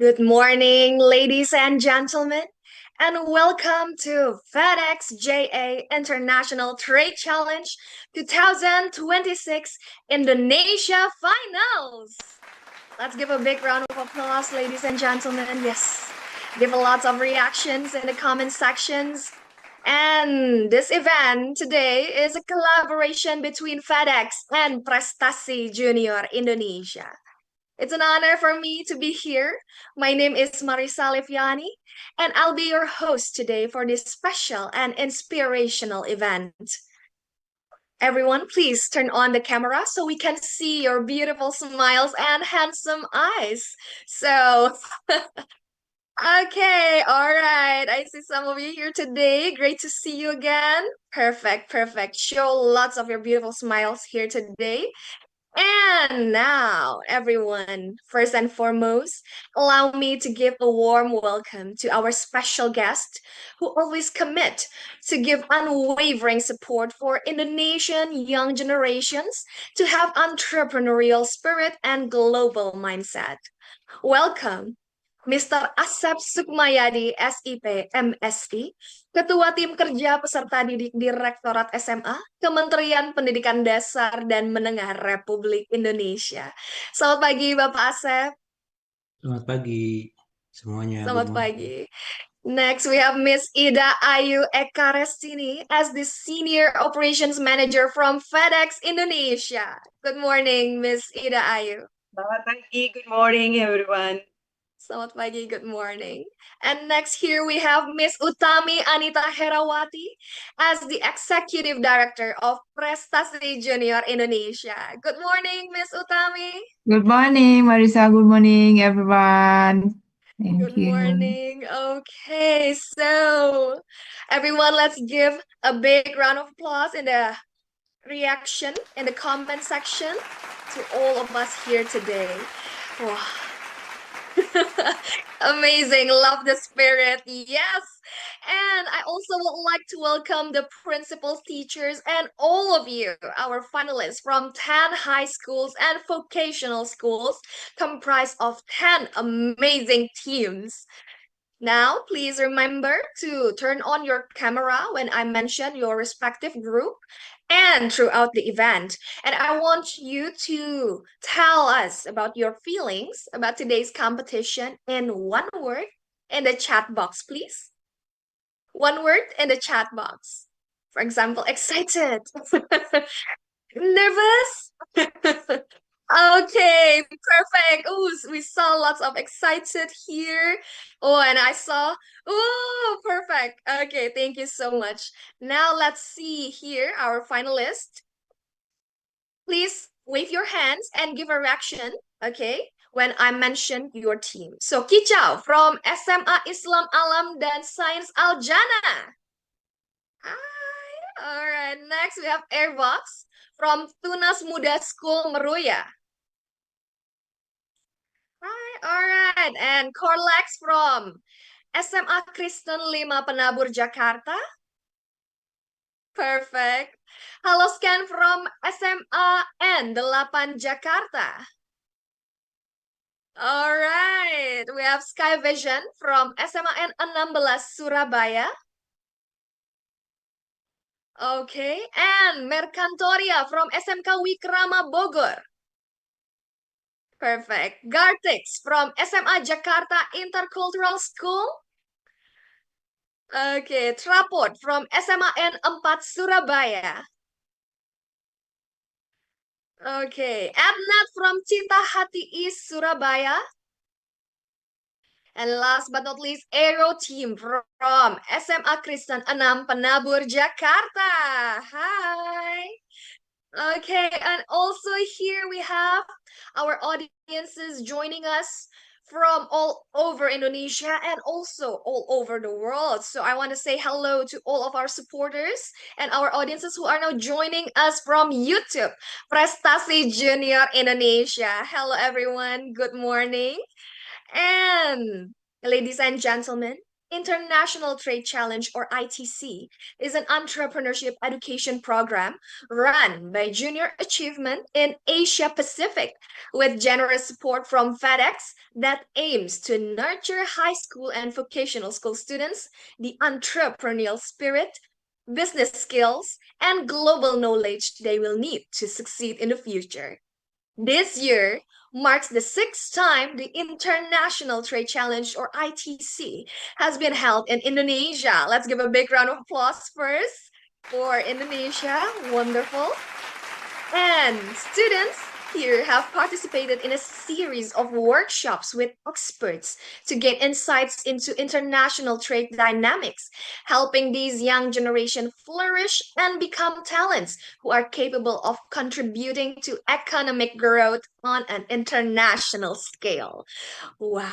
Good morning, ladies and gentlemen, and welcome to FedEx JA International Trade Challenge 2026 Indonesia Finals. Let's give a big round of applause, ladies and gentlemen. Yes, give a lot of reactions in the comment sections. And this event today is a collaboration between FedEx and Prestasi Junior Indonesia. It's an honor for me to be here. My name is Marisa Liviani, and I'll be your host today for this special and inspirational event. Everyone, please turn on the camera so we can see your beautiful smiles and handsome eyes. So, okay, all right. I see some of you here today. Great to see you again. Perfect, perfect. Show lots of your beautiful smiles here today. And now, everyone, first and foremost, allow me to give a warm welcome to our special guest who always commit to give unwavering support for Indonesian young generations to have entrepreneurial spirit and global mindset. Welcome, Mr. Asep Sukmayadi, SIP, MSI, Ketua Tim Kerja Peserta Didik Direktorat SMA, Kementerian Pendidikan Dasar dan Menengah Republik Indonesia. Selamat pagi, Bapak Asep. Selamat pagi semuanya. Selamat pagi. Next, we have Miss Ida Ayu Ekarestini as the Senior Operations Manager from FedEx Indonesia. Good morning, Miss Ida Ayu. Selamat pagi, good morning everyone. Selamat pagi, good morning. And next here we have Miss Utami Anita Herawati as the Executive Director of Prestasi Junior Indonesia. Good morning, Miss Utami. Good morning, Marisa. Good morning, everyone. Good Thank you. morning. Okay, so everyone, let's give a big round of applause in the reaction in the comment section to all of us here today. Wow. Amazing. Love the spirit. Yes. And I also would like to welcome the principals, teachers, and all of you, our finalists from 10 high schools and vocational schools comprised of 10 amazing teams. Now, please remember to turn on your camera when I mention your respective group and throughout the event. And I want you to tell us about your feelings about today's competition in one word in the chat box, please. One word in the chat box. For example, excited, nervous. Okay, perfect. Oh, we saw lots of excited here. Oh, and I saw, oh, perfect. Okay, thank you so much. Now let's see here our finalist. Please wave your hands and give a reaction, okay, when I mention your team. So, Kicau from SMA Islam Alam dan Sains Aljana. Hi. All right, next we have Airbox from Tunas Muda School Meruya. Hi, all right. And Corlex from SMA Kristen 5 Penabur Jakarta. Perfect. Halo Scan from SMA N8 Jakarta. All right. We have Sky Vision from SMA N16 Surabaya. Okay. And Mercantoria from SMK Wikrama Bogor. Perfect. Gartix from SMA Jakarta Intercultural School. Okay, Trapod from SMA N4 Surabaya. Okay, Adnat from Cinta Hati East Surabaya. And last but not least, Aero Team from SMA Kristen 6 Penabur Jakarta. Hi. Okay, and also here we have our audiences joining us from all over Indonesia and also all over the world. So I want to say hello to all of our supporters and our audiences who are now joining us from YouTube, Prestasi Junior Indonesia. Hello, everyone. Good morning. And ladies and gentlemen, International Trade Challenge, or ITC, is an entrepreneurship education program run by Junior Achievement in Asia Pacific with generous support from FedEx that aims to nurture high school and vocational school students the entrepreneurial spirit, business skills, and global knowledge they will need to succeed in the future. This year marks the sixth time the International Trade Challenge, or ITC, has been held in Indonesia. Let's give a big round of applause first for Indonesia. Wonderful. And students here have participated in a series of workshops with experts to gain insights into international trade dynamics, helping these young generation flourish and become talents who are capable of contributing to economic growth on an international scale. Wow.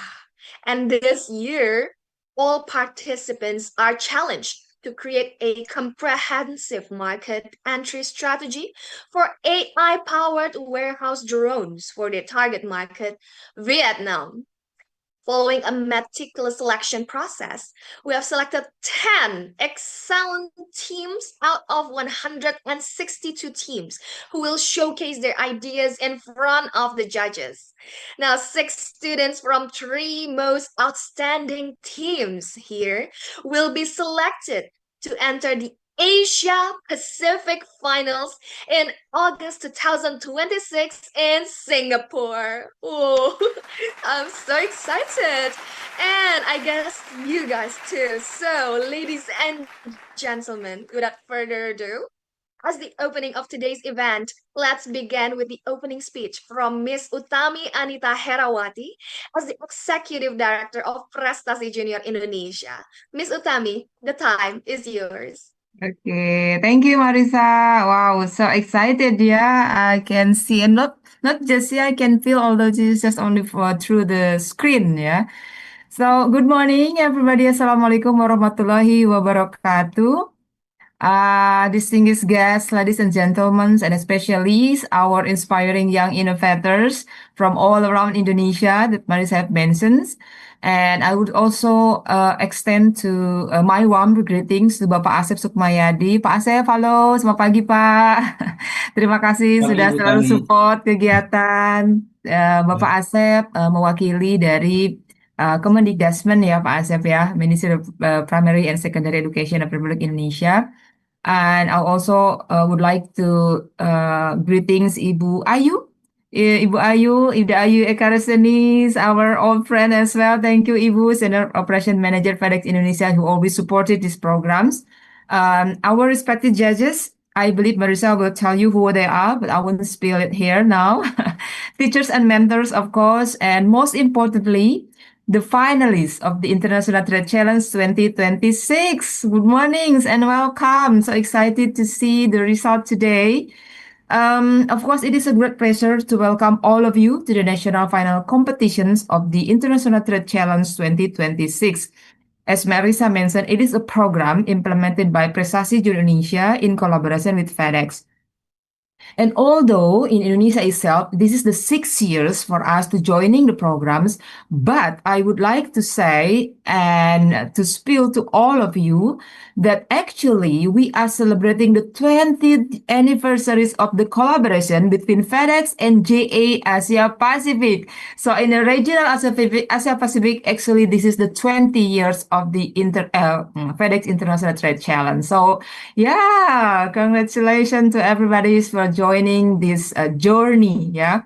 And this year, all participants are challenged to create a comprehensive market entry strategy for AI-powered warehouse drones for their target market, Vietnam. Following a meticulous selection process, we have selected 10 excellent teams out of 162 teams who will showcase their ideas in front of the judges. Now, 6 students from 3 most outstanding teams here will be selected to enter the Asia Pacific Finals in August 2026 in Singapore. Oh, I'm so excited. And I guess you guys too. So, ladies and gentlemen, without further ado, As the opening of today's event, let's begin with the opening speech from Miss Utami Anita Herawati as the Executive Director of Prestasi Junior Indonesia. Miss Utami, the time is yours. Okay, thank you, Marisa. Wow, so excited, yeah. I can see, and not just see, I can feel, although this is just only through the screen, yeah. So, good morning, everybody. Assalamualaikum warahmatullahi wabarakatuh. Distinguished guests, ladies and gentlemen, and especially our inspiring young innovators from all around Indonesia that Marisa have mentioned. And I would also extend to my warm greetings to Bapak Asep Sukmayadi. Pak Asep, halo, selamat pagi Pak. Terima kasih Pagi sudah Ibu selalu Tami. support kegiatan. Bapak Asep mewakili dari Kemendikbudrismen ya Pak Asep ya, Ministry of Primary and Secondary Education of Republik Indonesia. And I also would like to greetings Ibu Ayu. Ibu Ayu, Ibu Ayu Ekaresenis, our old friend as well. Thank you, Ibu, Senior Operation Manager FedEx Indonesia, who always supported these programs. Our respected judges, I believe Marisa will tell you who they are, but I won't spill it here now. Teachers and mentors, of course, and most importantly, the finalists of the International Trade Challenge 2026. Good mornings and welcome. So excited to see the result today. Of course, it is a great pleasure to welcome all of you to the national final competitions of the International Trade Challenge 2026. As Marisa mentioned, it is a program implemented by Prestasi Indonesia in collaboration with FedEx. And although in Indonesia itself, this is the 6 years for us to joining the programs, but I would like to say and to spill to all of you that actually we are celebrating the 20th anniversaries of the collaboration between FedEx and JA Asia Pacific. So in the regional Asia Pacific, actually this is the 20 years of the FedEx International Trade Challenge. So yeah, congratulations to everybody for joining this journey. Yeah.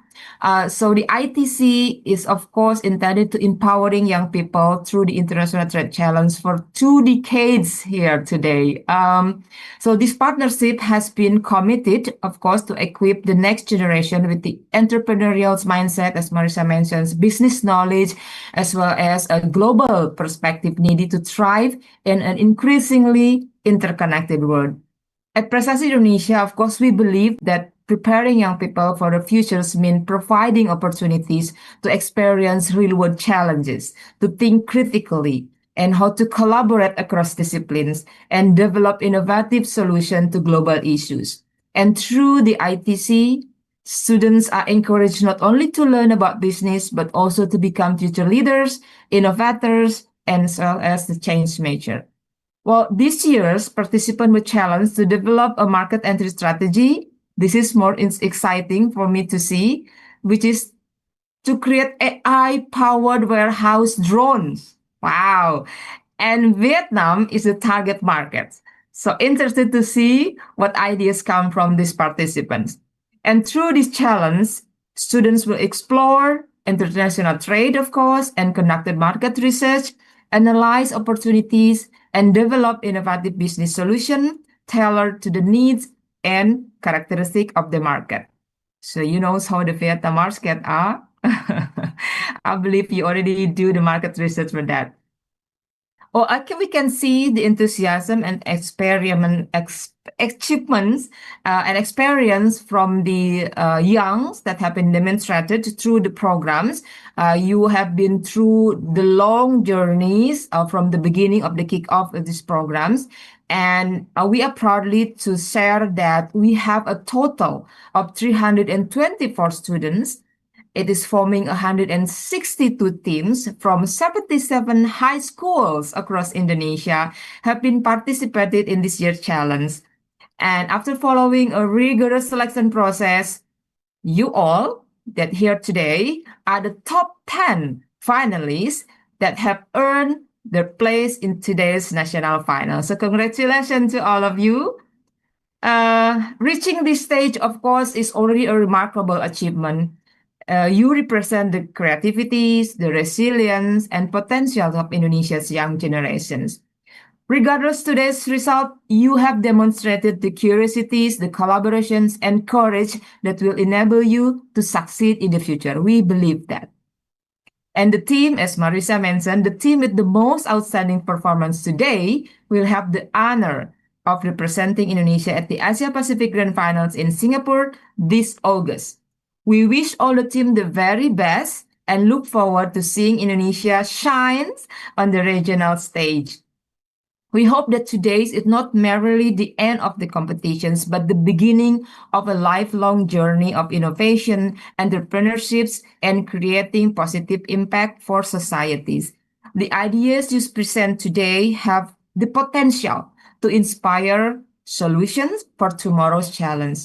So the ITC is of course intended to empowering young people through the International Trade Challenge for 2 decades here today. So this partnership has been committed, of course, to equip the next generation with the entrepreneurial mindset, as Marisa mentions, business knowledge, as well as a global perspective needed to thrive in an increasingly interconnected world. At Prestasi Indonesia, of course, we believe that preparing young people for the futures means providing opportunities to experience real-world challenges, to think critically, and how to collaborate across disciplines and develop innovative solutions to global issues. And through the ITC, students are encouraged not only to learn about business, but also to become future leaders, innovators, and as well as the change maker. Well, this year's participants were challenged to develop a market entry strategy. This is more exciting for me to see, which is to create AI-powered warehouse drones. Wow. And Vietnam is the target market. So interested to see what ideas come from these participants. And through this challenge, students will explore international trade, of course, and conducted market research, analyze opportunities, and develop innovative business solutions tailored to the needs and characteristic of the market. So you know how the Vietnam market are. I believe you already do the market research for that. Oh, we can see the enthusiasm and achievements and experience from the youngs that have been demonstrated through the programs. You have been through the long journeys from the beginning of the kickoff of these programs. And we are proudly to share that we have a total of 324 students. It is forming 162 teams from 77 high schools across Indonesia have been participated in this year's challenge. And after following a rigorous selection process, you all that here today are the top 10 finalists that have earned their place in today's national final. So congratulations to all of you. Reaching this stage, of course, is already a remarkable achievement. You represent the creativities, the resilience, and potential of Indonesia's young generations. Regardless today's result, you have demonstrated the curiosities, the collaborations, and courage that will enable you to succeed in the future. We believe that. And the team, as Marisa mentioned, the team with the most outstanding performance today will have the honor of representing Indonesia at the Asia Pacific Grand Finals in Singapore this August. We wish all the team the very best and look forward to seeing Indonesia shine on the regional stage. We hope that today is not merely the end of the competitions, but the beginning of a lifelong journey of innovation, entrepreneurships, and creating positive impact for societies. The ideas you present today have the potential to inspire solutions for tomorrow's challenge.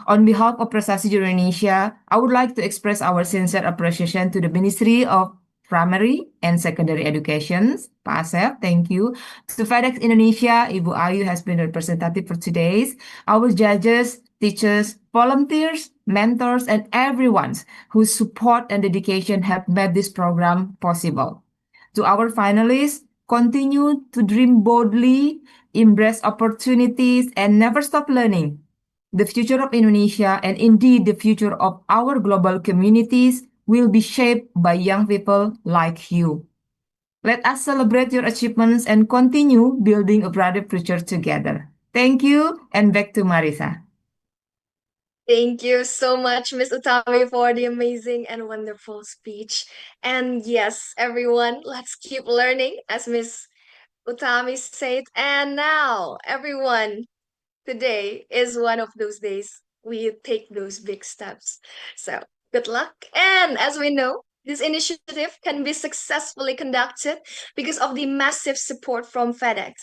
On behalf of Prestasi Indonesia, I would like to express our sincere appreciation to the Ministry of Primary and Secondary Education, Pak Asep, thank you. To FedEx Indonesia, Ibu Ayu has been representative for today's. Our judges, teachers, volunteers, mentors, and everyone whose support and dedication have made this program possible. To our finalists, continue to dream boldly, embrace opportunities, and never stop learning. The future of Indonesia, and indeed the future of our global communities, will be shaped by young people like you. Let us celebrate your achievements and continue building a brighter future together. Thank you, and back to Marisa. Thank you so much, Miss Utami, for the amazing and wonderful speech. And yes, everyone, let's keep learning, as Miss Utami said. And now, everyone, today is one of those days we take those big steps. So, good luck. And as we know, this initiative can be successfully conducted because of the massive support from FedEx.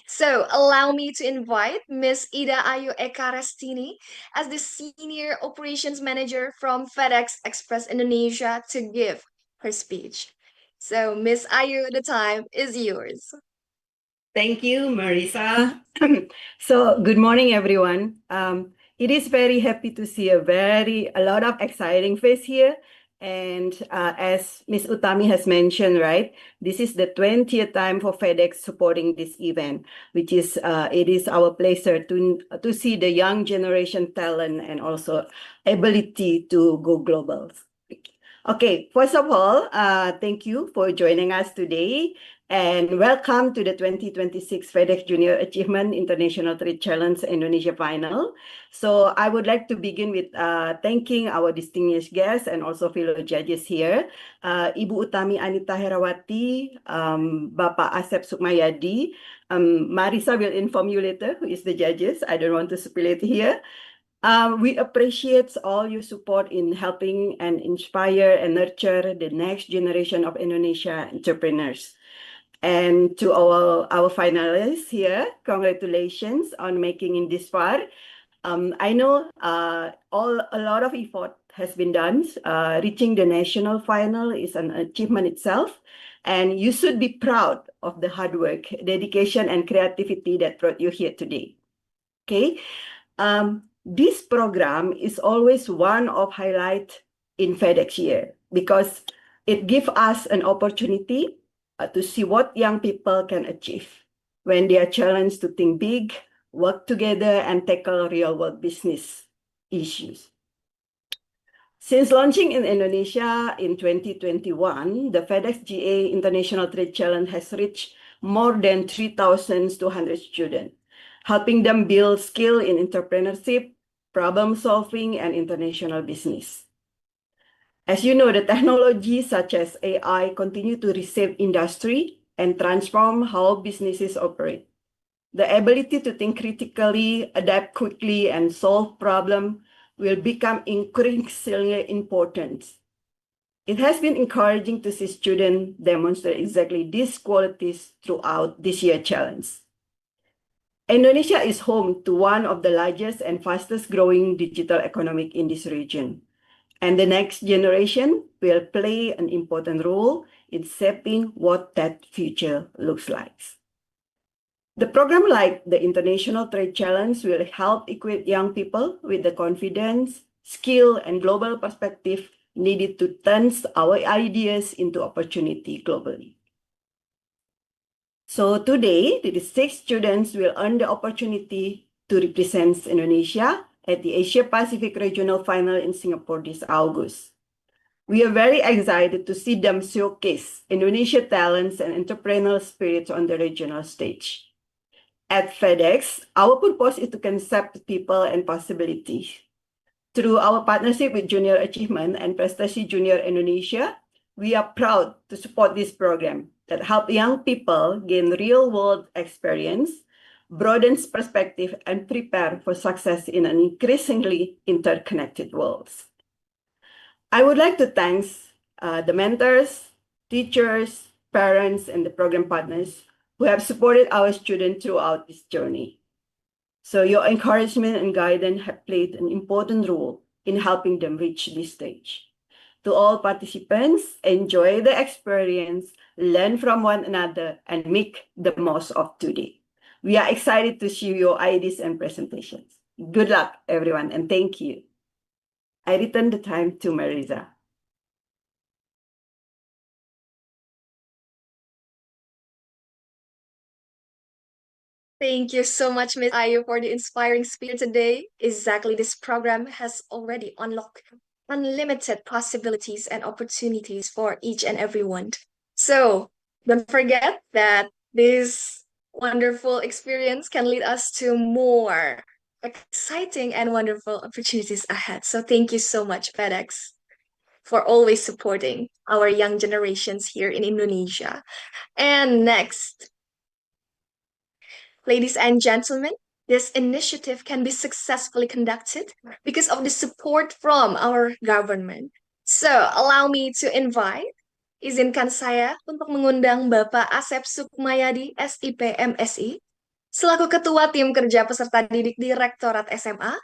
So, allow me to invite Miss Ida Ayu Eka Restini as the Senior Operations Manager from FedEx Express Indonesia to give her speech. So, Miss Ayu, the time is yours. Thank you, Marisa. So, good morning, everyone. It is very happy to see a lot of exciting face here. And as Ms. Utami has mentioned, right, this is the 20th time for FedEx supporting this event, which is it is our pleasure to see the young generation talent and also ability to go global. Okay, first of all, thank you for joining us today. And welcome to the 2026 FedEx Junior Achievement International Trade Challenge Indonesia Final. So I would like to begin with thanking our distinguished guests and also fellow judges here. Ibu Utami Anita Herawati, Bapak Asep Sukmayadi. Marisa will inform you later who is the judges. I don't want to spill it here. We appreciate all your support in helping and inspire and nurture the next generation of Indonesia entrepreneurs. And to our finalists here, congratulations on making it this far. I know a lot of effort has been done. Reaching the national final is an achievement itself, and you should be proud of the hard work, dedication, and creativity that brought you here today. Okay, this program is always one of highlight in FedEx year because it gives us an opportunity to see what young people can achieve when they are challenged to think big, work together, and tackle real-world business issues. Since launching in Indonesia in 2021, the FedEx GA International Trade Challenge has reached more than 3,200 students, helping them build skill in entrepreneurship, problem solving, and international business. As you know, the technologies such as AI continue to reshape industry and transform how businesses operate. The ability to think critically, adapt quickly, and solve problems will become increasingly important. It has been encouraging to see students demonstrate exactly these qualities throughout this year's challenge. Indonesia is home to one of the largest and fastest growing digital economy in this region. And the next generation will play an important role in shaping what that future looks like. The program like the International Trade Challenge will help equip young people with the confidence, skill, and global perspective needed to turn our ideas into opportunity globally. So today, the six students will earn the opportunity to represent Indonesia at the Asia Pacific Regional Final in Singapore this August. We are very excited to see them showcase Indonesia talents and entrepreneurial spirits on the regional stage. At FedEx, our purpose is to concept people and possibilities. Through our partnership with Junior Achievement and Prestasi Junior Indonesia, we are proud to support this program that help young people gain real-world experience, broadens perspective, and prepare for success in an increasingly interconnected world. I would like to thank the mentors, teachers, parents, and the program partners who have supported our students throughout this journey. So your encouragement and guidance have played an important role in helping them reach this stage. To all participants, enjoy the experience, learn from one another, and make the most of today. We are excited to see your ideas and presentations. Good luck, everyone, and thank you. I return the time to Marisa. Thank you so much, Ms. Ayu, for the inspiring speech today. Exactly, this program has already unlocked unlimited possibilities and opportunities for each and everyone. So don't forget that this wonderful experience can lead us to more exciting and wonderful opportunities ahead. So thank you so much, FedEx, for always supporting our young generations here in Indonesia. And next, ladies and gentlemen, this initiative can be successfully conducted because of the support from our government. So, allow me to invite, izinkan saya untuk mengundang Bapak Asep Sukmayadi, SIP MSI, selaku Ketua Tim Kerja Peserta Didik Direktorat SMA,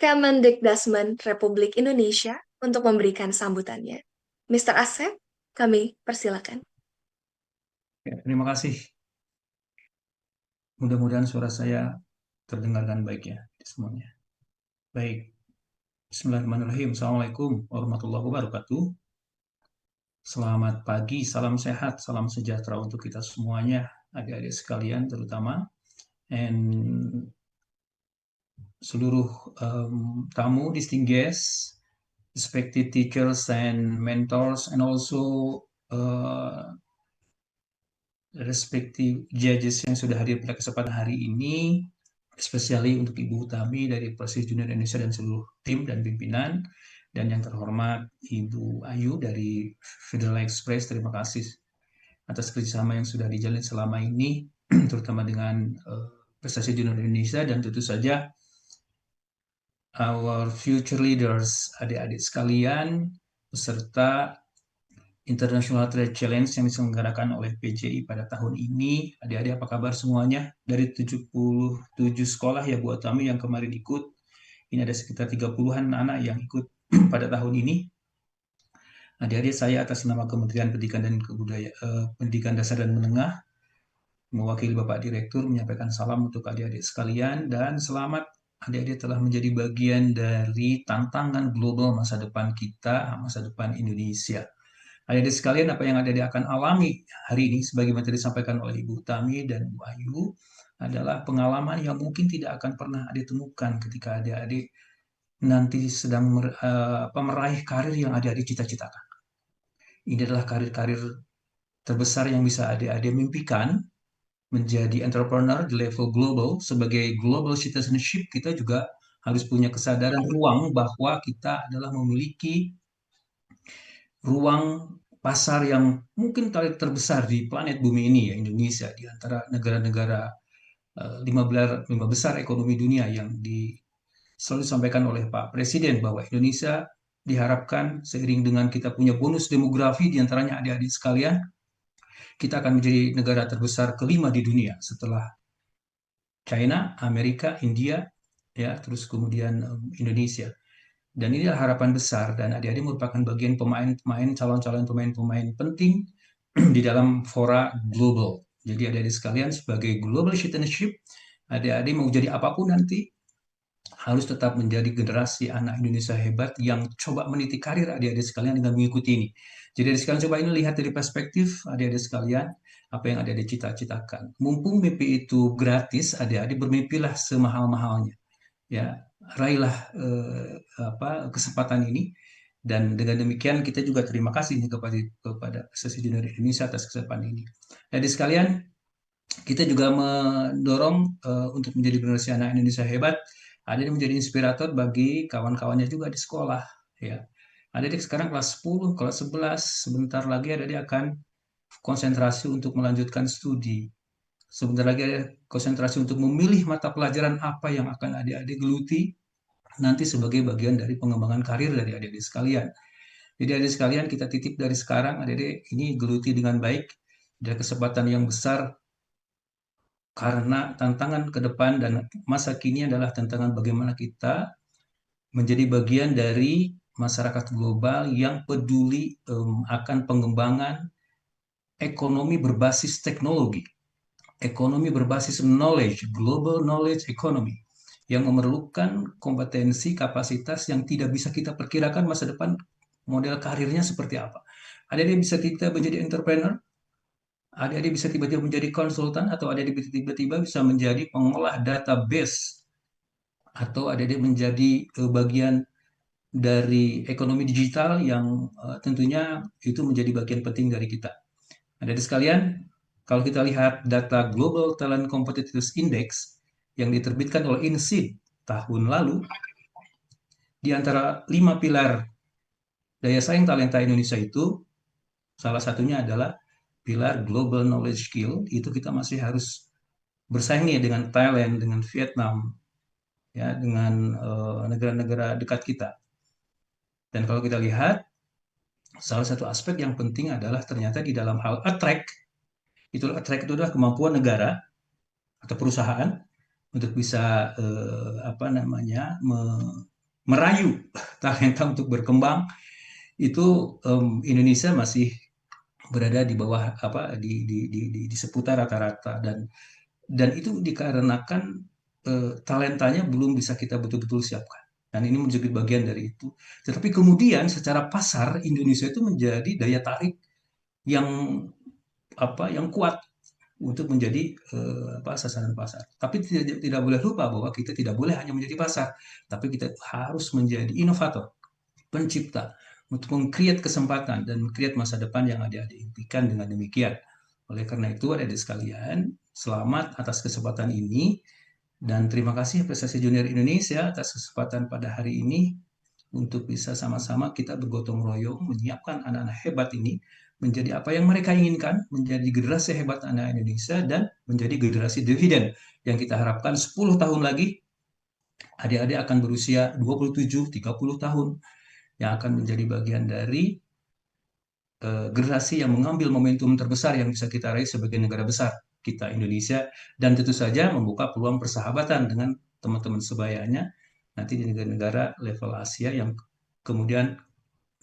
Kemendikbudristek Republik Indonesia, untuk memberikan sambutannya. Mr. Asep, kami persilakan. Ya, terima kasih. Mudah-mudahan suara saya terdengar dengan baik ya semuanya. Baik. Bismillahirrahmanirrahim. Assalamualaikum warahmatullahi wabarakatuh. Selamat pagi, salam sehat, salam sejahtera untuk kita semuanya, adik-adik sekalian terutama, and seluruh tamu, distinguished, respected teachers and mentors, and also respective judges yang sudah hadir pada kesempatan hari ini, especially untuk Ibu Utami dari Prestasi Junior Indonesia dan seluruh tim dan pimpinan, dan yang terhormat Ibu Ayu dari Federal Express. Terima kasih atas kerjasama yang sudah dijalin selama ini, terutama dengan Prestasi Junior Indonesia, dan tentu saja our future leaders, adik-adik sekalian, peserta International Trade Challenge yang diselenggarakan oleh PJI pada tahun ini. Adik-adik apa kabar semuanya? Dari 77 sekolah ya Bu Utami yang kemarin ikut, ini ada sekitar 30-an anak yang ikut pada tahun ini. Adik-adik, saya atas nama Kementerian Pendidikan dan Pendidikan Dasar dan Menengah, mewakili Bapak Direktur menyampaikan salam untuk adik-adik sekalian, dan selamat adik-adik telah menjadi bagian dari tantangan global masa depan kita, masa depan Indonesia. Adik-adik sekalian, apa yang adik-adik akan alami hari ini, sebagaimana tadi disampaikan oleh Ibu Utami dan Bu Ayu, adalah pengalaman yang mungkin tidak akan pernah adik temukan ketika adik-adik nanti sedang meraih karir yang adik-adik cita-citakan. Ini adalah karir-karir terbesar yang bisa adik-adik mimpikan, menjadi entrepreneur di level global. Sebagai global citizenship, kita juga harus punya kesadaran ruang bahwa kita adalah memiliki ruang pasar yang mungkin terbesar di planet bumi ini, ya, Indonesia, di antara negara-negara 5 besar ekonomi dunia yang selalu disampaikan oleh Pak Presiden bahwa Indonesia diharapkan seiring dengan kita punya bonus demografi, diantaranya adik-adik sekalian, kita akan menjadi negara terbesar kelima di dunia setelah China, Amerika, India, ya, terus kemudian Indonesia. Dan ini adalah harapan besar, dan adik-adik merupakan bagian pemain-pemain, calon-calon pemain-pemain penting di dalam fora global. Jadi adik-adik sekalian, sebagai global citizenship, adik-adik mau jadi apapun nanti, harus tetap menjadi generasi anak Indonesia hebat yang coba meniti karir adik-adik sekalian dengan mengikuti ini. Jadi adik sekalian coba ini lihat dari perspektif adik-adik sekalian, apa yang adik-adik cita-citakan. Mumpung mimpi itu gratis, adik-adik bermimpilah semahal-mahalnya. Ya, raihlah kesempatan ini. Dan dengan demikian kita juga terima kasih nih kepada Asosiasi Junior Indonesia atas kesempatan ini. Adik sekalian, kita juga mendorong untuk menjadi generasi anak Indonesia hebat. Adik menjadi inspirator bagi kawan-kawannya juga di sekolah. Ya, adik sekarang kelas 10, kelas 11, sebentar lagi adik akan konsentrasi untuk melanjutkan studi. Sebentar lagi ada konsentrasi untuk memilih mata pelajaran apa yang akan adik-adik geluti nanti sebagai bagian dari pengembangan karir dari adik-adik sekalian. Jadi adik sekalian kita titip dari sekarang, adik-adik ini geluti dengan baik. Ada kesempatan yang besar karena tantangan ke depan dan masa kini adalah tantangan bagaimana kita menjadi bagian dari masyarakat global yang peduli akan pengembangan ekonomi berbasis teknologi, ekonomi berbasis knowledge, global knowledge economy, yang memerlukan kompetensi, kapasitas yang tidak bisa kita perkirakan masa depan model karirnya seperti apa. Adik-adik bisa kita menjadi entrepreneur, adik-adik bisa tiba-tiba menjadi konsultan, atau adik-adik tiba-tiba bisa menjadi pengolah database, atau adik-adik menjadi bagian dari ekonomi digital yang tentunya itu menjadi bagian penting dari kita. Adik-adik sekalian, kalau kita lihat data Global Talent Competitiveness Index yang diterbitkan oleh INSEAD tahun lalu, di antara 5 pilar daya saing talenta Indonesia itu, salah satunya adalah pilar Global Knowledge Skill. Itu kita masih harus bersaing nih dengan Thailand, dengan Vietnam, ya, dengan negara-negara dekat kita. Dan kalau kita lihat, salah satu aspek yang penting adalah ternyata di dalam hal attract itu adalah kemampuan negara atau perusahaan untuk bisa merayu talenta untuk berkembang. Itu Indonesia masih berada di bawah di seputar rata-rata, dan itu dikarenakan talentanya belum bisa kita betul-betul siapkan. Dan ini menjadi bagian dari itu. Tetapi kemudian secara pasar Indonesia itu menjadi daya tarik yang kuat untuk menjadi sasaran pasar. Tapi tidak boleh lupa bahwa kita tidak boleh hanya menjadi pasar, tapi kita harus menjadi inovator, pencipta, untuk meng-create kesempatan dan meng-create masa depan yang adik-adik impikan dengan demikian. Oleh karena itu, adik-adik sekalian, selamat atas kesempatan ini, dan terima kasih Prestasi Junior Indonesia atas kesempatan pada hari ini untuk bisa sama-sama kita bergotong royong menyiapkan anak-anak hebat ini menjadi apa yang mereka inginkan, menjadi generasi hebat anak Indonesia dan menjadi generasi dividen yang kita harapkan 10 tahun lagi adik-adik akan berusia 27, 30 tahun yang akan menjadi bagian dari generasi yang mengambil momentum terbesar yang bisa kita raih sebagai negara besar kita Indonesia, dan tentu saja membuka peluang persahabatan dengan teman-teman sebayanya nanti di negara-negara level Asia yang kemudian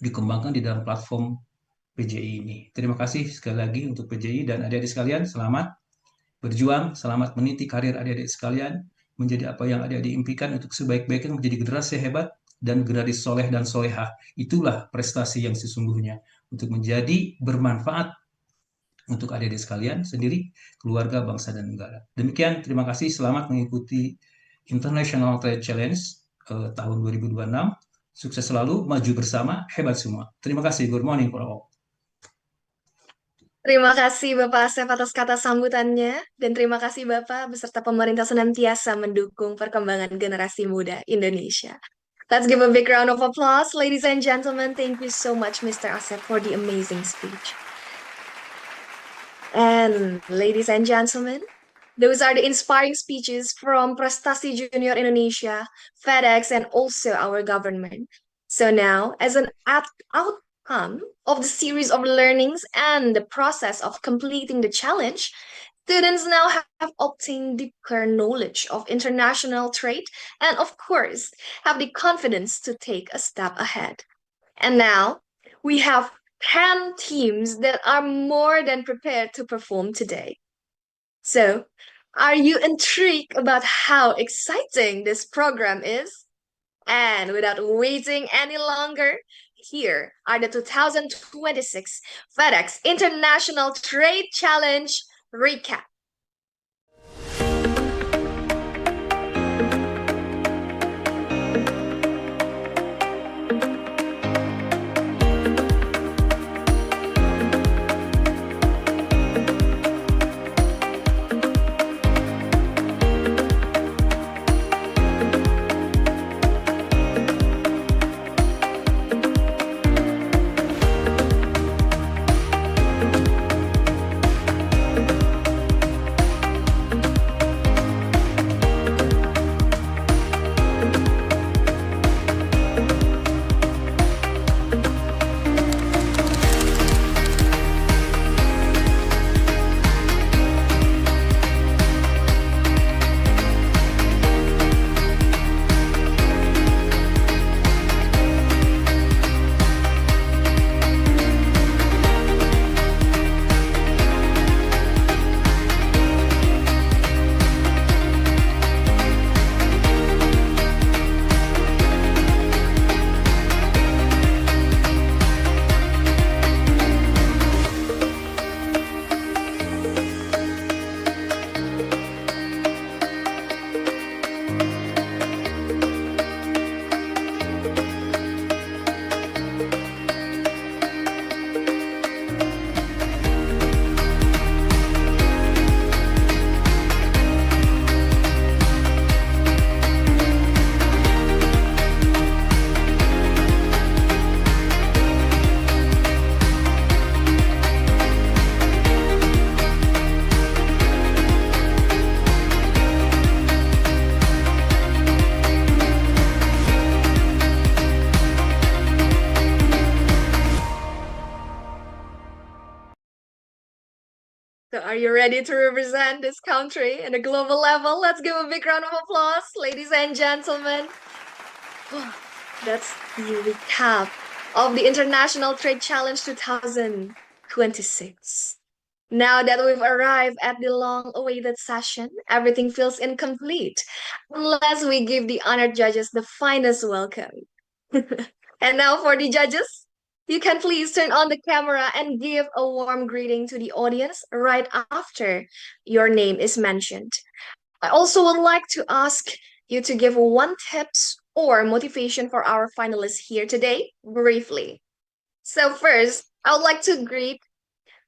dikembangkan di dalam platform PJI ini. Terima kasih sekali lagi untuk PJI dan adik-adik sekalian, selamat berjuang, selamat meniti karir adik-adik sekalian menjadi apa yang adik-adik impikan untuk sebaik-baiknya menjadi generasi hebat dan generasi soleh dan solehah. Itulah prestasi yang sesungguhnya untuk menjadi bermanfaat untuk adik-adik sekalian sendiri, keluarga, bangsa, dan negara. Demikian, terima kasih. Selamat mengikuti International Trade Challenge tahun 2026. Sukses selalu, maju bersama, hebat semua. Terima kasih. Good morning for all. Terima kasih Bapak Asep atas kata sambutannya, dan terima kasih Bapak beserta pemerintah senantiasa mendukung perkembangan generasi muda Indonesia. Let's give a big round of applause, ladies and gentlemen. Thank you so much, Mr. Asep, for the amazing speech. And ladies and gentlemen, those are the inspiring speeches from Prestasi Junior Indonesia, FedEx, and also our government. So now, as an outcome of the series of learnings and the process of completing the challenge, students now have obtained deeper knowledge of international trade and, of course, have the confidence to take a step ahead. And now, we have 10 teams that are more than prepared to perform today. So, Are you intrigued about how exciting this program is? And without waiting any longer, here are the 2026 FedEx International Trade Challenge recap. So are you ready to represent this country in a global level? Let's give a big round of applause, ladies and gentlemen. That's the recap of the International Trade Challenge 2026. Now that we've arrived at the long-awaited session, everything feels incomplete unless we give the honored judges the finest welcome. And now for the judges, you can please turn on the camera and give a warm greeting to the audience right after your name is mentioned. I also would like to ask you to give one tips or motivation for our finalists here today, briefly. So first, I would like to greet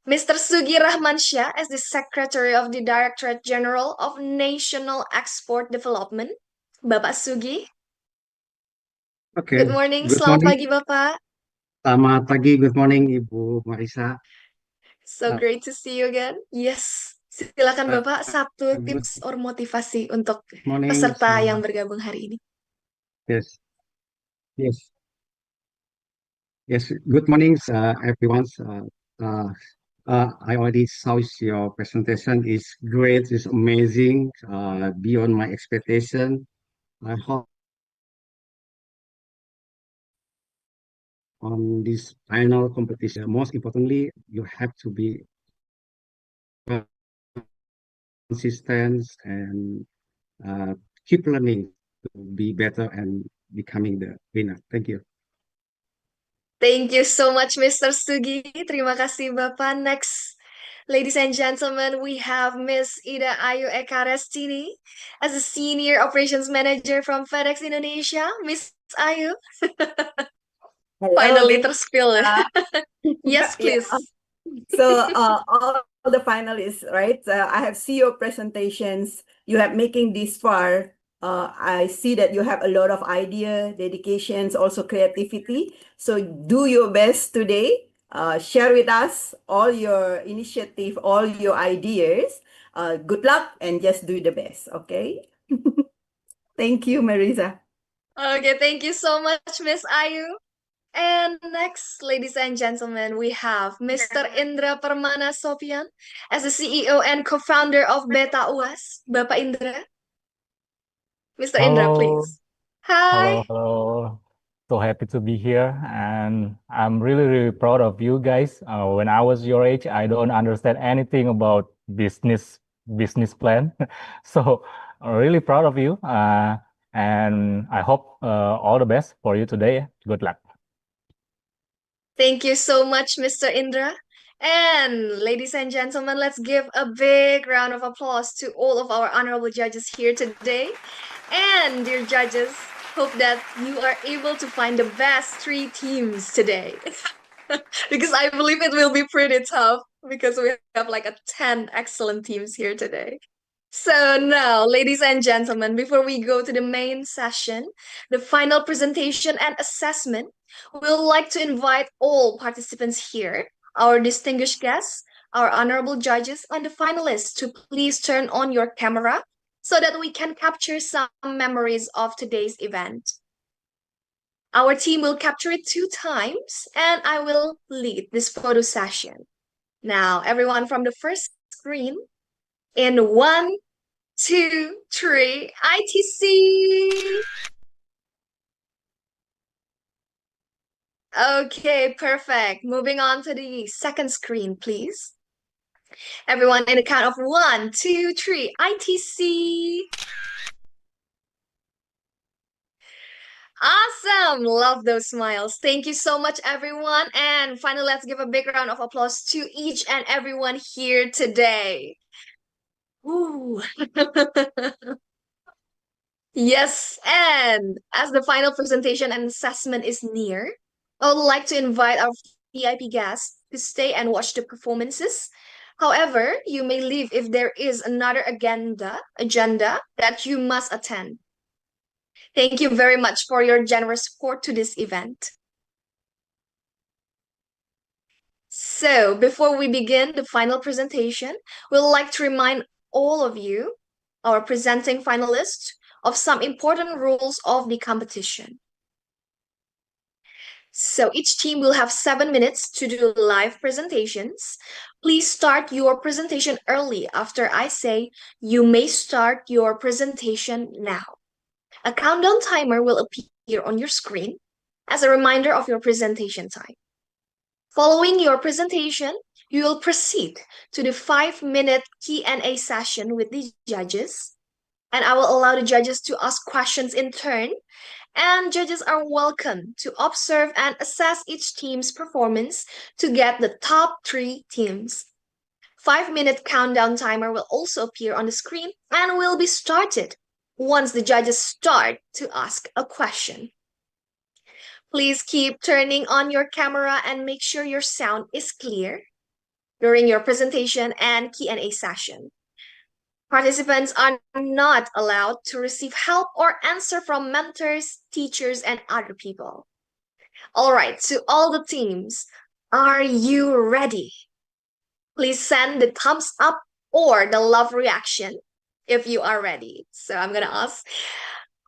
Mr. Sugi Rahmansyah as the Secretary of the Directorate General of National Export Development. Bapak Sugi, Oke, good morning. good Selamat morning. pagi, Bapak. Selamat pagi, good morning Ibu Marisa. So Uh, great to see you again. Yes, silakan uh, Bapak, satu good tips or motivasi untuk morning. peserta yang bergabung hari ini. Yes, yes, yes. Good morning, everyone. Uh, I already saw your presentation. It's great. It's amazing. Beyond my expectation. I hope on this final competition. Most importantly, you have to be consistent and keep learning to be better and becoming the winner. Thank you. Thank you so much, Mr. Sugi. Terima kasih, Bapak. Next, ladies and gentlemen, we have Miss Ida Ayu Ekarestini as a Senior Operations Manager from FedEx Indonesia. Miss Ayu, Hello, finally Miss terspill. Yes, Yeah. please. So all the finalists, right? I have seen your presentations. You have making this far. I see that you have a lot of idea, dedications, also creativity. So do your best today. Share with us all your initiative, all your ideas. Good luck and just do the best. Okay. Thank you, Marisa. Okay, thank you so much, Miss Ayu. And next, ladies and gentlemen, we have Mr. Indra Permana Sopian as the CEO and co-founder of Beta UAS. Bapak Indra. Mr. Indra, Hello, please. Hi. hello. So happy to be here, and I'm really proud of you guys. When I was your age, I don't understand anything about business business plan. So I'm really proud of you, and I hope all the best for you today. Good luck. Thank you so much, Mr. Indra. And ladies and gentlemen, let's give a big round of applause to all of our honorable judges here today. And dear judges, hope that you are able to find the best three teams today. Because I believe it will be pretty tough because we have like 10 excellent teams here today. So now, ladies and gentlemen, before we go to the main session, the final presentation and assessment, we'd like to invite all participants here, our distinguished guests, our honorable judges, and the finalists to please turn on your camera so that we can capture some memories of today's event. Our team will capture it 2 times, and I will lead this photo session. Now, everyone from the first screen, in 1, 2, 3, ITC. Okay, perfect. Moving on to the second screen, please. Everyone in a count of 1, 2, 3, ITC. Awesome. Love those smiles. Thank you so much, everyone. And finally, let's give a big round of applause to each and everyone here today. Ooh. Yes, and as the final presentation and assessment is near, I would like to invite our VIP guests to stay and watch the performances. However, you may leave if there is another agenda that you must attend. Thank you very much for your generous support to this event. So, before we begin the final presentation, we'd like to remind all of you, our presenting finalists, of some important rules of the competition. So each team will have 7 minutes to do live presentations. Please start your presentation early after I say you may start your presentation now. A countdown timer will appear on your screen as a reminder of your presentation time. Following your presentation, you will proceed to the 5-minute Q&A session with the judges, and I will allow the judges to ask questions in turn, and judges are welcome to observe and assess each team's performance to get the top 3 teams. 5-minute countdown timer will also appear on the screen and will be started once the judges start to ask a question. Please keep turning on your camera and make sure your sound is clear during your presentation and Q&A session. Participants are not allowed to receive help or answer from mentors, teachers, and other people. All right, to all the teams, are you ready? Please send the thumbs up or the love reaction if you are ready. So I'm gonna ask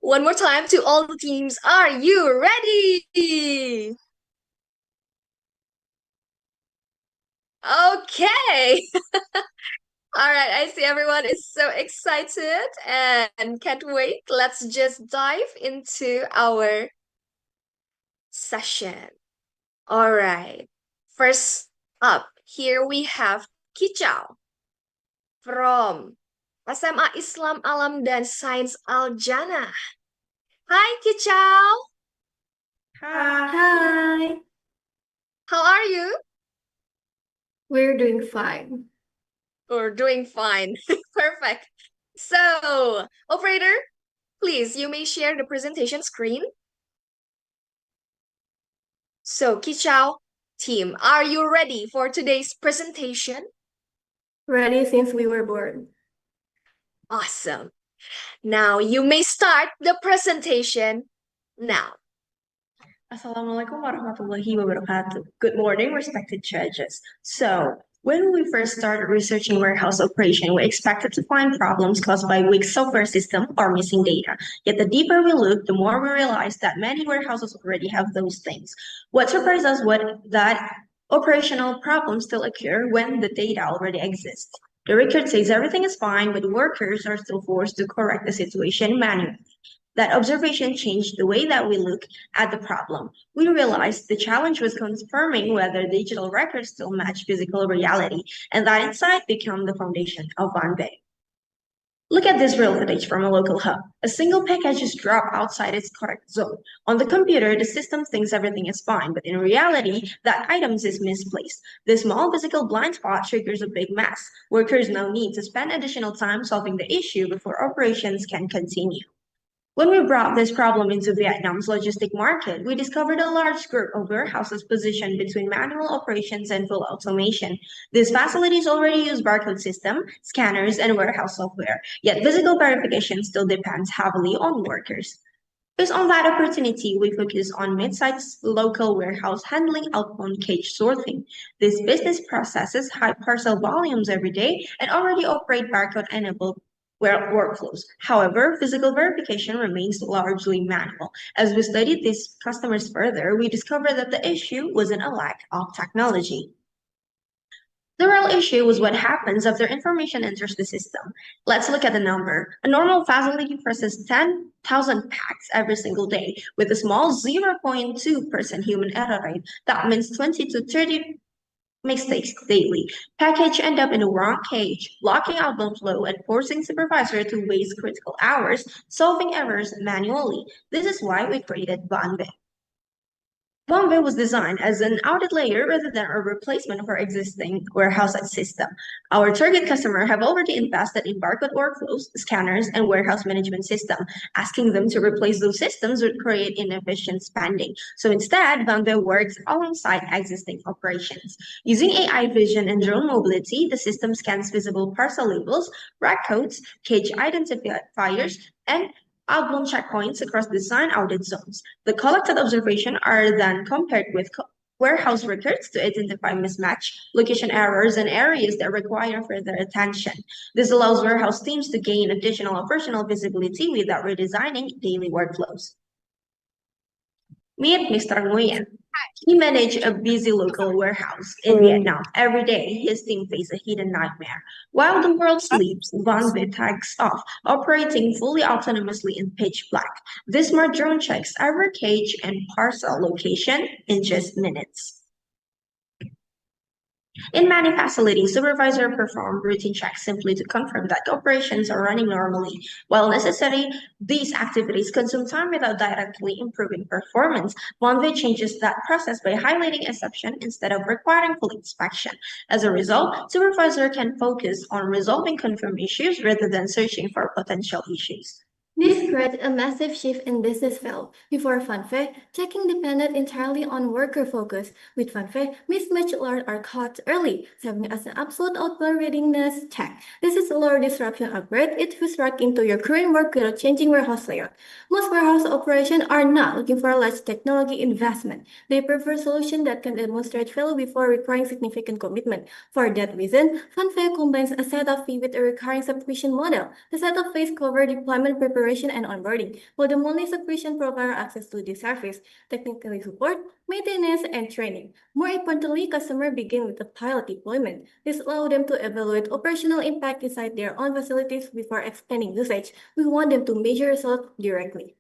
one more time to all the teams, are you ready? Okay. All right, I see everyone is so excited and can't wait. Let's just dive into our session. All right, first up, here we have Kicau from SMA Islam Alam dan Sains Al-Jannah. Hi, Kicau. Hi, How are you? we're doing fine. We're doing fine. Perfect. So, operator, please, you may share the presentation screen. So, Kicau team, are you ready for today's presentation? Ready since we were born. Awesome. Now, you may start the presentation now. Assalamualaikum warahmatullahi wabarakatuh. Good morning, respected judges. So, when we first started researching warehouse operation, we expected to find problems caused by weak software system or missing data. Yet the deeper we looked, the more we realized that many warehouses already have those things. What surprised us was that operational problems still occur when the data already exists. The record says everything is fine, but workers are still forced to correct the situation manually. That observation changed the way that we look at the problem. We realized the challenge was confirming whether digital records still match physical reality, and that insight became the foundation of OneBay. Look at this real footage from a local hub. A single package is dropped outside its correct zone. On the computer, the system thinks everything is fine, but in reality, that item is misplaced. This small physical blind spot triggers a big mess. Workers now need to spend additional time solving the issue before operations can continue. When we brought this problem into Vietnam's logistic market, we discovered a large group of warehouses positioned between manual operations and full automation. These facilities already use barcode system, scanners, and warehouse software, yet physical verification still depends heavily on workers. Based on that opportunity, we focus on mid-sized local warehouse handling outbound cage sorting. This business processes high parcel volumes every day and already operate barcode-enabled workflows. However, physical verification remains largely manual. As we studied these customers further, we discovered that the issue wasn't a lack of technology. The real issue was what happens after information enters the system. Let's look at the number. A normal facility processes 10,000 packs every single day with a small 0.2% human error rate. That means 20 to 30 mistakes daily. Package end up in the wrong cage, blocking outbound flow and forcing supervisor to waste critical hours solving errors manually. This is why we created Banbe. Banbe was designed as an audit layer rather than a replacement for existing warehouse system. Our target customer have already invested in barcode workflows, scanners, and warehouse management system. Asking them to replace those systems would create inefficient spending. So instead, Banbe works alongside existing operations. Using AI vision and drone mobility, the system scans visible parcel labels, rack codes, cage identifiers, and outbound checkpoints across design audit zones. The collected observations are then compared with warehouse records to identify mismatch, location errors, and areas that require further attention. This allows warehouse teams to gain additional operational visibility without redesigning daily workflows. Meet Mr. Nguyen. He managed a busy local warehouse in Vietnam. Every day, his team faces a hidden nightmare. While the world sleeps, Van Vit takes off, operating fully autonomously in pitch black. This smart drone checks every cage and parcel location in just minutes. In many facilities, supervisors perform routine checks simply to confirm that operations are running normally. While necessary, these activities consume time without directly improving performance. Monday changes that process by highlighting exception instead of requiring full inspection. As a result, supervisor can focus on resolving confirmed issues rather than searching for potential issues. This creates a massive shift in business flow. Before Fanfare, checking depended entirely on worker focus. With Fanfare, mismatch alerts are caught early, serving as an absolute outbound readiness check. This is a lower disruption upgrade. It fits right into your current work without changing warehouse layout. Most warehouse operations are not looking for a large technology investment. They prefer solutions that can demonstrate value before requiring significant commitment. For that reason, Fanfare combines a setup fee with a recurring subscription model. The setup fees cover deployment preparation and onboarding, while the monthly subscription provides access to the service, technical support, maintenance, and training. More importantly, customers begin with a pilot deployment. This allows them to evaluate operational impact inside their own facilities before expanding usage. We want them to measure results directly.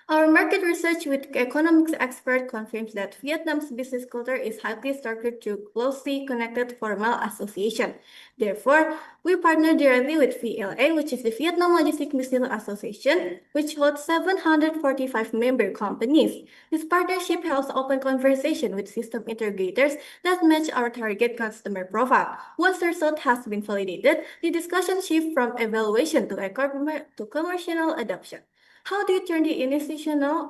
Our market research with economics expert confirms that Vietnam's business culture is highly structured through closely connected formal association. Therefore, we partner directly with VLA, which is the Vietnam Logistics Business Association, which holds 745 member companies. This partnership helps open conversation with system integrators that match our target customer profile. Once the result has been validated, the discussion shifts from evaluation to commercial adoption. How do you turn the institutional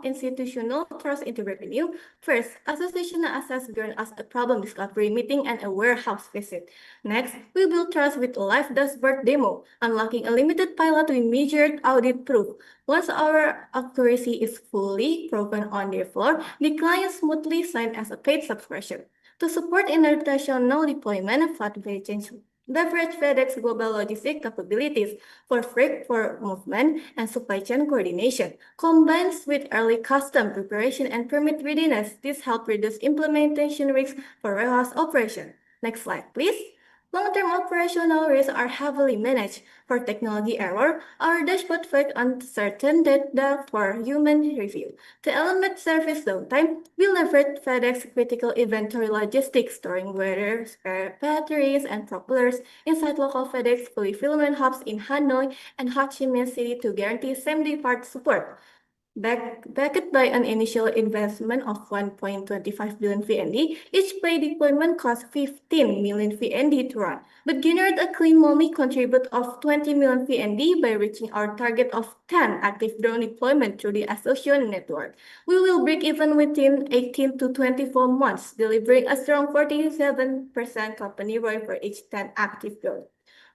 trust into revenue? First, associational access grant as a problem discovery meeting and a warehouse visit. Next, we build trust with a live dashboard demo, unlocking a limited pilot with measured audit proof. Once our accuracy is fully proven on their floor, the client smoothly signs as a paid subscription. To support international deployment, Flatway change leverage FedEx global logistic capabilities for freight for movement and supply chain coordination. Combined with early custom preparation and permit readiness, this helps reduce implementation risks for warehouse operation. Next slide, please. Long-term operational risks are heavily managed. For technology error, our dashboard flags uncertain data for human review. To eliminate service downtime, we leverage FedEx critical inventory logistics, storing weather, spare batteries, and propellers inside local FedEx fulfillment hubs in Hanoi and Ho Chi Minh City to guarantee same-day part support. Backed by an initial investment of 1.25 billion VND, each play deployment costs 15 million VND to run, but generate a clean monthly contribute of 20 million VND by reaching our target of 10 active drone deployment through the association network. We will break even within 18 to 24 months, delivering a strong 47% company ROI for each 10 active drone.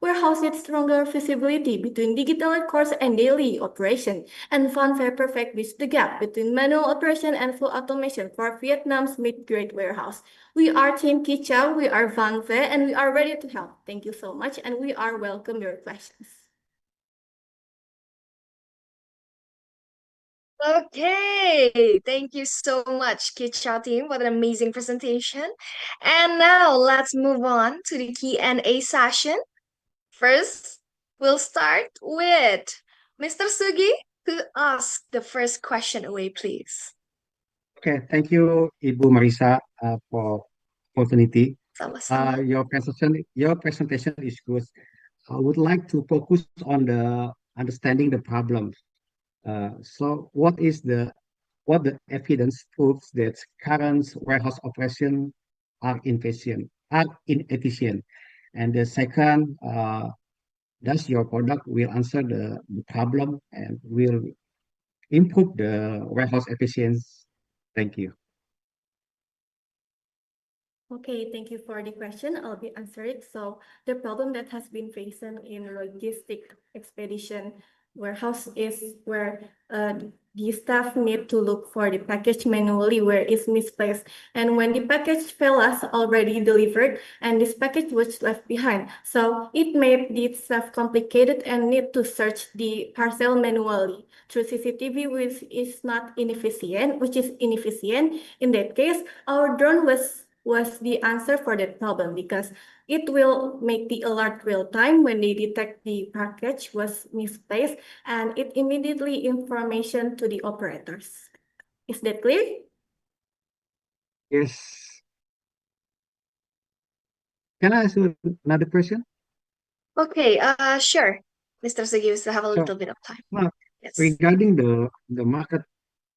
Warehouse with stronger visibility between digital course and daily operation, and FunFair perfect bridge the gap between manual operation and full automation for Vietnam's mid-grade warehouse. We are Team Kichao, we are FunFair, and we are ready to help. Thank you so much, and we are welcome your questions. Okay, thank you so much, Kichao team, for an amazing presentation. And now let's move on to the Q&A session. First, we'll start with Mr. Sugi to ask the first question away, please. Okay, thank you, Ibu Marisa, for opportunity. Sama-sama. Your presentation is good. I would like to focus on the understanding the problems. So what the evidence proves that current warehouse operation are inefficient? And the second, does your product will answer the problem and will improve the warehouse efficiency? Thank you. Okay, thank you for the question. I'll be answering. So the problem that has been facing in logistic expedition warehouse is where the staff need to look for the package manually where it's misplaced. And when the package fail us already delivered and this package was left behind. So it made the staff complicated and need to search the parcel manually through CCTV, which is inefficient. In that case, our drone was the answer for that problem because it will make the alert real time when they detect the package was misplaced and it immediately information to the operators. Is that clear? Yes. Can I ask you another question? Okay, sure. Mr. Sugi, we still have a So, little bit of time. well, Yes. regarding the market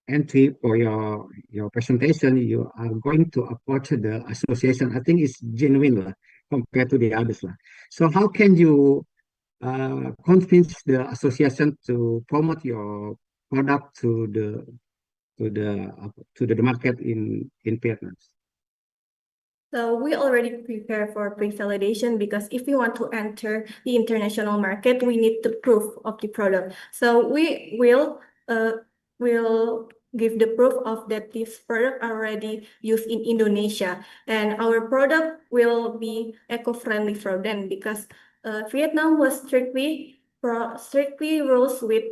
entry for your presentation, you are going to approach the association. I think it's genuine compared to the others. So how can you convince the association to promote your product to the market in Vietnam? So we already prepare for pre-validation because if we want to enter the international market, we need the proof of the product. So we will give the proof of that this product already used in Indonesia, and our product will be eco-friendly for them because Vietnam was strictly rules with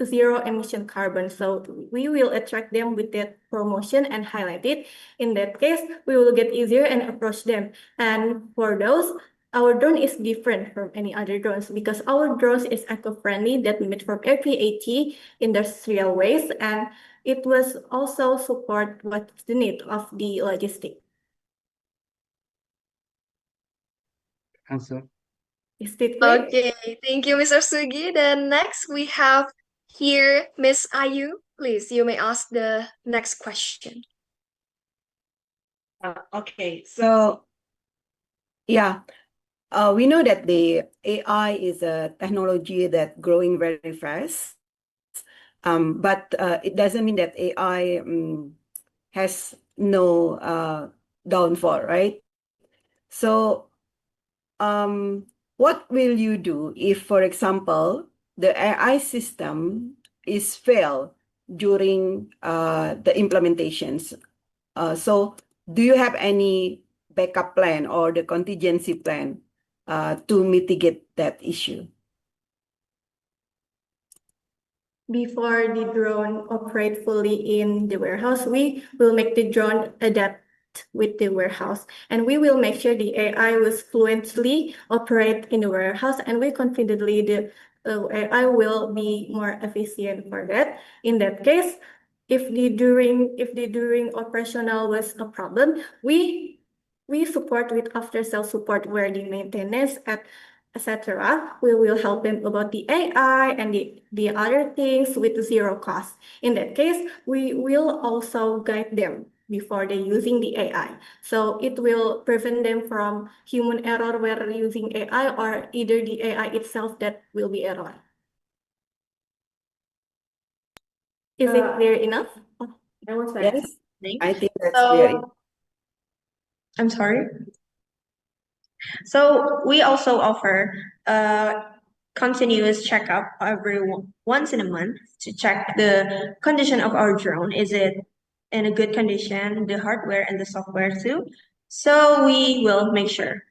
zero emission carbon. So we will attract them with that promotion and highlight it. In that case, we will get easier and approach them. And for those, our drone is different from any other drones because our drones is eco-friendly that made from RPAT industrial waste, and it was also support what's the need of the logistic. Answer. Is it clear? Okay, thank you, Mr. Sugi. Then next we have here Miss Ayu. Please, you may ask the next question. Okay, so yeah, we know that the AI is a technology that growing very fast, but it doesn't mean that AI has no downfall, right? So what will you do if, for example, the AI system is failed during the implementations? So do you have any backup plan or the contingency plan to mitigate that issue? Before the drone operate fully in the warehouse, we will make the drone adapt with the warehouse. And we will make sure the AI will fluently operate in the warehouse, and we confidently the AI will be more efficient for that. In that case, if the during operational was a problem, we support with after sales support where the maintenance at etc. We will help them about the AI and the other things with zero cost. In that case, we will also guide them before they using the AI. So it will prevent them from human error where using AI or either the AI itself that will be error. Is it clear enough? I was Yes, saying. I think that's clear. I'm sorry. So we also offer continuous checkup every once in a month to check the condition of our drone. Is it in a good condition, the hardware and the software too? So we will make sure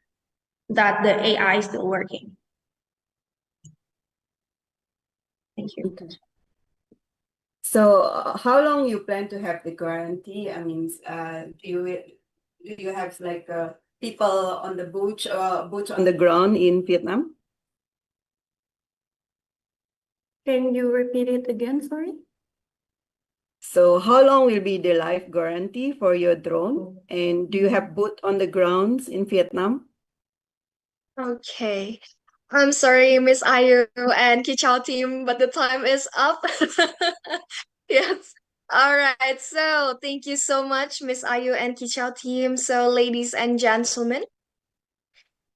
that the AI is still working. Thank you. Okay. So how long you plan to have the guarantee? I mean, do you have like people on the boots on the ground in Vietnam? Can you repeat it again? Sorry. So how long will be the life guarantee for your drone? And do you have boot on the grounds in Vietnam? Okay. I'm sorry, Miss Ayu and Kichao team, but the time is up. Yes. All right. So thank you so much, Miss Ayu and Kichao team. So, ladies and gentlemen,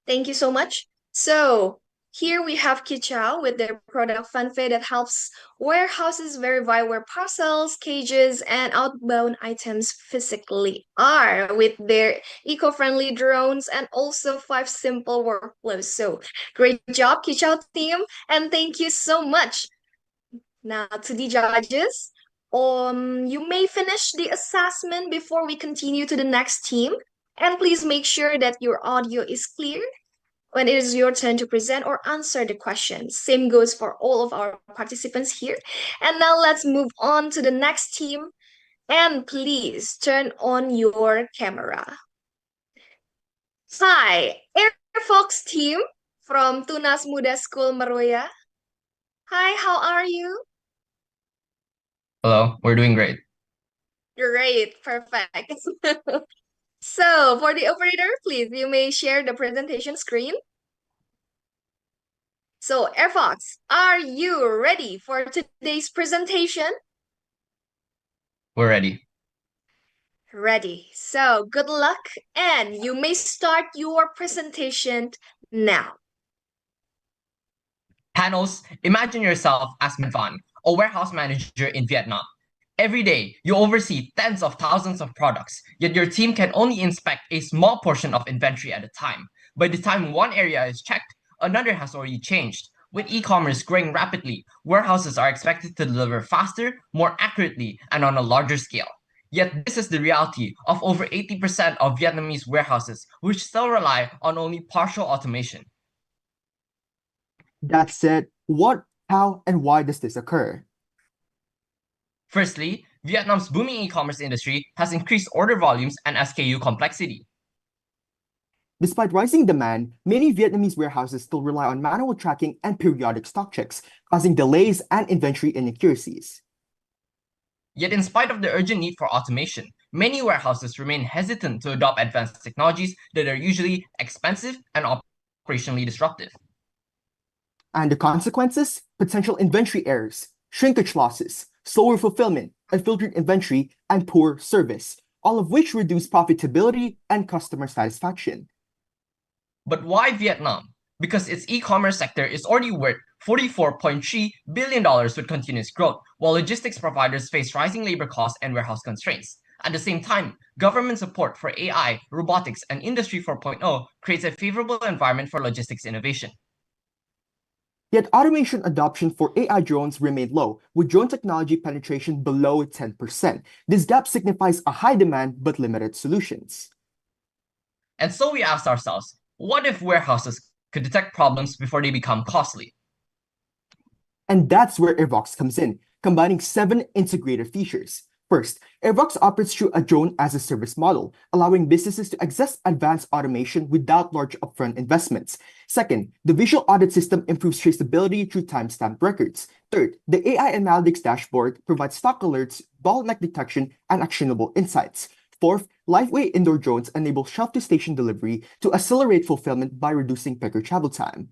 thank you so much. So here we have Kichao with their product Fanfei that helps warehouses verify where parcels, cages, and outbound items physically are with their eco-friendly drones and also 5 simple workflows. So great job, Kichao team, and thank you so much. Now to the judges. You may finish the assessment before we continue to the next team. And please make sure that your audio is clear when it is your turn to present or answer the questions. Same goes for all of our participants here. And now let's move on to the next team. And please turn on your camera. Hi, Air Fox team from Tunas Muda School Meruya. Hi, how are you? Hello, we're doing great. Great, perfect. So for the operator, please, you may share the presentation screen. So Airfox, are you ready for today's presentation? We're ready. Ready. So good luck and you may start your presentation now. Panos, imagine yourself as Van, a warehouse manager in Vietnam. Every day, you oversee tens of thousands of products, yet your team can only inspect a small portion of inventory at a time. By the time one area is checked, another has already changed. With e-commerce growing rapidly, warehouses are expected to deliver faster, more accurately, and on a larger scale. Yet this is the reality of over 80% of Vietnamese warehouses, which still rely on only partial automation. That said, what, how, and why does this occur? Firstly, Vietnam's booming e-commerce industry has increased order volumes and SKU complexity. Despite rising demand, many Vietnamese warehouses still rely on manual tracking and periodic stock checks, causing delays and inventory inaccuracies. Yet in spite of the urgent need for automation, many warehouses remain hesitant to adopt advanced technologies that are usually expensive and operationally disruptive. And the consequences? Potential inventory errors, shrinkage losses, slower fulfillment, unfiltered inventory, and poor service, all of which reduce profitability and customer satisfaction. But why Vietnam? Because its e-commerce sector is already worth $44.3 billion with continuous growth, while logistics providers face rising labor costs and warehouse constraints. At the same time, government support for AI, robotics, and Industry 4.0 creates a favorable environment for logistics innovation. Yet automation adoption for AI drones remained low, with drone technology penetration below 10%. This gap signifies a high demand but limited solutions. And so we asked ourselves, what if warehouses could detect problems before they become costly? And that's where Evox comes in, combining 7 integrated features. First, Airbox operates through a drone as a service model, allowing businesses to access advanced automation without large upfront investments. Second, the visual audit system improves traceability through timestamp records. Third, the AI analytics dashboard provides stock alerts, bottleneck detection, and actionable insights. Fourth, lightweight indoor drones enable shelf-to-station delivery to accelerate fulfillment by reducing picker travel time.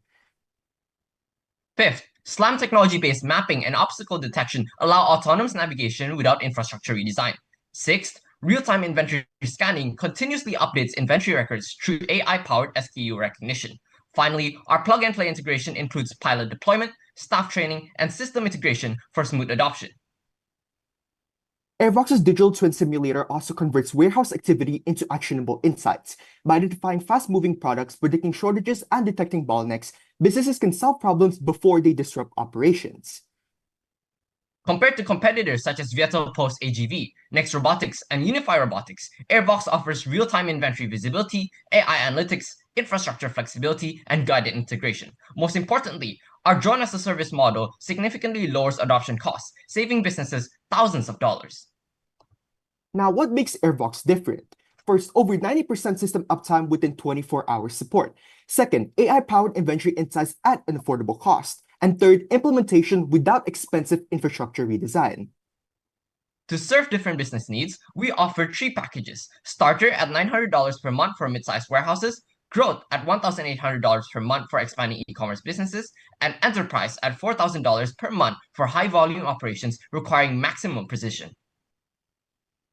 Fifth, SLAM technology-based mapping and obstacle detection allow autonomous navigation without infrastructure redesign. Sixth, real-time inventory scanning continuously updates inventory records through AI-powered SKU recognition. Finally, our plug-and-play integration includes pilot deployment, staff training, and system integration for smooth adoption. Airbox's digital twin simulator also converts warehouse activity into actionable insights. By identifying fast-moving products, predicting shortages, and detecting bottlenecks, businesses can solve problems before they disrupt operations. Compared to competitors such as Viettel Post AGV, Next Robotics, and Unify Robotics, Airbox offers real-time inventory visibility, AI analytics, infrastructure flexibility, and guided integration. Most importantly, our drone-as-a-service model significantly lowers adoption costs, saving businesses thousands of dollars. Now, what makes Airbox different? First, over 90% system uptime within 24 hours support. Second, AI-powered inventory insights at an affordable cost. And third, implementation without expensive infrastructure redesign. To serve different business needs, we offer 3 packages: Starter at $900 per month for mid-sized warehouses, Growth at $1,800 per month for expanding e-commerce businesses, and Enterprise at $4,000 per month for high-volume operations requiring maximum precision.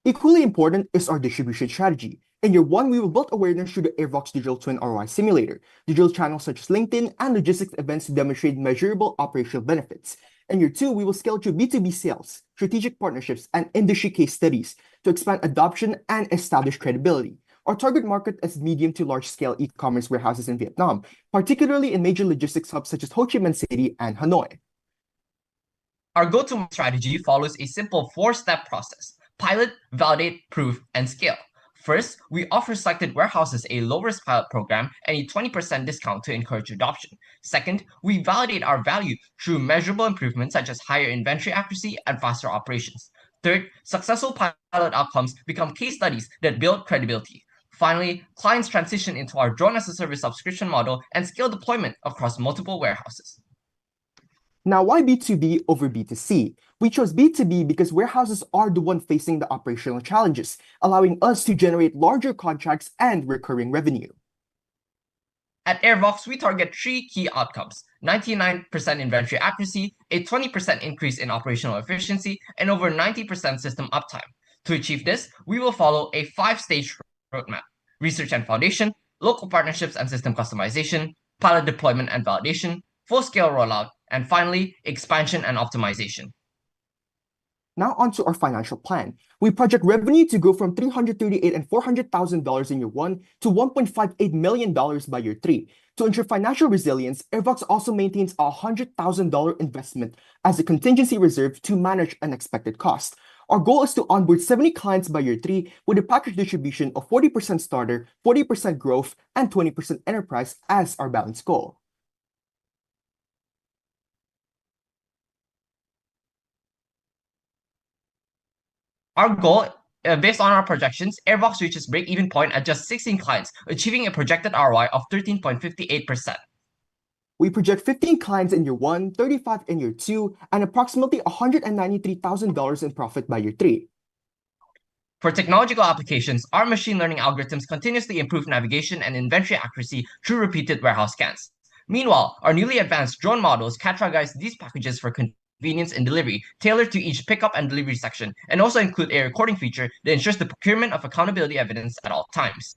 Equally important is our distribution strategy. In year 1, we will build awareness through the Airbox Digital Twin ROI Simulator, digital channels such as LinkedIn and logistics events to demonstrate measurable operational benefits. In year 2, we will scale through B2B sales, strategic partnerships, and industry case studies to expand adoption and establish credibility. Our target market is medium to large-scale e-commerce warehouses in Vietnam, particularly in major logistics hubs such as Ho Chi Minh City and Hanoi. Our go-to strategy follows a simple 4-step process: pilot, validate, prove, and scale. First, we offer selected warehouses a low-risk pilot program and a 20% discount to encourage adoption. Second, we validate our value through measurable improvements such as higher inventory accuracy and faster operations. Third, successful pilot outcomes become case studies that build credibility. Finally, clients transition into our drone-as-a-service subscription model and scale deployment across multiple warehouses. Now, why B2B over B2C? We chose B2B because warehouses are the one facing the operational challenges, allowing us to generate larger contracts and recurring revenue. At Airbox, we target 3 key outcomes: 99% inventory accuracy, a 20% increase in operational efficiency, and over 90% system uptime. To achieve this, we will follow a 5-stage roadmap: research and foundation, local partnerships and system customization, pilot deployment and validation, full-scale rollout, and finally, expansion and optimization. Now onto our financial plan. We project revenue to go from $338,000 and $400,000 in year 1 to $1.58 million by year 3. To ensure financial resilience, Airbox also maintains a $100,000 investment as a contingency reserve to manage unexpected costs. Our goal is to onboard 70 clients by year 3 with a package distribution of 40% starter, 40% growth, and 20% enterprise as our balanced goal. Our goal, based on our projections, Airbox reaches break-even point at just 16 clients, achieving a projected ROI of 13.58%. We project 15 clients in year 1, 35 in year 2, and approximately $193,000 in profit by year 3. For technological applications, our machine learning algorithms continuously improve navigation and inventory accuracy through repeated warehouse scans. Meanwhile, our newly advanced drone models categorize these packages for convenience in delivery, tailored to each pickup and delivery section, and also include a recording feature that ensures the procurement of accountability evidence at all times.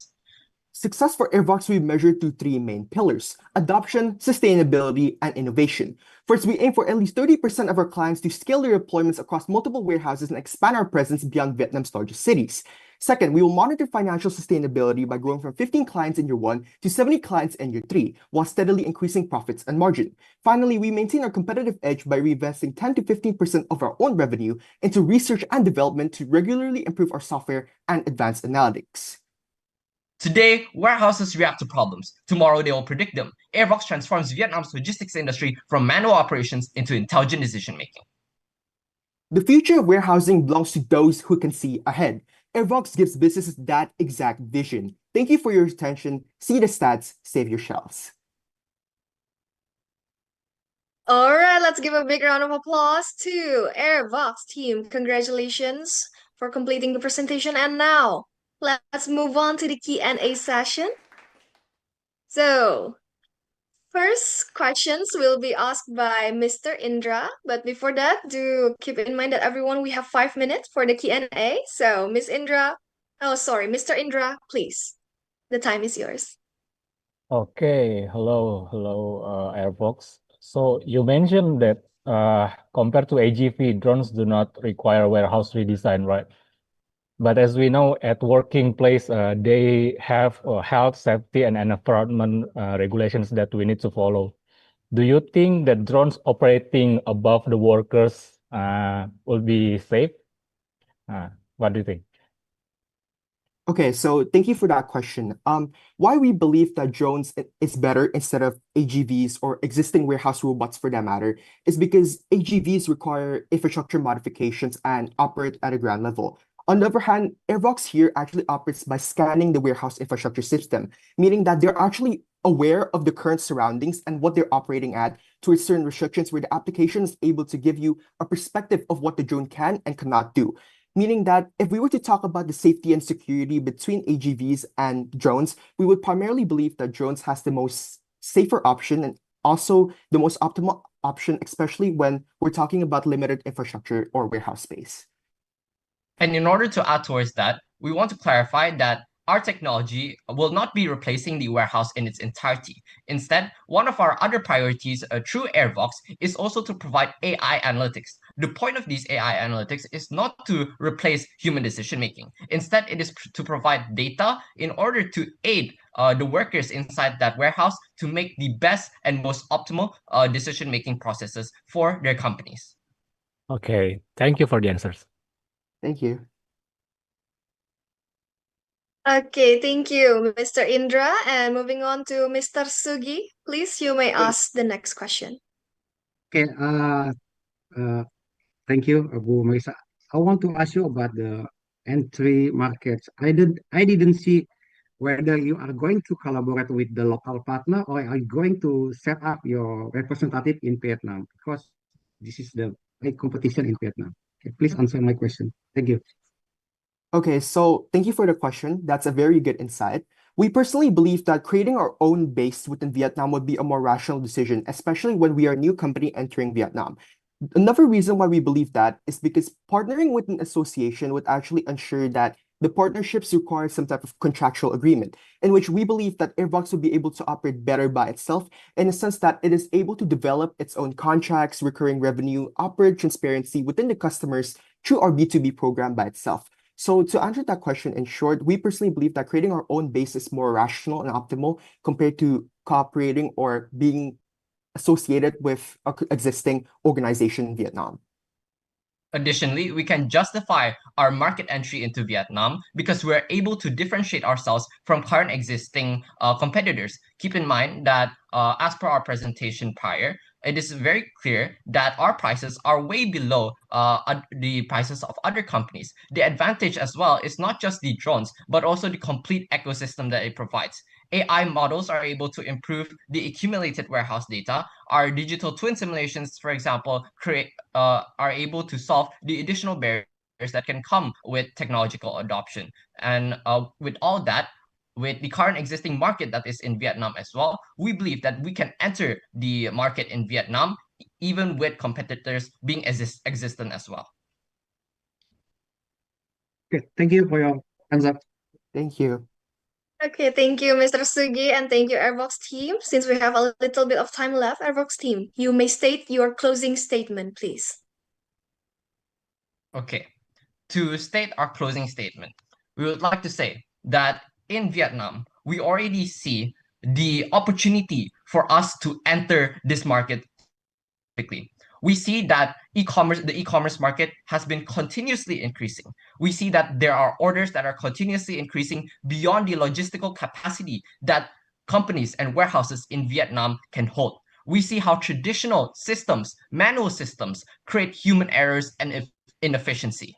Success for Airbox we measured through 3 main pillars: adoption, sustainability, and innovation. First, we aim for at least 30% of our clients to scale their deployments across multiple warehouses and expand our presence beyond Vietnam's largest cities. Second, we will monitor financial sustainability by growing from 15 clients in year 1 to 70 clients in year 3, while steadily increasing profits and margin. Finally, we maintain our competitive edge by reinvesting 10 to 15% of our own revenue into research and development to regularly improve our software and advanced analytics. Today, warehouses react to problems. Tomorrow, they will predict them. Airbox transforms Vietnam's logistics industry from manual operations into intelligent decision-making. The future of warehousing belongs to those who can see ahead. Airvox gives businesses that exact vision. Thank you for your attention. See the stats, save your shelves. All right, let's give a big round of applause to Airvox team. Congratulations for completing the presentation. And now, let's move on to the Q&A session. So, first questions will be asked by Mr. Indra, but before that, do keep in mind that everyone, we have 5 minutes for the Q&A. So, Mr. Indra, please. The time is yours. Okay, hello, Airbox. So you mentioned that compared to AGV, drones do not require warehouse redesign, right? But as we know, at working place, they have health, safety, and environment regulations that we need to follow. Do you think that drones operating above the workers will be safe? What do you think? Okay, so thank you for that question. Why we believe that drones is better instead of AGVs or existing warehouse robots for that matter is because AGVs require infrastructure modifications and operate at a ground level. On the other hand, Airbox here actually operates by scanning the warehouse infrastructure system, meaning that they're actually aware of the current surroundings and what they're operating at towards certain restrictions where the application is able to give you a perspective of what the drone can and cannot do. Meaning that if we were to talk about the safety and security between AGVs and drones, we would primarily believe that drones has the most safer option and also the most optimal option, especially when we're talking about limited infrastructure or warehouse space. And in order to add towards that, we want to clarify that our technology will not be replacing the warehouse in its entirety. Instead, one of our other priorities through Airvox is also to provide AI analytics. The point of these AI analytics is not to replace human decision making. Instead, it is to provide data in order to aid the workers inside that warehouse to make the best and most optimal decision making processes for their companies. Okay, thank you for the answers. Thank you. Okay, thank you, Mr. Indra. And moving on to Mr. Sugi, please, you may ask the next question. Okay, thank you, Bu Marisa. I want to ask you about the entry markets. I didn't see whether you are going to collaborate with the local partner or are you going to set up your representative in Vietnam because this is the big competition in Vietnam. Okay, please answer my question. Thank you. Okay, so thank you for the question. That's a very good insight. We personally believe that creating our own base within Vietnam would be a more rational decision, especially when we are a new company entering Vietnam. Another reason why we believe that is because partnering with an association would actually ensure that the partnerships require some type of contractual agreement, in which we believe that Airbox would be able to operate better by itself in the sense that it is able to develop its own contracts, recurring revenue, operate transparency within the customers through our B2B program by itself. So to answer that question in short, we personally believe that creating our own base is more rational and optimal compared to cooperating or being associated with an existing organization in Vietnam. Additionally, we can justify our market entry into Vietnam because we're able to differentiate ourselves from current existing competitors. Keep in mind that as per our presentation prior, it is very clear that our prices are way below the prices of other companies. The advantage as well is not just the drones, but also the complete ecosystem that it provides. AI models are able to improve the accumulated warehouse data. Our digital twin simulations, for example, are able to solve the additional barriers that can come with technological adoption. And with all that, with the current existing market that is in Vietnam as well, we believe that we can enter the market in Vietnam even with competitors being existent as well. Okay, thank you for your answer. Thank you. Okay, thank you, Mr. Sugi, and thank you, Airbox team. Since we have a little bit of time left, Airbox team, you may state your closing statement, please. Okay, to state our closing statement, we would like to say that in Vietnam, we already see the opportunity for us to enter this market specifically. We see that the e-commerce market has been continuously increasing. We see that there are orders that are continuously increasing beyond the logistical capacity that companies and warehouses in Vietnam can hold. We see how traditional systems, manual systems, create human errors and inefficiencies.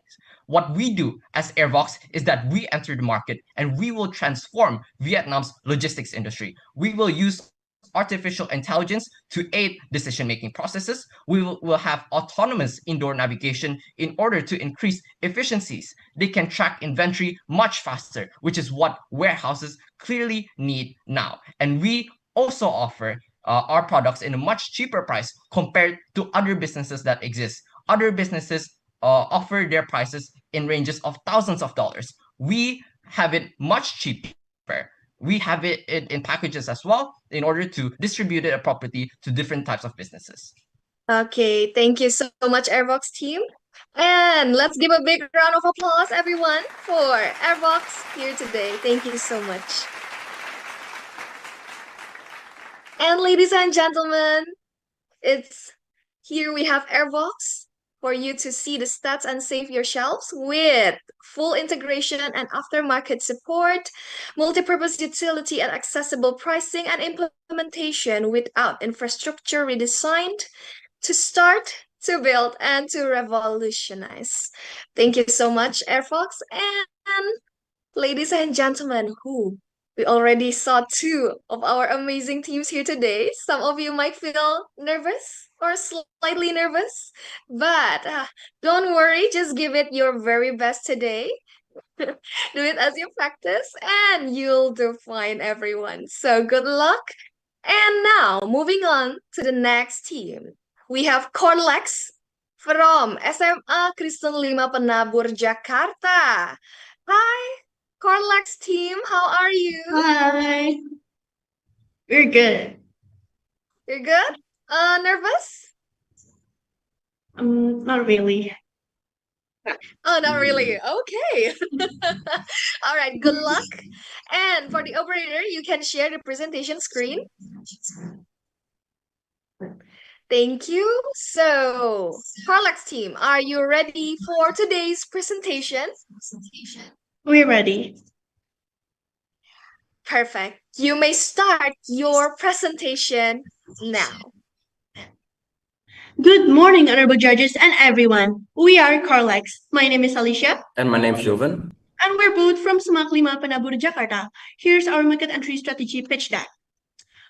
What we do as Airvox is that we enter the market and we will transform Vietnam's logistics industry. We will use artificial intelligence to aid decision-making processes. Will have autonomous indoor navigation in order to increase efficiencies. They can track inventory much faster, which is what warehouses clearly need now. And we also offer our products in a much cheaper price compared to other businesses that exist. Other businesses offer their prices in ranges of thousands of dollars. We have it much cheaper. We have it in packages as well in order to distribute it appropriately to different types of businesses. Okay, thank you so much, Airvox team. And let's give a big round of applause, everyone, for Airvox here today. Thank you so much. And ladies and gentlemen, it's here we have Airvox for you to see the stats and save your shelves with full integration and aftermarket support, multi-purpose utility and accessible pricing and implementation without infrastructure redesigned to start, to build, and to revolutionize. Thank you so much, Airfox. And ladies and gentlemen, we already saw two of our amazing teams here today. Some of you might feel nervous or slightly nervous, but don't worry, just give it your very best today. Do it as you practice, and you'll do fine, everyone. So good luck. And now, moving on to the next team. We have Corlex from SMA Kristen 5 Penabur, Jakarta. Hi, Corlex team, how are you? Hi. We're good. You're good? Nervous? Not really. Oh, not really. Okay. All right, good luck. And for the operator, you can share the presentation screen. Thank you. So, Corlex team, are you ready for today's presentation? We're ready. Perfect. You may start your presentation now. Good morning, honorable judges and everyone. We are Carlex. My name is Alicia. And my name is Jovan. And we're both from SMA 5 Penabur, Jakarta. Here's our market entry strategy pitch deck.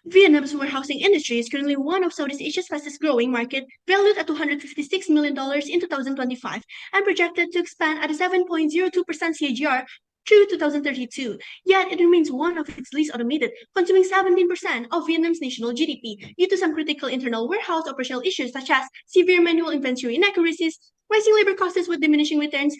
Vietnam's warehousing industry is currently one of Southeast Asia's fastest growing market, valued at $256 million in 2025 and projected to expand at a 7.02% CAGR through 2032. Yet it remains one of its least automated, consuming 17% of Vietnam's national GDP due to some critical internal warehouse operational issues such as severe manual inventory inaccuracies, rising labor costs with diminishing returns,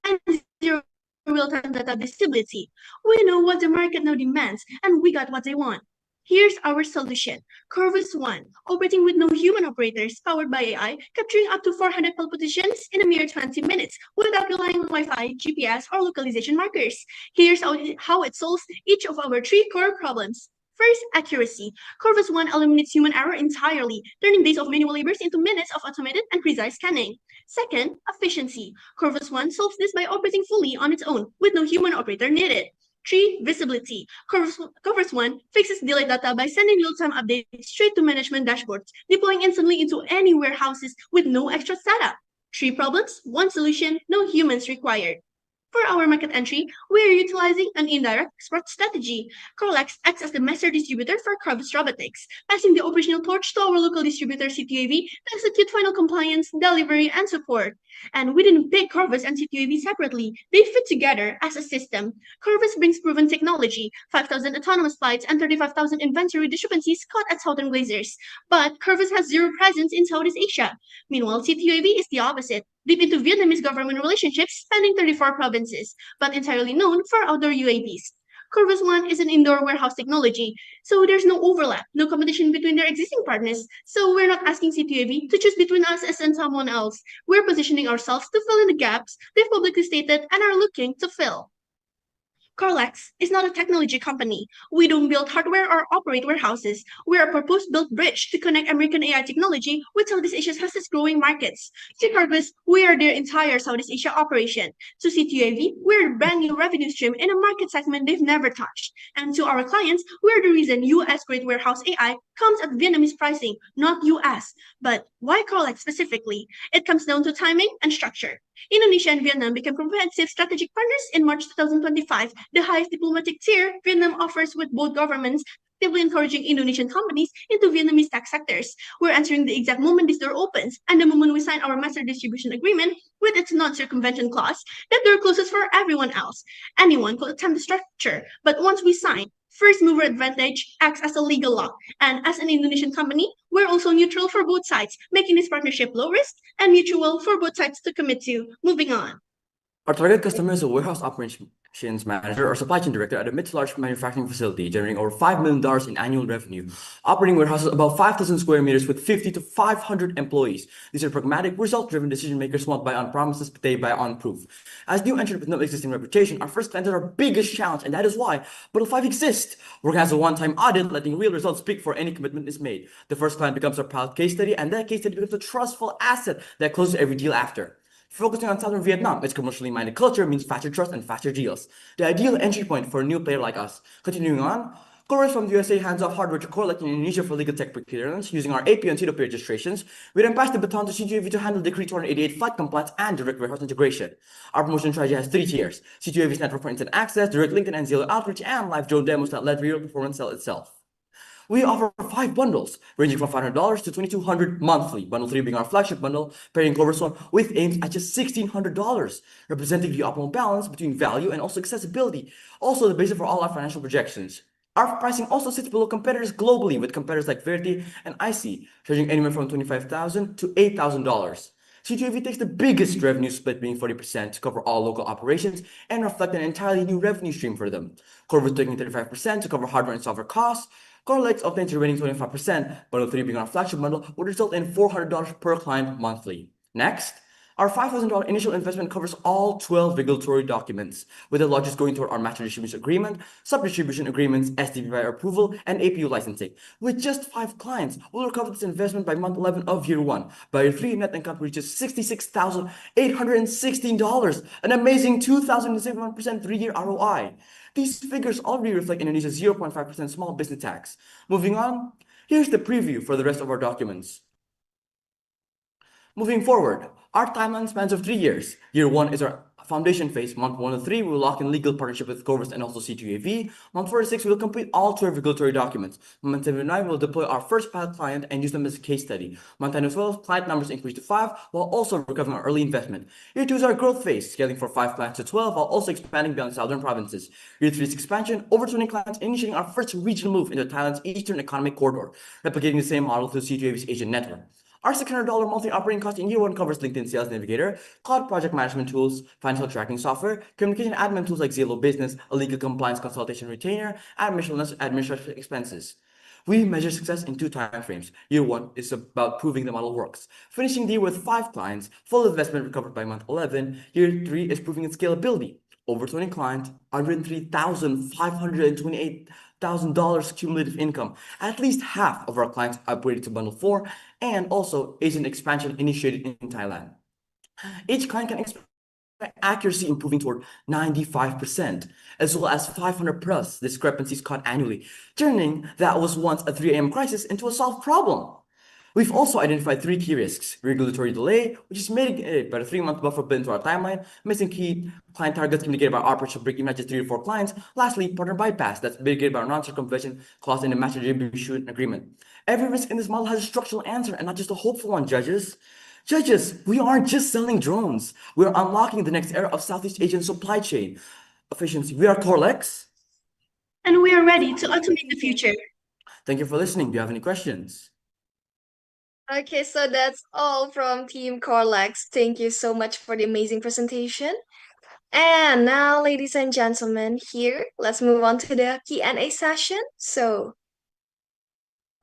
and zero real-time data visibility. We know what the market now demands, and we got what they want. Here's our solution. Corvus One, operating with no human operators, powered by AI, capturing up to 400 pole positions in a mere 20 minutes without relying on Wi-Fi, GPS, or localization markers. Here's how it solves each of our three core problems. First, accuracy. Corvus One eliminates human error entirely, turning days of manual labors into minutes of automated and precise scanning. Second, efficiency. Corvus One solves this by operating fully on its own, with no human operator needed. 3. Visibility. Corvus One fixes delayed data by sending real-time updates straight to management dashboards, deploying instantly into any warehouses with no extra setup. 3 problems, 1 solution, no humans required. For our market entry, we are utilizing an indirect export strategy. Corlex acts as the master distributor for Corvus Robotics, passing the operational torch to our local distributor CTUAV to execute final compliance, delivery, and support. And we didn't pick Corvus and CTUAV separately. They fit together as a system. Corvus brings proven technology, 5,000 autonomous flights, and 35,000 inventory discrepancies caught at Southern Glaciers. But Corvus has zero presence in Southeast Asia. Meanwhile, CTUAV is the opposite. Deep into Vietnamese government relationships, spanning 34 provinces, but entirely known for outdoor UAVs. Corvus One is an indoor warehouse technology, so there's no overlap, no competition between their existing partners. So we're not asking CTUAV to choose between us and someone else. We're positioning ourselves to fill in the gaps they've publicly stated and are looking to fill. Carlex is not a technology company. We don't build hardware or operate warehouses. We're a purpose-built bridge to connect American AI technology with Southeast Asia's fastest-growing markets. To Cargus, we are their entire Southeast Asia operation. To CTUAV, we're a brand new revenue stream in a market segment they've never touched. And to our clients, we're the reason US-grade warehouse AI comes at Vietnamese pricing, not US. But why Carlex specifically? It comes down to timing and structure. Indonesia and Vietnam became comprehensive strategic partners in March 2025, the highest diplomatic tier Vietnam offers, with both governments actively encouraging Indonesian companies into Vietnamese tech sectors. We're entering the exact moment this door opens, and the moment we sign our master distribution agreement with its non-circumvention clause, that door closes for everyone else. Anyone could attempt the structure, but once we sign, first mover advantage acts as a legal lock. And as an Indonesian company, we're also neutral for both sides, making this partnership low risk and mutual for both sides to commit to. Moving on. Our target customer is a warehouse operations manager or supply chain director at a mid to large manufacturing facility, generating over $5 million in annual revenue, operating warehouses about 5,000 square meters with 50 to 500 employees. These are pragmatic, result-driven decision makers who won't buy on promises, but they buy on proof. As new entrant with no existing reputation, our first clients are our biggest challenge, and that is why Bundle 5 exists. Working as a one-time audit, letting real results speak before any commitment is made. The first client becomes our proud case study, and that case study becomes a trustful asset that closes every deal after. Focusing on Southern Vietnam, its commercially minded culture means faster trust and faster deals. The ideal entry point for a new player like us. Continuing on, Couriers from the USA hands off hardware to Corelec in Indonesia for legal tech procurements using our AP and T2P registrations. We then pass the baton to CTUAV to handle Decree 288 flight compliance and direct warehouse integration. Our promotion strategy has 3 tiers: CTUAV's network for instant access, direct LinkedIn and Zillow outreach, and live drone demos that let real performance sell itself. We offer 5 bundles, ranging from $500 to $2,200 monthly. Bundle 3 being our flagship bundle, pairing Clover's One with aims at just $1,600, representing the optimal balance between value and also accessibility, also the basis for all our financial projections. Our pricing also sits below competitors globally, with competitors like Verity and IC, charging anywhere from $25,000 to $8,000. CTUAV takes the biggest revenue split, being 40%, to cover all local operations and reflect an entirely new revenue stream for them. Corvus taking 35% to cover hardware and software costs. Corlex obtains the remaining 25%, Bundle 3 being our flagship bundle would result in $400 per client monthly. Next, our $5,000 initial investment covers all 12 regulatory documents, with the largest going toward our master distribution agreement, sub-distribution agreements, SDVI approval, and APU licensing. With just 5 clients, we'll recover this investment by month 11 of year 1. By year 3, net income reaches $66,816, an amazing 2,071% 3-year ROI. These figures already reflect Indonesia's 0.5% small business tax. Moving on, here's the preview for the rest of our documents. Moving forward, our timeline spans of 3 years. Year 1 is our foundation phase. Month 1 to 3, we will lock in legal partnership with Corvus and also CTUAV. Month 4 to 6, we will complete all 12 regulatory documents. Month 7 to 9, we will deploy our first pilot client and use them as a case study. Month 10 to 12, client numbers increase to 5, while also recovering our early investment. Year 2 is our growth phase, scaling from 5 clients to 12, while also expanding beyond southern provinces. Year 3 is expansion, over 20 clients, initiating our first regional move into Thailand's Eastern Economic Corridor, replicating the same model through CTUAV's Asian network. Our $600 monthly operating cost in year 1 covers LinkedIn Sales Navigator, cloud project management tools, financial tracking software, communication admin tools like Zillow Business, a legal compliance consultation retainer, and miscellaneous administrative expenses. We measure success in 2 time frames. Year 1 is about proving the model works, finishing the year with 5 clients, full investment recovered by month 11. Year 3 is proving its scalability. Over 20 clients, $103,528 cumulative income. At least half of our clients upgraded to Bundle 4, and also Asian expansion initiated in Thailand. Each client can expect accuracy improving toward 95%, as well as 500 plus discrepancies caught annually, turning that was once a 3 a.m. crisis into a solved problem. We've also identified 3 key risks: regulatory delay, which is mitigated by the 3-month buffer built into our timeline, missing key client targets communicated by our operational break even at just 3 to 4 clients. Lastly, partner bypass that's mitigated by our non-circumvention clause in the master distribution agreement. Every risk in this model has a structural answer and not just a hopeful one, judges. Judges, we aren't just selling drones. We're unlocking the next era of Southeast Asian supply chain efficiency. We are Corlex. And we are ready to automate the future. Thank you for listening. Do you have any questions? Okay, so that's all from Team Corlex. Thank you so much for the amazing presentation. And now, ladies and gentlemen, here, let's move on to the Q&A session. So,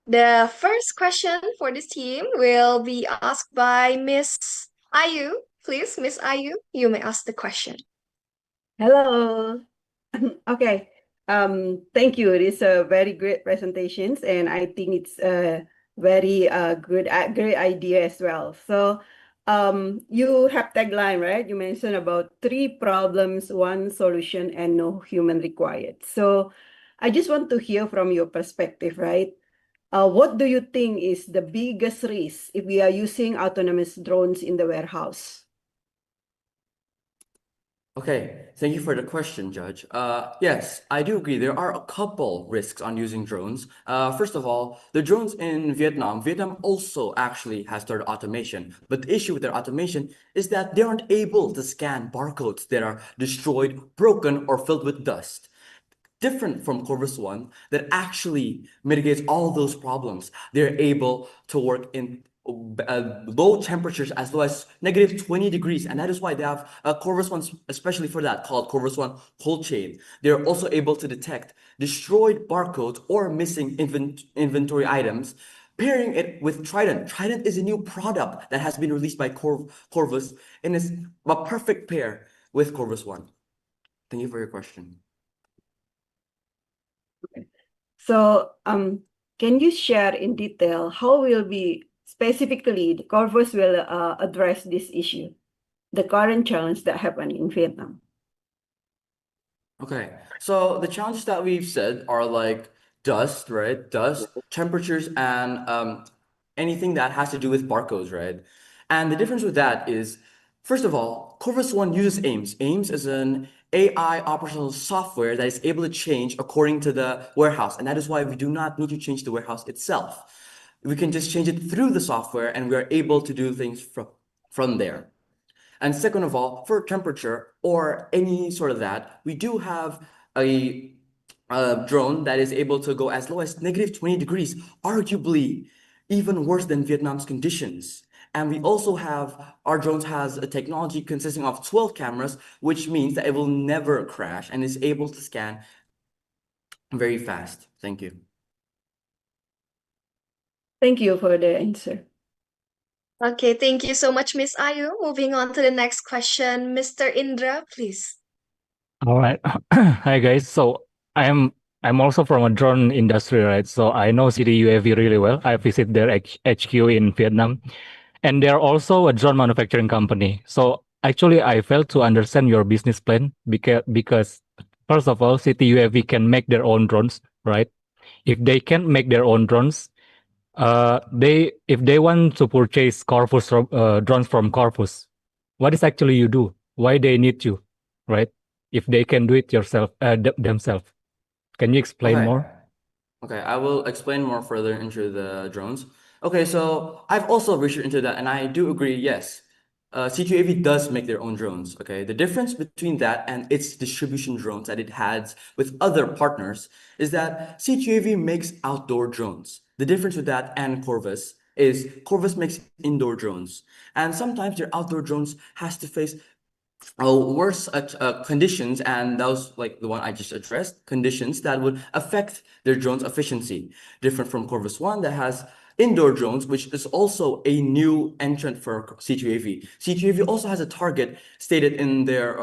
the first question for this team will be asked by Miss Ayu. Please, Miss Ayu, you may ask the question. Hello. Okay. Thank you. It is a very great presentations, and I think it's a very great idea as well. So, you have tagline, right? You mentioned about 3 problems, 1 solution, and no human required. So, I just want to hear from your perspective, right? What do you think is the biggest risk if we are using autonomous drones in the warehouse? Okay, thank you for the question, Judge. Yes, I do agree. There are a couple risks on using drones. First of all, the drones in Vietnam also actually has their automation. But the issue with their automation is that they aren't able to scan barcodes that are destroyed, broken, or filled with dust. Different from Corvus One that actually mitigates all those problems. They're able to work in low temperatures as low as -20 degrees, and that is why they have Corvus One, especially for that, called Corvus One Cold Chain. They're also able to detect destroyed barcodes or missing inventory items. Pairing it with Trident. Trident is a new product that has been released by Corvus and is a perfect pair with Corvus One. Thank you for your question. So, can you share in detail how will be specifically the Corvus will address this issue, the current challenge that happened in Vietnam? Okay, so the challenges that we've said are like dust, right? Dust, temperatures, and anything that has to do with barcodes, right? And the difference with that is, first of all, Corvus One uses AIMS. AIMS is an AI operational software that is able to change according to the warehouse, and that is why we do not need to change the warehouse itself. We can just change it through the software, and we are able to do things from there. And second of all, for temperature or any sort of that, we do have a drone that is able to go as low as -20 degrees, arguably even worse than Vietnam's conditions. And we also have, our drones has a technology consisting of 12 cameras, which means that it will never crash and is able to scan very fast. Thank you. Thank you for the answer. Okay, thank you so much, Miss Ayu. Moving on to the next question, Mr. Indra, please. All right. Hi guys. So I'm also from a drone industry, right? So I know City UAV really well. I visit their HQ in Vietnam, and they're also a drone manufacturing company. So actually, I failed to understand your business plan because first of all, City UAV can make their own drones, right? If they can't make their own drones, if they want to purchase Corvus drones from Corvus, what is actually you do? Why they need you, right? If they can do it themselves. Can you explain more? Okay, I will explain more further into the drones. Okay, so I've also researched into that, and I do agree, yes, C2AV does make their own drones, okay? The difference between that and its distribution drones that it has with other partners is that C2AV makes outdoor drones. The difference with that and Corvus is Corvus makes indoor drones. And sometimes their outdoor drones has to face worse conditions, and that was like the one I just addressed, conditions that would affect their drone's efficiency. Different from Corvus One that has indoor drones, which is also a new entrant for C2AV. C2AV also has a target stated in their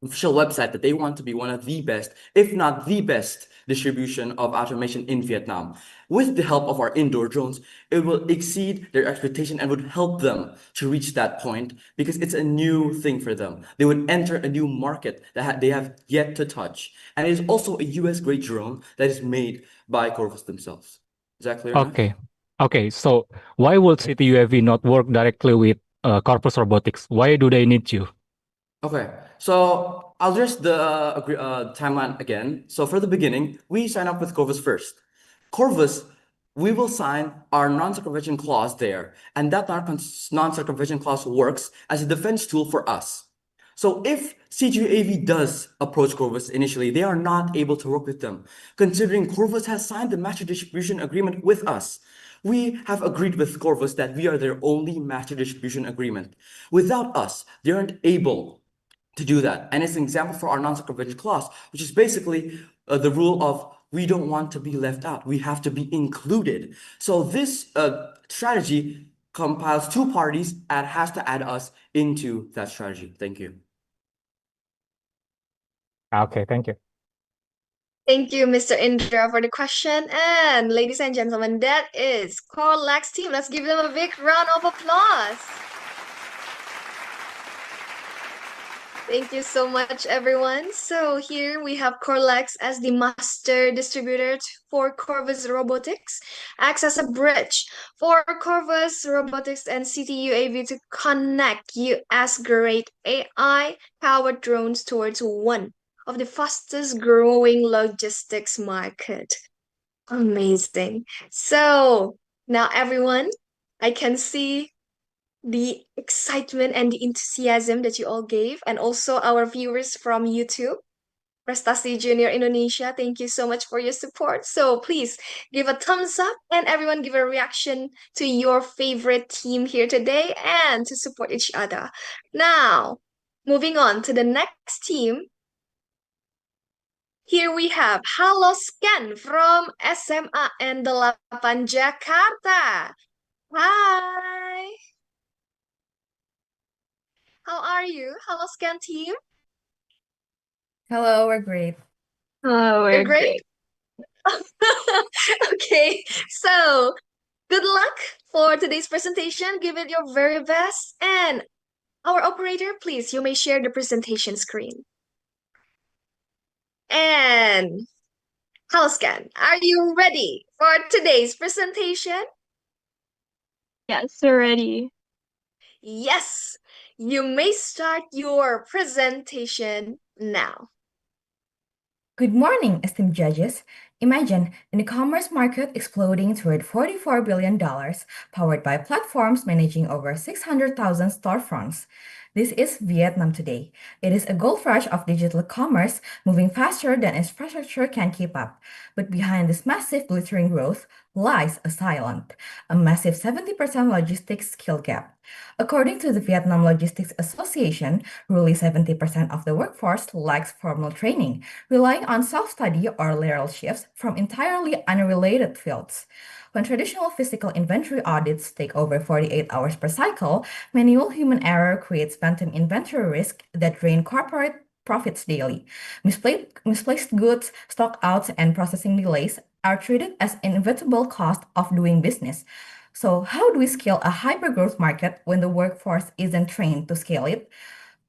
official website that they want to be one of the best, if not the best, distribution of automation in Vietnam. With the help of our indoor drones, it will exceed their expectation and would help them to reach that point because it's a new thing for them. They would enter a new market that they have yet to touch. And it is also a US grade drone that is made by Corvus themselves. Is that clear enough? Okay. Okay, so why would City UAV not work directly with Corvus Robotics? Why do they need you? Okay, so I'll address the timeline again. So for the beginning, we sign up with Corvus first. Corvus, we will sign our non-circumvention clause there, and that non-circumvention clause works as a defense tool for us. So if CGAV does approach Corvus initially, they are not able to work with them, considering Corvus has signed the master distribution agreement with us. We have agreed with Corvus that we are their only master distribution agreement. Without us, they aren't able to do that. And it's an example for our non-circumvention clause, which is basically the rule of we don't want to be left out. We have to be included. So this strategy compiles 2 parties and has to add us into that strategy. Thank you. Okay, thank you. Thank you, Mr. Indra, for the question. And ladies and gentlemen, that is Corlex team. Let's give them a big round of applause. Thank you so much, everyone. So here we have Corlex as the master distributor for Corvus Robotics, acts as a bridge for Corvus Robotics and CTUAV to connect US-grade AI-powered drones towards one of the fastest growing logistics market. Amazing. So now everyone, I can see the excitement and the enthusiasm that you all gave, and also our viewers from YouTube. Prestasi Junior Indonesia, thank you so much for your support. So please give a thumbs up and everyone give a reaction to your favorite team here today and to support each other. Now, moving on to the next team. Here we have Halo Scan from SMA N8 Jakarta. Hi! How are you? Hello, Scan team. Hello, we're great. Oh, You're we're great. Okay, so good luck for today's presentation. Give it your very best. And our operator, please, you may share the presentation screen. And hello, Scan. Are you ready for today's presentation? Yes, we're ready. Yes, you may start your presentation now. Good morning, esteemed judges. Imagine an e-commerce market exploding toward $44 billion, powered by platforms managing over 600,000 storefronts. This is Vietnam today. It is a gold rush of digital commerce, moving faster than infrastructure can keep up. But behind this massive glittering growth lies a massive 70% logistics skill gap. According to the Vietnam Logistics Association, roughly 70% of the workforce lacks formal training, relying on self-study or lateral shifts from entirely unrelated fields. When traditional physical inventory audits take over 48 hours per cycle, manual human error creates phantom inventory risk that drain corporate profits daily. Misplaced goods, stockouts, and processing delays are treated as inevitable cost of doing business. So, how do we scale a hyper-growth market when the workforce isn't trained to scale it?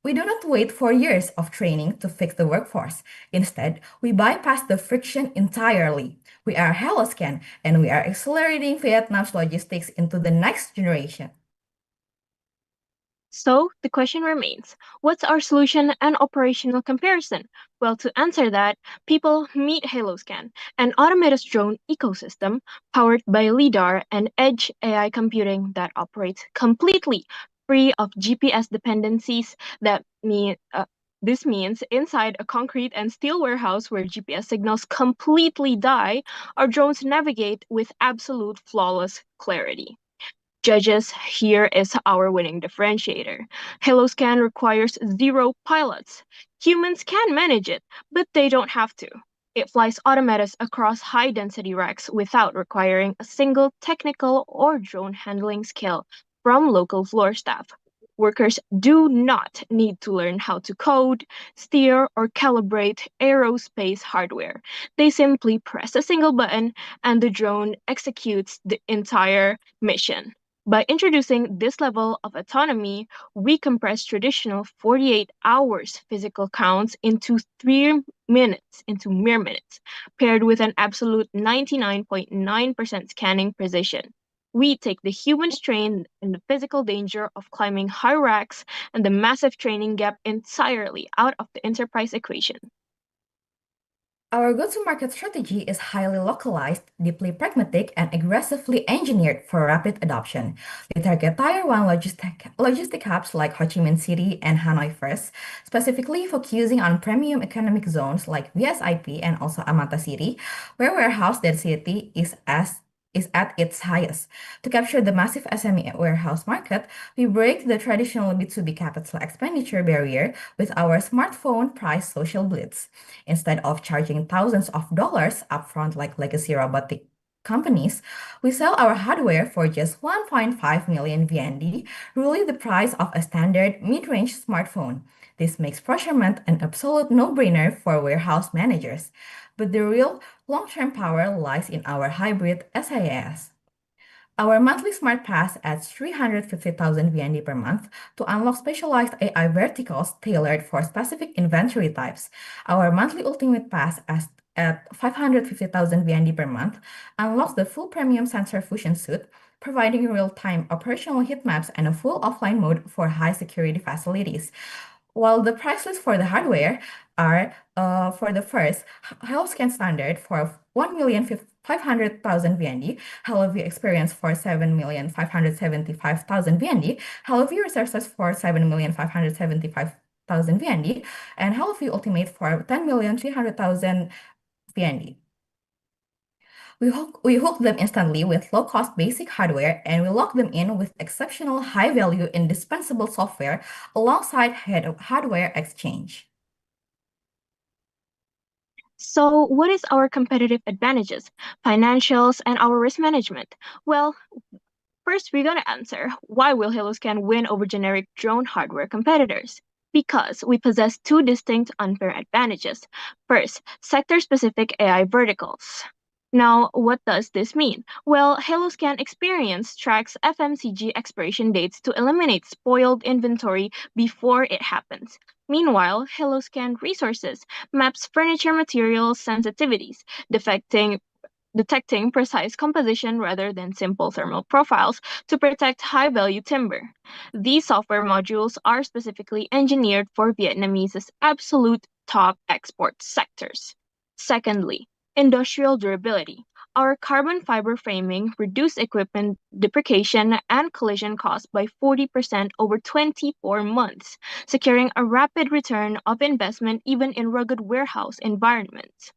We do not wait for years of training to fix the workforce. Instead, we bypass the friction entirely. We are HelloScan, and we are accelerating Vietnam's logistics into the next generation. So the question remains, what's our solution and operational comparison? Well, to answer that, people meet HaloScan, an automated drone ecosystem powered by LiDAR and edge AI computing that operates completely free of GPS dependencies. This means inside a concrete and steel warehouse where GPS signals completely die, our drones navigate with absolute flawless clarity. Judges, here is our winning differentiator. HaloScan requires 0 pilots. Humans can manage it, but they don't have to. It flies automatics across high-density racks without requiring a single technical or drone handling skill from local floor staff. Workers do not need to learn how to code, steer, or calibrate aerospace hardware. They simply press a single button and the drone executes the entire mission. By introducing this level of autonomy, we compress traditional 48 hours physical counts into mere minutes, paired with an absolute 99.9% scanning precision. We take the human strain and the physical danger of climbing high racks and the massive training gap entirely out of the enterprise equation. Our go-to-market strategy is highly localized, deeply pragmatic, and aggressively engineered for rapid adoption. We target Tier 1 logistic hubs like Ho Chi Minh City and Hanoi first, specifically focusing on premium economic zones like VSIP and also Amata City, where warehouse density is at its highest. To capture the massive SME warehouse market, we break the traditional B2B capital expenditure barrier with our smartphone price social blitz. Instead of charging thousands of dollars upfront like legacy robotic companies, we sell our hardware for just 1.5 million VND, really the price of a standard mid-range smartphone. This makes procurement an absolute no-brainer for warehouse managers. But the real long-term power lies in our hybrid SaaS. Our monthly Smart Pass adds 350,000 VND per month to unlock specialized AI verticals tailored for specific inventory types. Our monthly Ultimate Pass at 550,000 VND per month unlocks the full premium sensor fusion suite, providing real-time operational heat maps and a full offline mode for high-security facilities. While the price list for the hardware are for the first HelloScan standard for 1,500,000 VND, HelloView Experience for 7,575,000 VND, HelloView Resources for 7,575,000 VND, and HelloView Ultimate for 10,300,000 VND. We hook them instantly with low-cost basic hardware, and we lock them in with exceptional high-value indispensable software alongside hardware exchange. So, what is our competitive advantages, financials, and our risk management? Well, first we're gonna answer why will HelloScan win over generic drone hardware competitors? Because we possess two distinct unfair advantages. First, sector-specific AI verticals. Now, what does this mean? Well, HelloScan Experience tracks FMCG expiration dates to eliminate spoiled inventory before it happens. Meanwhile, HelloScan Resources maps furniture materials sensitivities, detecting precise composition rather than simple thermal profiles to protect high-value timber. These software modules are specifically engineered for Vietnamese's absolute top export sectors. Secondly, industrial durability. Our carbon fiber framing reduced equipment depreciation and collision costs by 40% over 24 months, securing a rapid return of investment even in rugged warehouse environments.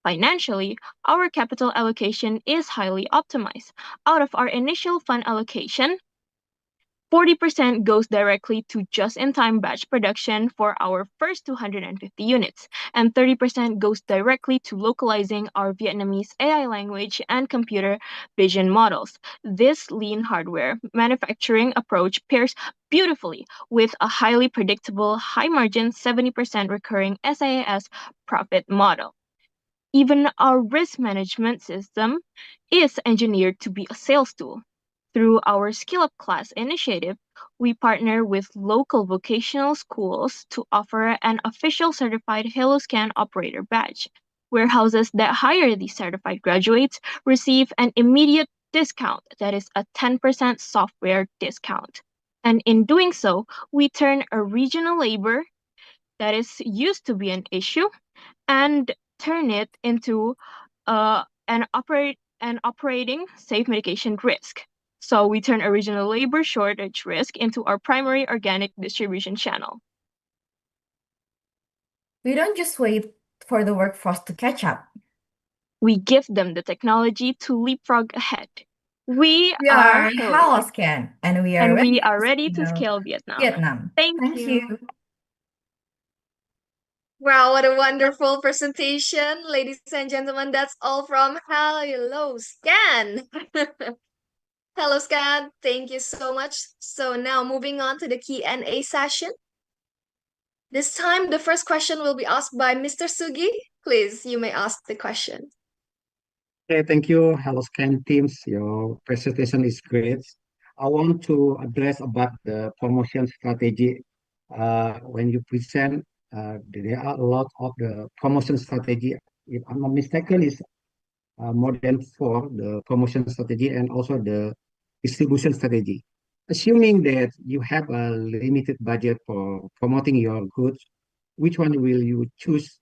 Financially, our capital allocation is highly optimized. Out of our initial fund allocation, 40% goes directly to just-in-time batch production for our first 250 units, and 30% goes directly to localizing our Vietnamese AI language and computer vision models. This lean hardware manufacturing approach pairs beautifully with a highly predictable, high-margin, 70% recurring SaaS profit model. Even our risk management system is engineered to be a sales tool. Through our Skill Up Class initiative, we partner with local vocational schools to offer an official certified HelloScan operator badge. Warehouses that hire these certified graduates receive an immediate discount that is a 10% software discount. And in doing so, we turn a regional labor that is used to be an issue and turn it into an operating safe mitigation risk. So we turn a regional labor shortage risk into our primary organic distribution channel. We don't just wait for the workforce to catch up. We give them the technology to leapfrog ahead. We are are HelloScan, and we are ready to scale Vietnam. Thank Thank you. you. Wow, what a wonderful presentation. Ladies and gentlemen, that's all from HelloScan. HelloScan, thank you so much. So now moving on to the Q&A session. This time, the first question will be asked by Mr. Sugi. Please, you may ask the question. Okay, thank you, HelloScan teams. Your presentation is great. I want to address about the promotion strategy. When you present, there are a lot of the promotion strategy. If I'm not mistaken, is more than 4, the promotion strategy and also the distribution strategy. Assuming that you have a limited budget for promoting your goods, which one will you choose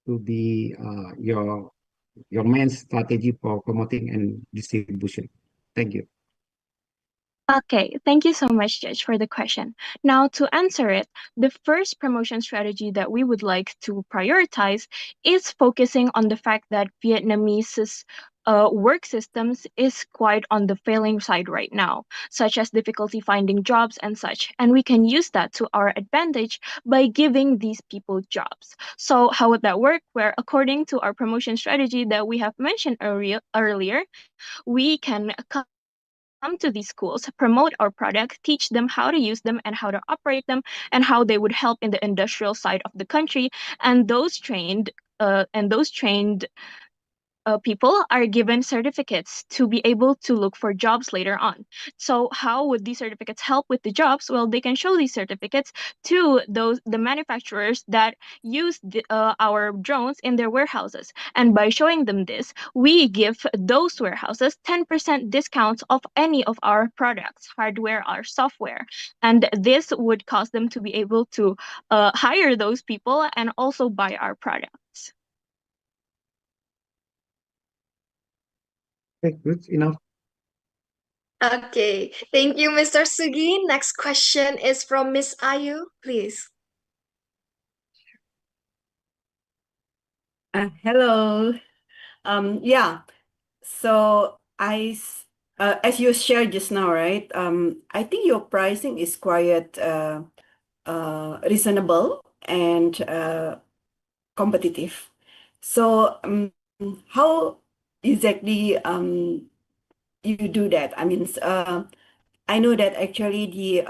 to be your main strategy for promoting and distribution? Thank you. Okay, thank you so much, Judge, for the question. Now, to answer it, the first promotion strategy that we would like to prioritize is focusing on the fact that Vietnamese's work systems is quite on the failing side right now, such as difficulty finding jobs and such. And we can use that to our advantage by giving these people jobs. So how would that work? Where according to our promotion strategy that we have mentioned earlier, we can to these schools, promote our product, teach them how to use them and how to operate them, and how they would help in the industrial side of the country. And those trained people are given certificates to be able to look for jobs later on. So how would these certificates help with the jobs? Well, they can show these certificates to the manufacturers that use our drones in their warehouses. And by showing them this, we give those warehouses 10% discounts of any of our products, hardware or software. And this would cause them to be able to hire those people and also buy our products. Okay, good enough. Okay, thank you, Mr. Sugi. Next question is from Miss Ayu, please. Hello. Yeah. So as you shared just now, right? I think your pricing is quite reasonable and competitive. So how exactly you do that? I mean, I know that actually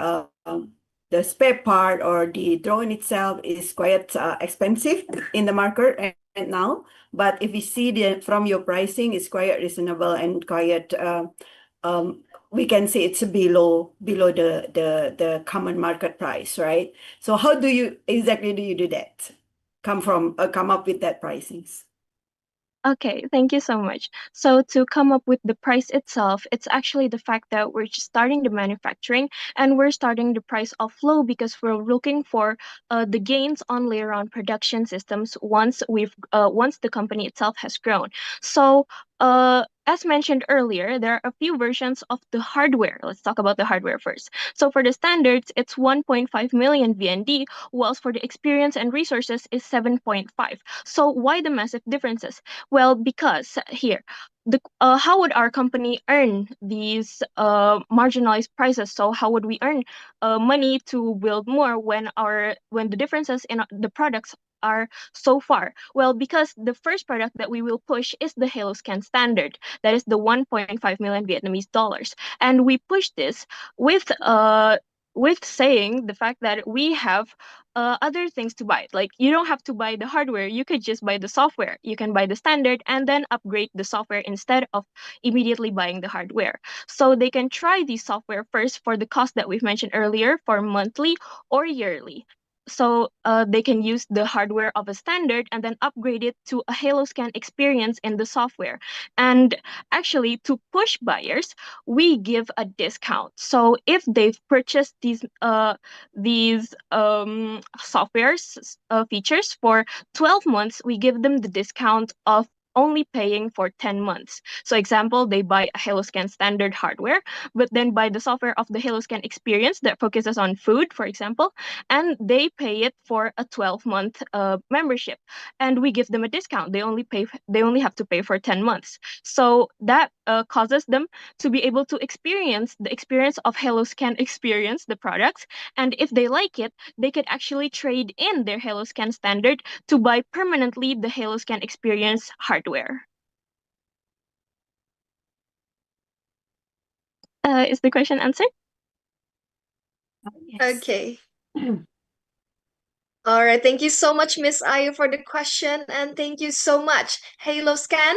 the spare part or the drone itself is quite expensive in the market right now. But if you see from your pricing, it's quite reasonable and quite we can say it's below the common market price, right? So how do you exactly do that? Come up with that pricings? Okay, thank you so much. So to come up with the price itself, it's actually the fact that we're just starting the manufacturing and we're starting the price off low because we're looking for the gains on later on production systems once the company itself has grown. So as mentioned earlier, there are a few versions of the hardware. Let's talk about the hardware first. So for the standards, it's 1.5 million VND, whilst for the experience and resources is 7.5. So why the massive differences? Well, because here, how would our company earn these marginalized prices? So how would we earn money to build more when the differences in the products are so far? Well, because the first product that we will push is the HaloScan standard, that is the 1.5 million Vietnamese dollars, and we push this with saying the fact that we have other things to buy. Like, you don't have to buy the hardware, you could just buy the software. You can buy the standard and then upgrade the software instead of immediately buying the hardware. So they can try the software first for the cost that we've mentioned earlier, for monthly or yearly. So they can use the hardware of a standard and then upgrade it to a HaloScan experience in the software. And actually, to push buyers, we give a discount. So if they've purchased these software's features for 12 months, we give them the discount of only paying for 10 months. So example, they buy a HaloScan standard hardware, but then buy the software of the HaloScan experience that focuses on food, for example, and they pay it for a 12-month membership. And we give them a discount. They only have to pay for 10 months. So that causes them to be able to experience the experience of HaloScan experience, the products. And if they like it, they could actually trade in their HaloScan standard to buy permanently the HaloScan experience hardware. Is the question answered? Yes. Okay. All right. Thank you so much, Miss Ayu, for the question, and thank you so much, HaloScan.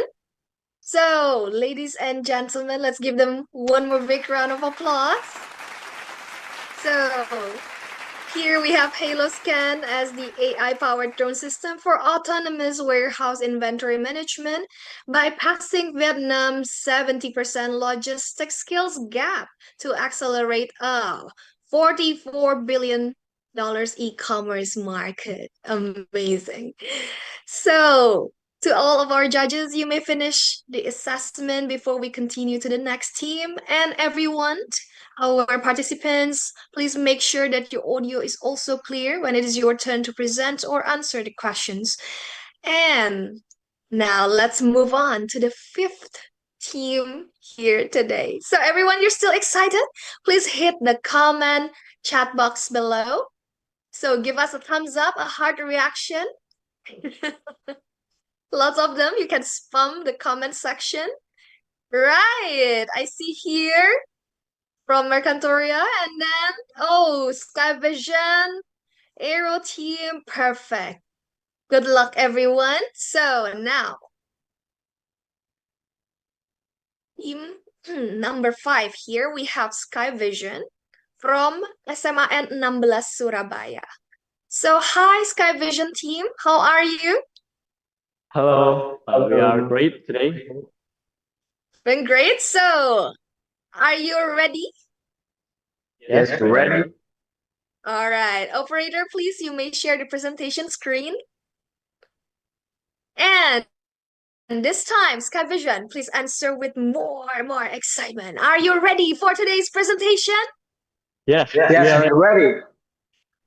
So, ladies and gentlemen, let's give them one more big round of applause. So, here we have HaloScan as the AI-powered drone system for autonomous warehouse inventory management, bypassing Vietnam's 70% logistics skills gap to accelerate a $44 billion e-commerce market. Amazing. So, to all of our judges, you may finish the assessment before we continue to the next team. And everyone, our participants, please make sure that your audio is also clear when it is your turn to present or answer the questions. And now let's move on to the fifth team here today. So everyone, you're still excited? Please hit the comment chat box below. So give us a thumbs up, a heart reaction. Lots of them. You can spam the comment section. Right. I see here from Mercantoria, and then, oh, Sky Vision, Aero Team, perfect. Good luck, everyone. So now, team number 5 here, we have Sky Vision from SMAN 16 Surabaya. So, hi, Sky Vision team. How are you? Hello, we are great today. Been great. So, are you ready? Yes, we're ready. All right. Operator, please, you may share the presentation screen. And this time, Sky Vision, please answer with more excitement. Are you ready for today's presentation? Yes, Yes, we are we're ready.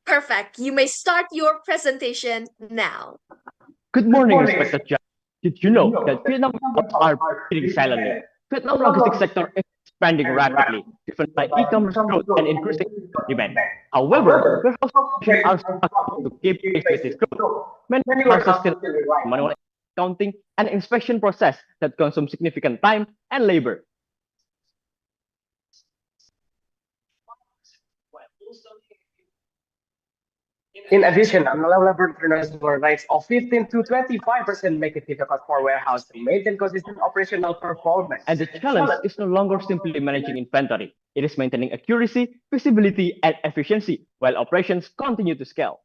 Perfect. You may start your presentation now. Good morning, respected judge. Did you know that Vietnam are bleeding silently? Vietnam logistics sector is expanding rapidly, driven by e-commerce growth and increasing demand. However, warehouse operations are struggling to keep pace with this growth. Many warehouses still rely on manual accounting and inspection process that consume significant time and labor. In addition, unlevered turnover rates of 15 to 25% make it difficult for warehouse to maintain consistent operational performance. And the challenge is no longer simply managing inventory. It is maintaining accuracy, visibility, and efficiency while operations continue to scale.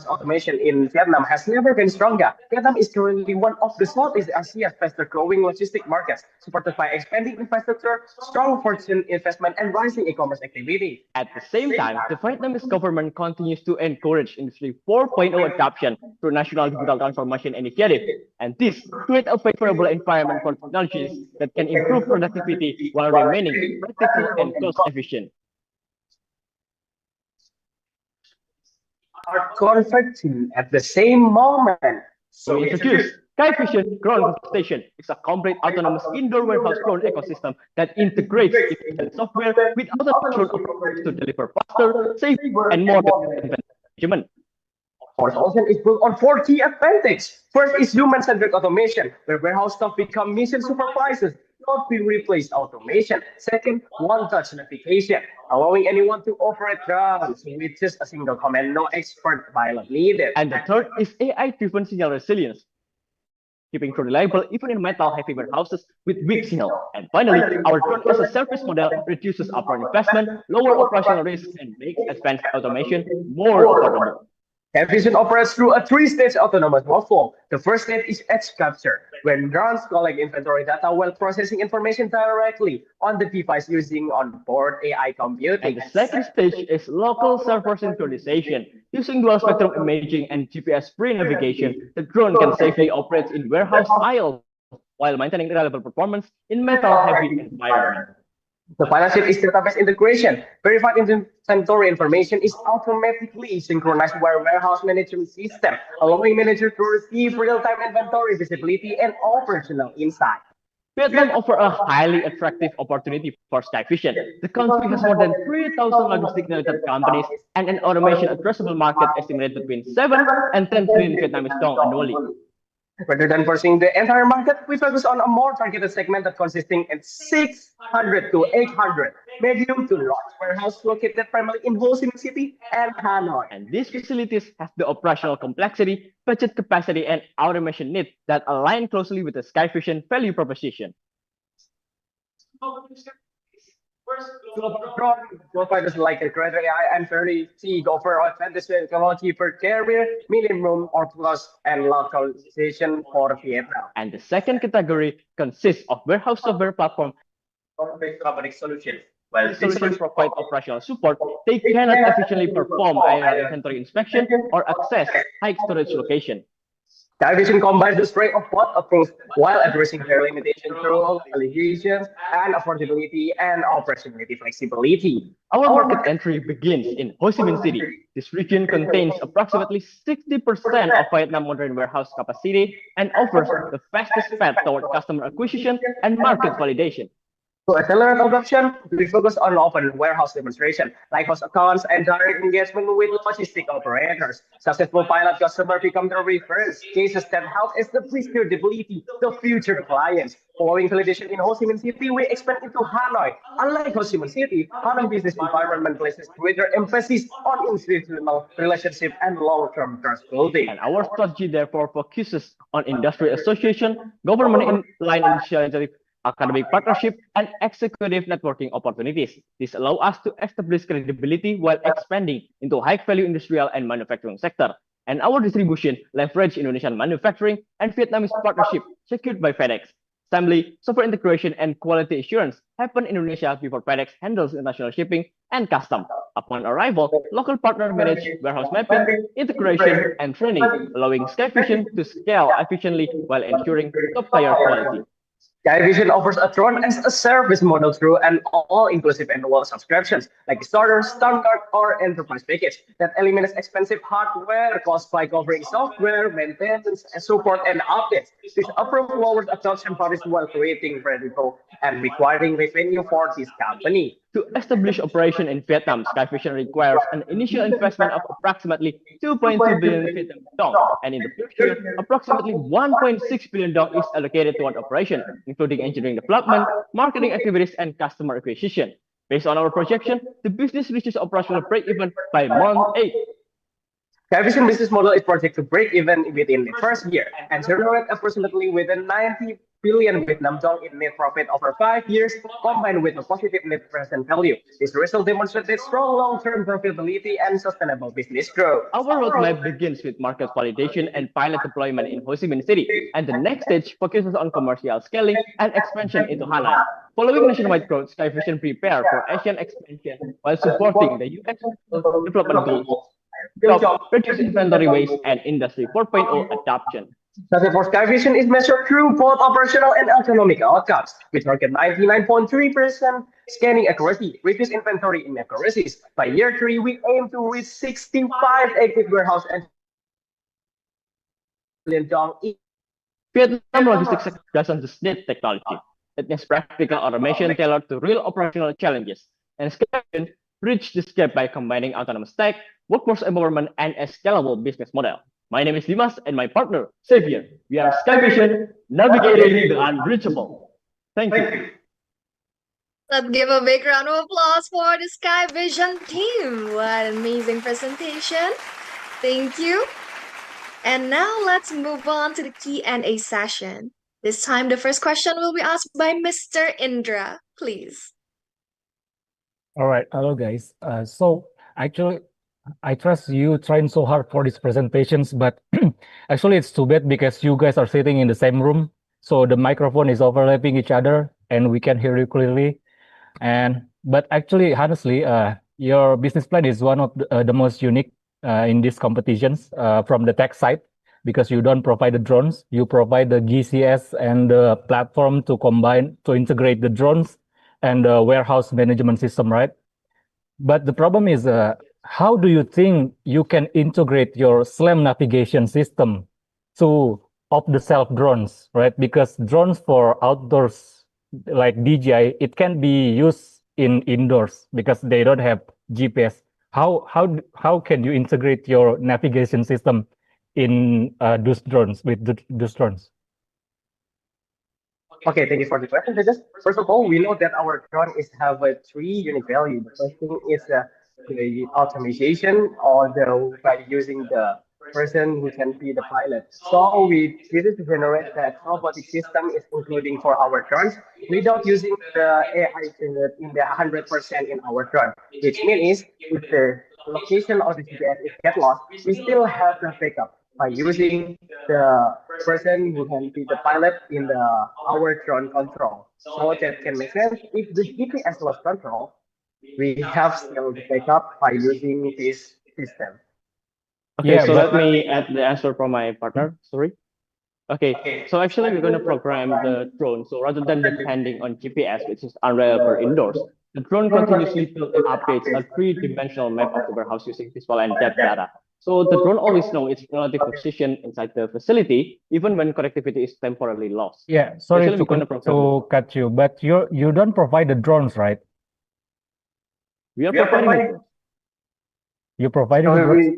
Automation in Vietnam has never been stronger. Vietnam is currently one of the Southeast Asia's fastest growing logistic markets, supported by expanding infrastructure, strong foreign investment, and rising e-commerce activity. At the same time, the Vietnamese government continues to encourage Industry 4.0 adoption through National Digital Transformation Initiative, and this creates a favorable environment for technologies that can improve productivity while remaining practical and cost efficient. Are conflicting at the same moment. So we introduce Sky Vision Drone Station. It's a complete autonomous indoor warehouse drone ecosystem that integrates efficient software with autonomous drone operators to deliver faster, safer, and more efficient management. Automation is built on 4 key advantages. First is human-centric automation, where warehouse staff become mission supervisors, not be replaced automation. Second, one-touch navigation, allowing anyone to operate drones with just a single command, no expert pilot needed. And the third is AI-driven signal resilience, keeping drone reliable even in metal-heavy warehouses with weak signal. And finally, our drone as a service model reduces upfront investment, lower operational risks, and makes advanced automation more affordable. Sky Vision operates through a 3-stage autonomous workflow. The first stage is edge capture, when drones collect inventory data while processing information directly on the device using onboard AI computing. And the second stage is local server synchronization. Using dual spectrum imaging and GPS-free navigation, the drone can safely operate in warehouse aisles while maintaining reliable performance in metal-heavy environments. The final step is database integration. Verified inventory information is automatically synchronized with warehouse management system, allowing managers to receive real-time inventory visibility and operational insight. Vietnam offers a highly attractive opportunity for Sky Vision. The country has more than 3,000 logistic-related companies and an automation addressable market estimated between 7 and 10 trillion Vietnamese dong annually. Rather than pursuing the entire market, we focus on a more targeted segment that consisting in 600 to 800 medium to large warehouses located primarily in Ho Chi Minh City and Hanoi. And these facilities have the operational complexity, budget capacity, and automation needs that align closely with the Sky Vision value proposition. Global providers like a greater AI and very T offer advanced technology per carrier, minimum or plus, and localization for Vietnam. And the second category consists of warehouse software platform company solutions. While these solutions provide operational support, they cannot efficiently perform either inventory inspection or access high storage location. Sky Vision combines the strength of both approaches while addressing their limitations through allegations and affordability and operationality flexibility. Our market entry begins in Ho Chi Minh City. This region contains approximately 60% of Vietnam modern warehouse capacity and offers the fastest path toward customer acquisition and market validation. To accelerate adoption, we focus on open warehouse demonstration, like host accounts and direct engagement with logistic operators. Successful pilot customers become the reference cases that help establish credibility to future clients. Following validation in Ho Chi Minh City, we expand into Hanoi. Unlike Ho Chi Minh City, Hanoi business environment places greater emphasis on institutional relationship and long-term trust building. And our strategy therefore focuses on industry association, government in line initiative, academic partnership, and executive networking opportunities. This allows us to establish credibility while expanding into high-value industrial and manufacturing sector. And our distribution leverage Indonesian manufacturing and Vietnamese partnership secured by FedEx. Assembly, software integration, and quality assurance happen in Indonesia before FedEx handles international shipping and custom. Upon arrival, local partner manage warehouse mapping, integration, and training, allowing SkyVision to scale efficiently while ensuring top-tier quality. SkyVision offers a drone as a service model through an all-inclusive annual subscriptions, like starter, standard, or enterprise package that eliminates expensive hardware costs by covering software, maintenance, support, and updates. This approach lowers adoption barriers while creating predictable and requiring revenue for this company. To establish operation in Vietnam, SkyVision requires an initial investment of approximately 2.2 billion Vietnam dong, and in the first year, approximately 1.6 billion dong is allocated toward operation, including engineering development, marketing activities, and customer acquisition. Based on our projection, the business reaches operational break-even by month 8. SkyVision business model is projected to break even within the first year and generate approximately within 90 billion Vietnam dong in net profit over 5 years, combined with a positive net present value. This result demonstrates strong long-term profitability and sustainable business growth. Our roadmap begins with market validation and pilot deployment in Ho Chi Minh City, and the next stage focuses on commercial scaling and expansion into Hanoi. Following nationwide growth, SkyVision prepare for Asian expansion while supporting the US development goals, reduce inventory waste, and Industry 4.0 adoption. Success for SkyVision is measured through both operational and economic outcomes. We target 99.3% scanning accuracy, reduce inventory inaccuracies. By year 3, we aim to reach 65 active warehouse and billion dong. Vietnam logistics sector doesn't just need technology. It needs practical automation tailored to real operational challenges. And SkyVision bridge this gap by combining autonomous tech, workforce empowerment, and a scalable business model. My name is Dimas and my partner, Xavier. We are SkyVision, navigating the unreachable. Thank you. Let's give a big round of applause for the SkyVision team. What an amazing presentation. Thank you. And now let's move on to the Q&A session. This time, the first question will be asked by Mr. Indra, please. All right, hello guys. So actually, I trust you trying so hard for these presentations, but actually it's too bad because you guys are sitting in the same room, so the microphone is overlapping each other, and we can hear you clearly. But actually, honestly, your business plan is one of the most unique in these competitions from the tech side, because you don't provide the drones, you provide the GCS and the platform to integrate the drones and the warehouse management system, right? But the problem is, how do you think you can integrate your SLAM navigation system to off-the-shelf drones, right? Because drones for outdoors, like DJI, it can be used in indoors because they don't have GPS. How can you integrate your navigation system in those drones with those drones? Okay, thank you for the question. First of all, we know that our drone have a 3 unique value. The first thing is the optimization, by using the person who can be the pilot. So we decided to generate that robotic system is including for our drones without using the AI in the 100% in our drone, which means if the location of the GPS is get lost, we still have the backup by using the person who can be the pilot in our drone control. So that can make sense. If the GPS lost control, we have still the backup by using this system. Okay, so let me add the answer from my partner. Sorry. Okay, so actually we're going to program the drone. So rather than depending on GPS, which is unreliable indoors, the drone continuously builds and updates a 3-dimensional map of the warehouse using visual and depth data. So the drone always knows its relative position inside the facility, even when connectivity is temporarily lost. Yeah, sorry Actually, we're gonna program to cut you, but you don't provide the drones, right? We are providing the drones. You provided So the drones?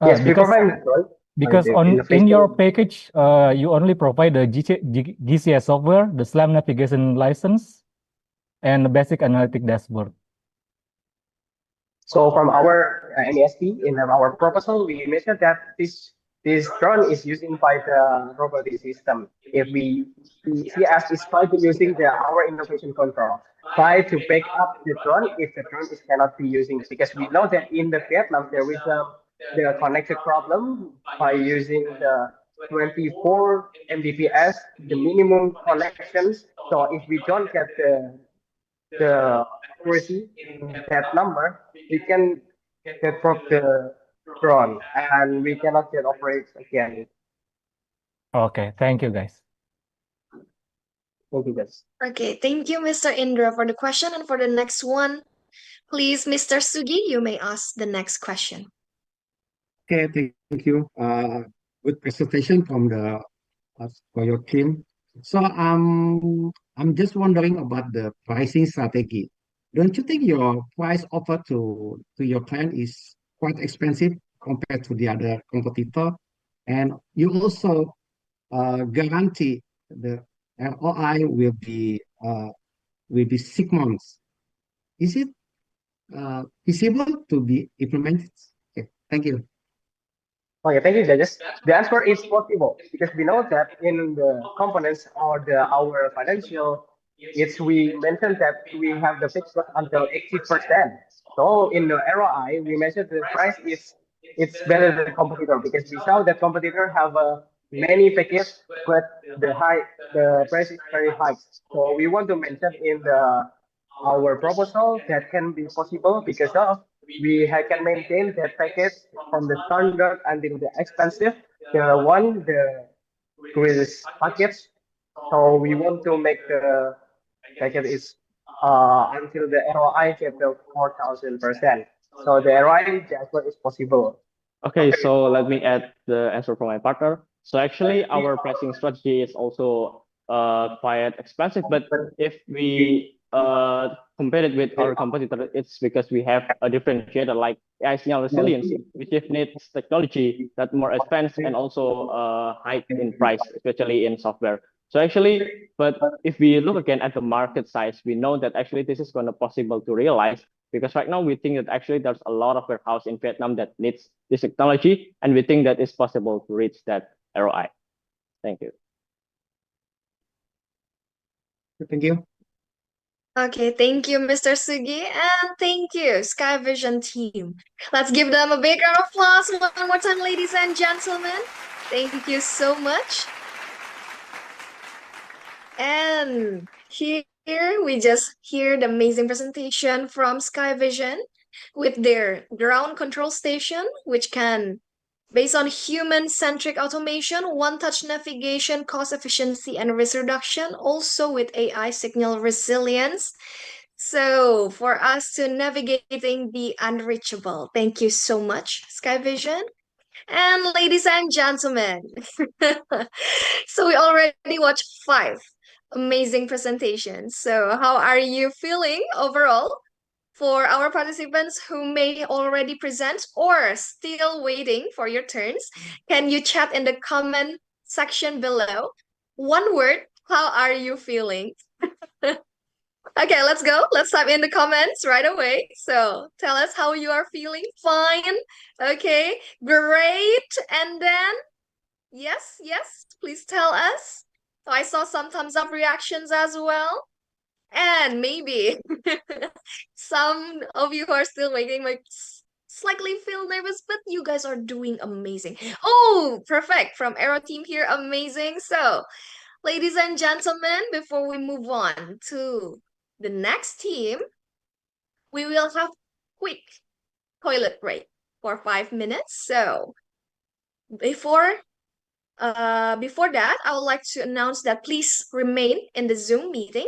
yes, we Because provide the drone. because in the in your Facebook. package, you only provide the GCS software, the SLAM navigation license, and the basic analytic dashboard. So from our MESP in our proposal, we mentioned that this drone is using by the robotic system. If we CS is trying to using our innovation control, try to back up the drone if the drone is cannot be using, because we know that in the Vietnam there is the connected problem by using the 24 Mbps, the minimum connections. So if we don't get the accuracy in that number, we can get from the drone and we cannot get operates again. Okay, thank you, guys. Thank you, guys. Okay, thank you, Mr. Indra, for the question. And for the next one, please, Mr. Sugi, you may ask the next question. Okay, thank you. Good presentation from the for your team. So I'm just wondering about the pricing strategy. Don't you think your price offer to your client is quite expensive compared to the other competitor? And you also guarantee the ROI will be 6 months. Is it feasible to be implemented? Okay, thank you. Okay, thank you, judges. The answer is possible because we know that in the components or our financial, we mentioned that we have the fixed cost until 80%. So in the ROI, we measured the price is it's better than competitor because we saw that competitor have many packages, but the price is very high. So we want to mention in our proposal that can be possible because of can maintain that package from the standard until the expensive, the cruise package. So we want to make the package is until the ROI get the 4,000%. So the ROI just is possible. Okay, so let me add the answer from my partner. So actually, our pricing strategy is also quite expensive, but if we compare it with our competitor, it's because we have a differentiator like AI signal resilience, which needs technology that more advanced and also high in price, especially in software. So actually, but if we look again at the market size, we know that actually this is going to possible to realize because right now we think that actually there's a lot of warehouse in Vietnam that needs this technology, and we think that it's possible to reach that ROI. Thank you. Thank you. Okay, thank you, Mr. Sugi, and thank you, Sky Vision team. Let's give them a big round of applause one more time, ladies and gentlemen. Thank you so much. And here we just hear the amazing presentation from Sky Vision with their ground control station, which can, based on human-centric automation, one-touch navigation, cost efficiency, and risk reduction, also with AI signal resilience. So for us to navigating the unreachable, thank you so much, Sky Vision. And ladies and gentlemen, so we already watched 5 amazing presentations. So how are you feeling overall? For our participants who may already present or still waiting for your turns, can you chat in the comment section below? One word, how are you feeling? Okay, let's go. Let's type in the comments right away. So tell us how you are feeling. Fine. Okay, great. And then, yes, please tell us. So I saw some thumbs up reactions as well. And maybe some of you who are still waiting might slightly feel nervous, but you guys are doing amazing. Oh, perfect. From Aero Team here, amazing. So, ladies and gentlemen, before we move on to the next team, we will have quick toilet break for 5 minutes. So, before that, I would like to announce that please remain in the Zoom meeting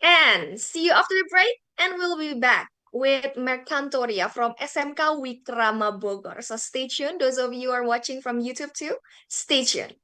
and see you after the break, and we'll be back with Mercantoria from SMK Wikrama Bogor. So stay tuned. Those of you who are watching from YouTube too, stay tuned.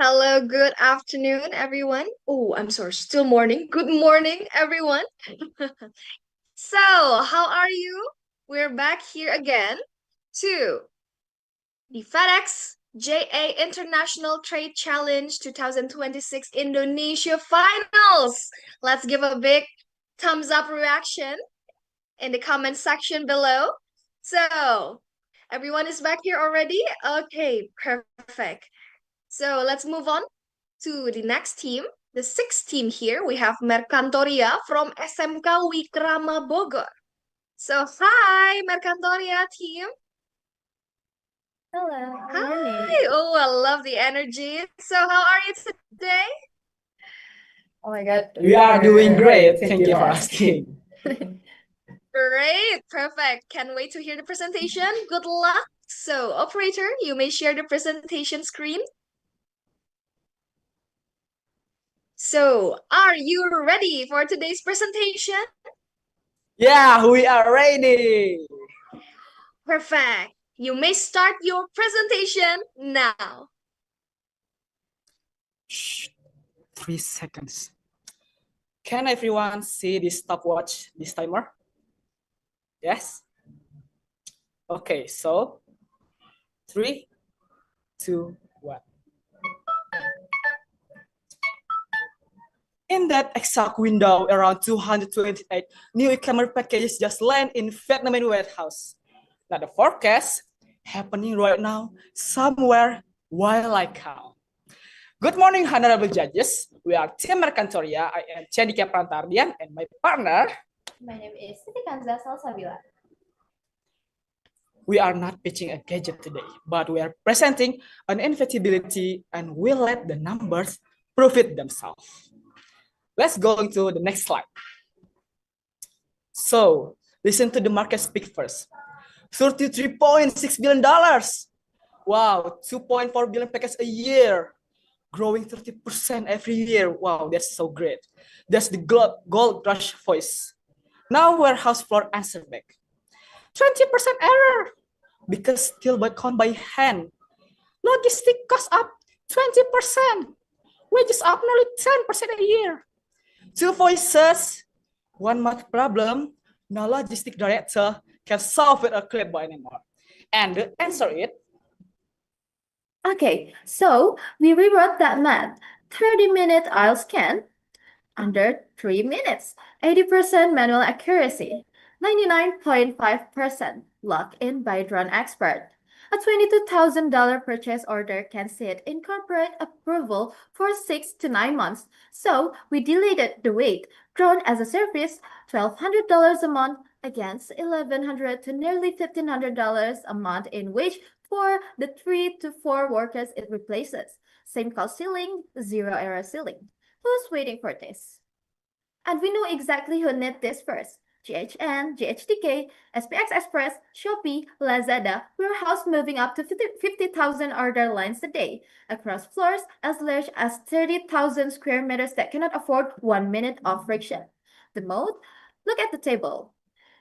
Hello, good afternoon, everyone. Oh, I'm sorry, still morning. Good morning, everyone. So, how are you? We're back here again to the FedEx JA International Trade Challenge 2026 Indonesia Finals. Let's give a big thumbs up reaction in the comment section below. So, everyone is back here already? Okay, perfect. So, let's move on to the next team. The sixth team here, we have Mercantoria from SMK Wikrama Bogor. So, hi, Mercantoria team. Hello, good Hi. morning. Oh, I love the energy. So, how are you today? Oh my God. We are doing great. Thank you for asking. Great, perfect. Can't wait to hear the presentation. Good luck. So, operator, you may share the presentation screen. So, are you ready for today's presentation? Yeah, we are ready. Perfect. You may start your presentation now. 3 seconds. Can everyone see this stopwatch, this timer? Yes? Okay, so 3, 2, 1. In that exact window, around 228 new e-commerce packages just land in Vietnamese warehouse. Now the forecast happening right now somewhere while I count. Good morning, honorable judges. We are Team Mercantoria. I am Chandika Prantardian and my partner. My name is Siti Kanza Salsabila. We are not pitching a gadget today, but we are presenting an inevitability and we'll let the numbers prove it themselves. Let's go into the next slide. So, listen to the market speak first. $33.6 billion. Wow, 2.4 billion packets a year, growing 30% every year. Wow, that's so great. That's the gold rush voice. Now warehouse floor answer back. 20% error, because still by count by hand. Logistic cost up 20%. Wages up nearly 10% a year. Two voices, one math problem. No logistic director can solve it or clipboard anymore. And the answer is Okay, so we rewrote that math. 30-minute aisle scan under 3 minutes. 80% manual accuracy. 99.5% lock-in by drone expert. A $22,000 purchase order can sit in corporate approval for 6 to 9 months. So we delayed the wait. Drone as a service, $1,200 a month against $1,100 to nearly $1,500 a month in wage for the 3 to 4 workers it replaces. Same cost ceiling, zero error ceiling. Who's waiting for this? And we know exactly who need this first. GHN, GHTK, SPX Express, Shopee, Lazada, warehouse moving up to 50,000 order lines a day, across floors as large as 30,000 square meters that cannot afford 1 minute of friction. The mode? Look at the table.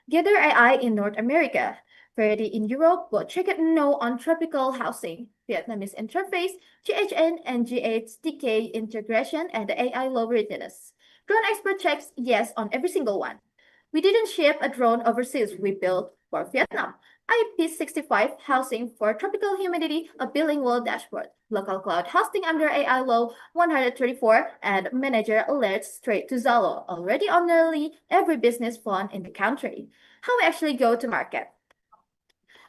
Gather AI in North America, Verity in Europe, but check it no on tropical housing, Vietnamese interface, GHN and GHTK integration, and the AI low readiness. Drone expert checks yes on every single one. We didn't ship a drone overseas, we built for Vietnam. IP65 housing for tropical humidity, a bilingual dashboard, local cloud hosting under AI low 134, and manager alerts straight to Zalo, already on nearly every business phone in the country. How we actually go to market?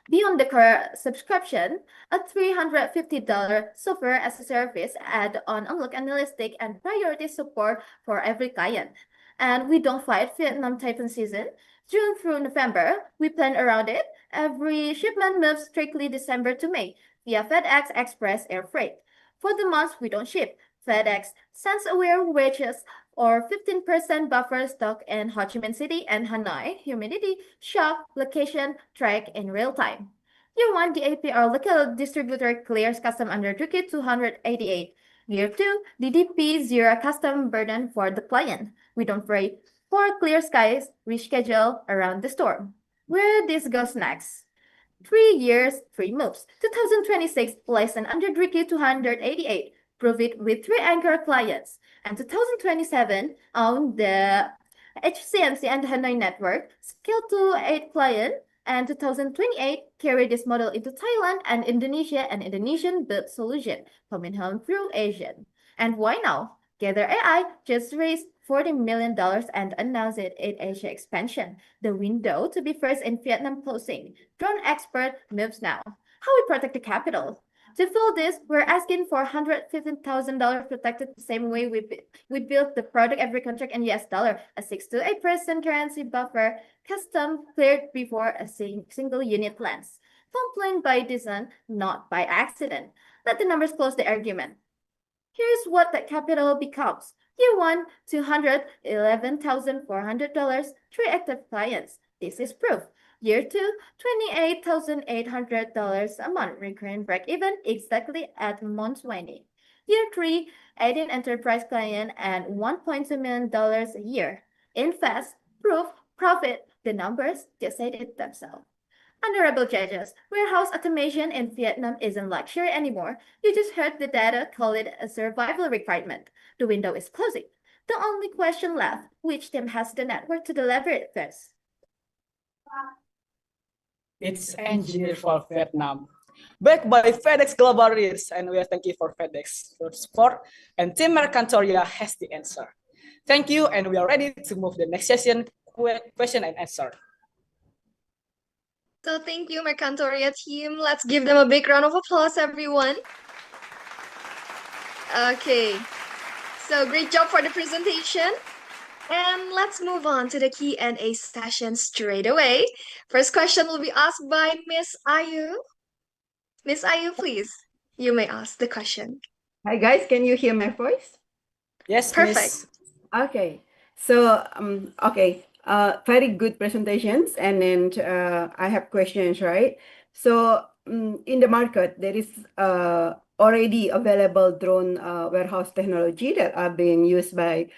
Beyond the core subscription, a $350 software as a service add-on unlock analytic and priority support for every client. And we don't fight Vietnam typhoon season. June through November, we plan around it. Every shipment moves strictly December to May via FedEx Express air freight. For the months we don't ship, FedEx sends aware wages or 15% buffer stock in Ho Chi Minh City and Hanoi, humidity, shock, location, track in real time. Year 1, the APR local distributor clears custom under Turkey 288. Year 2, the DP zero custom burden for the client. We don't pray for clear skies, reschedule around the storm. Where this goes next? 3 years, 3 moves. 2026, license under Turkey 288. Prove it with 3 anchor clients. And 2027, on the HCMC and Hanoi network, scale to 8 clients. And 2028, carry this model into Thailand and Indonesia, and Indonesian built solution coming home through Asian. And why now? Gather AI just raised $40 million and announced it in Asia expansion. The window to be first in Vietnam closing. Drone expert moves now. How we protect the capital? To fill this, we're asking for $115,000 protected the same way we built the product every contract in US dollar, a 6 to 8% currency buffer, custom cleared before a single unit lands. Complaint by design, not by accident. Let the numbers close the argument. Here's what that capital becomes. Year 1, $211,400, 3 active clients. This is proof. Year 2, $28,800 a month, recurring break even exactly at month 20. Year 3, 18 enterprise client and $1.2 million a year. Invest, proof, profit. The numbers just say it themselves. Honorable judges, warehouse automation in Vietnam isn't luxury anymore. You just heard the data call it a survival requirement. The window is closing. The only question left, which team has the network to deliver it first? It's engineered for Vietnam. Backed by FedEx Global Reach, and we are thank you for FedEx for support, and Team Mercantoria has the answer. Thank you, and we are ready to move the next session, question and answer. So thank you, Mercantoria team. Let's give them a big round of applause, everyone. Okay, so great job for the presentation. And let's move on to the Q&A session straight away. First question will be asked by Miss Ayu. Miss Ayu, please, you may ask the question. Hi guys, can you hear my voice? Yes, Perfect. miss. Okay, so very good presentations, and then I have questions, right? So in the market, there is already available drone warehouse technology that are being used by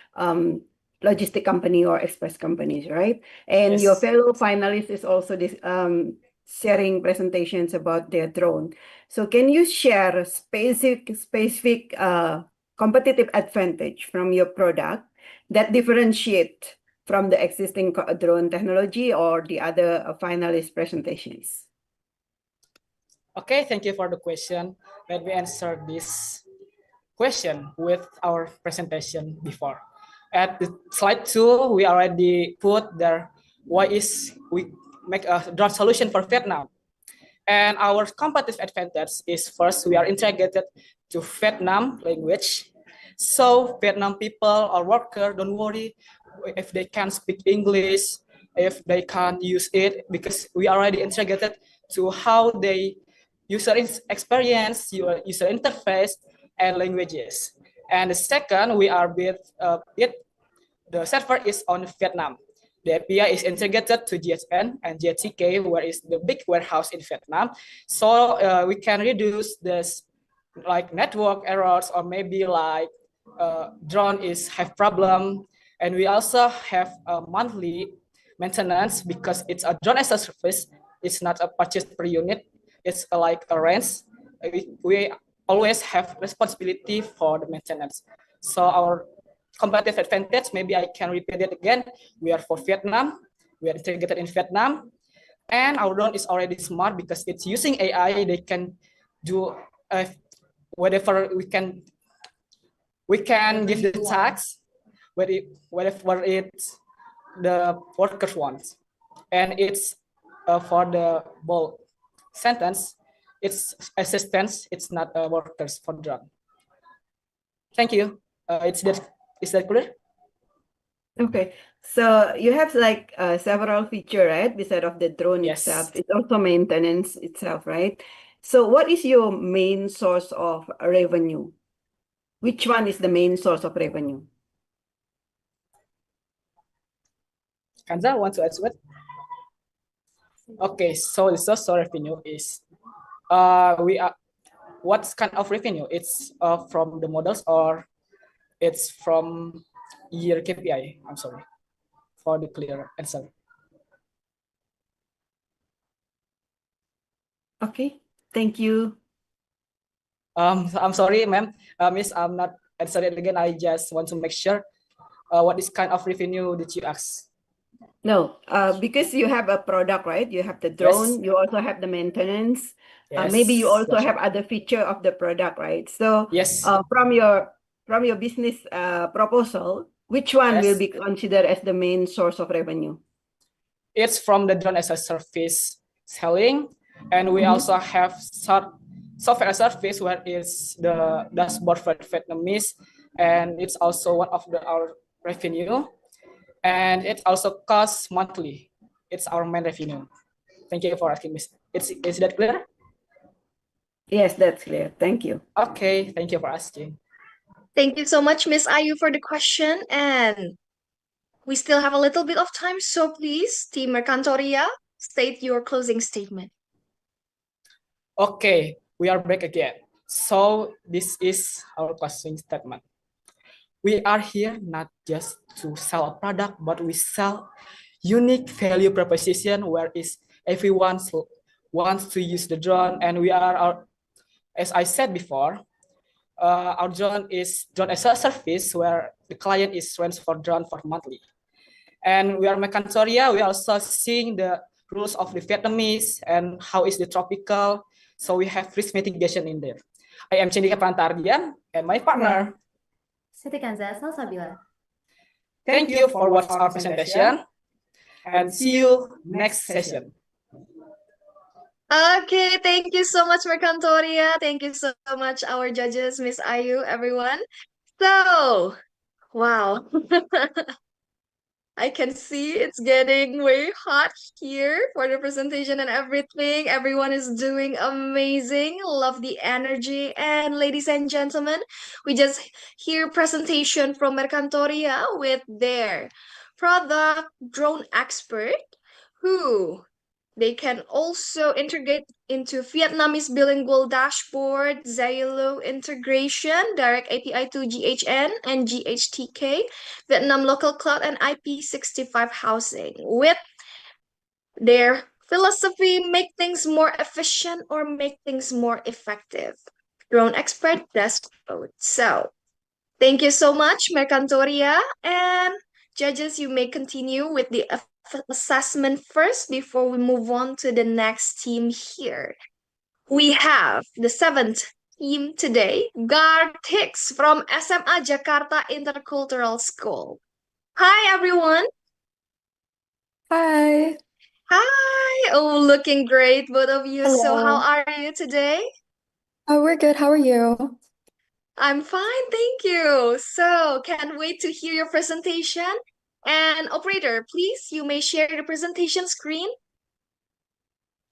logistic company or express companies, right? And Yes. your fellow finalist is also this sharing presentations about their drone. So can you share specific competitive advantage from your product that differentiate from the existing drone technology or the other finalist presentations? Okay, thank you for the question. Let me answer this question with our presentation before. At the slide 2, we already put there we make a drone solution for Vietnam. And our competitive advantage is first, we are integrated to Vietnam language. So Vietnam people or worker, don't worry if they can't speak English, if they can't use it, because we already integrated to how they user experience, user interface, and languages. And the second, we are the server is on Vietnam. The API is integrated to GSN and GTK, where is the big warehouse in Vietnam. So we can reduce this like network errors, or maybe like drone have problem. And we also have a monthly maintenance because it's a drone as a service. It's not a purchase per unit. It's like a rent. We always have responsibility for the maintenance. So our competitive advantage, maybe I can repeat it again. We are for Vietnam. We are integrated in Vietnam. And our drone is already smart because it's using AI. They can do whatever we can give the tasks, whatever it's the workers want. And it's for the bold sentence, it's assistance, it's not workers for drone. Thank you. Is that clear? Okay, so you have like several features, right? Beside of the drone Yes. itself, it's also maintenance itself, right? So what is your main source of revenue? Which one is the main source of revenue? Kanza, want to answer it? Okay, so the source of revenue is what kind of revenue? It's from the models, or it's from year KPI? I'm sorry for the clear answer. Okay, thank you. I'm sorry, ma'am. Miss, I'm not answering it again. I just want to make sure what is kind of revenue did you ask? No, because you have a product, right? You have the Yes. drone, you also have the maintenance. Maybe you Yes, also that's have right. other feature of the product, right? So Yes. from your business proposal, which one will Yes. be considered as the main source of revenue? It's from the drone as a service selling, and we Mhm. also have software as a service where it's the dashboard for Vietnamese, and it's also one of our revenue, and it also costs monthly. It's our main revenue. Thank you for asking, Miss. Is that clear? Yes, that's clear. Thank you. Okay, thank you for asking. Thank you so much, Miss Ayu, for the question. And we still have a little bit of time, so please, Team Mercantoria, state your closing statement. Okay, we are back again. So this is our closing statement. We are here not just to sell a product, but we sell unique value proposition where is everyone wants to use the drone, and we are as I said before, our drone is drone as a service where the client is transfer drone for monthly. And we are Mercantoria, we also seeing the rules of the Vietnamese and how is the tropical. So we have risk mitigation in there. I am Chandika Pantardian and my partner. Siti Kanza Salsabila. Thank you for watching our presentation and see you next session. Okay, thank you so much, Mercantoria. Thank you so much, our judges, Miss Ayu, everyone. So, wow. I can see it's getting way hot here for the presentation and everything. Everyone is doing amazing. Love the energy. And ladies and gentlemen, we just hear presentation from Mercantoria with their product drone expert who they can also integrate into Vietnamese bilingual dashboard, Zalo integration, direct API to GHN and GHTK, Vietnam local cloud, and IP65 housing. With their philosophy, make things more efficient or make things more effective. Drone expert desk code. So, thank you so much, Mercantoria. And judges, you may continue with the assessment first before we move on to the next team here. We have the seventh team today, Gartix from SMA Jakarta Intercultural School. Hi, everyone. Hi. Hi. Oh, looking great, both of you. So, how Hello. are you today? Oh, we're good. How are you? I'm fine, thank you. So, can't wait to hear your presentation. And operator, please, you may share the presentation screen.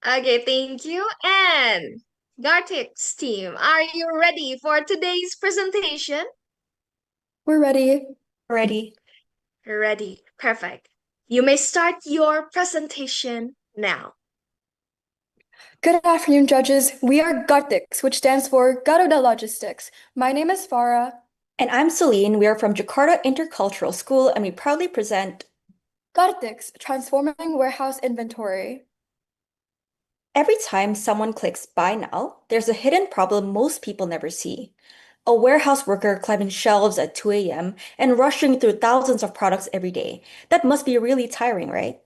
Okay, thank you. And Gartix team, are you ready for today's presentation? We're ready. Ready. Ready. Perfect. You may start your presentation now. Good afternoon, judges. We are Gartix, which stands for Garuda Logistics. My name is Farah. And I'm Celine. We are from Jakarta Intercultural School, and we proudly present Gartix, Transforming Warehouse Inventory. Every time someone clicks Buy Now, there's a hidden problem most people never see. A warehouse worker climbing shelves at 2 a.m. and rushing through thousands of products every day. That must be really tiring, right?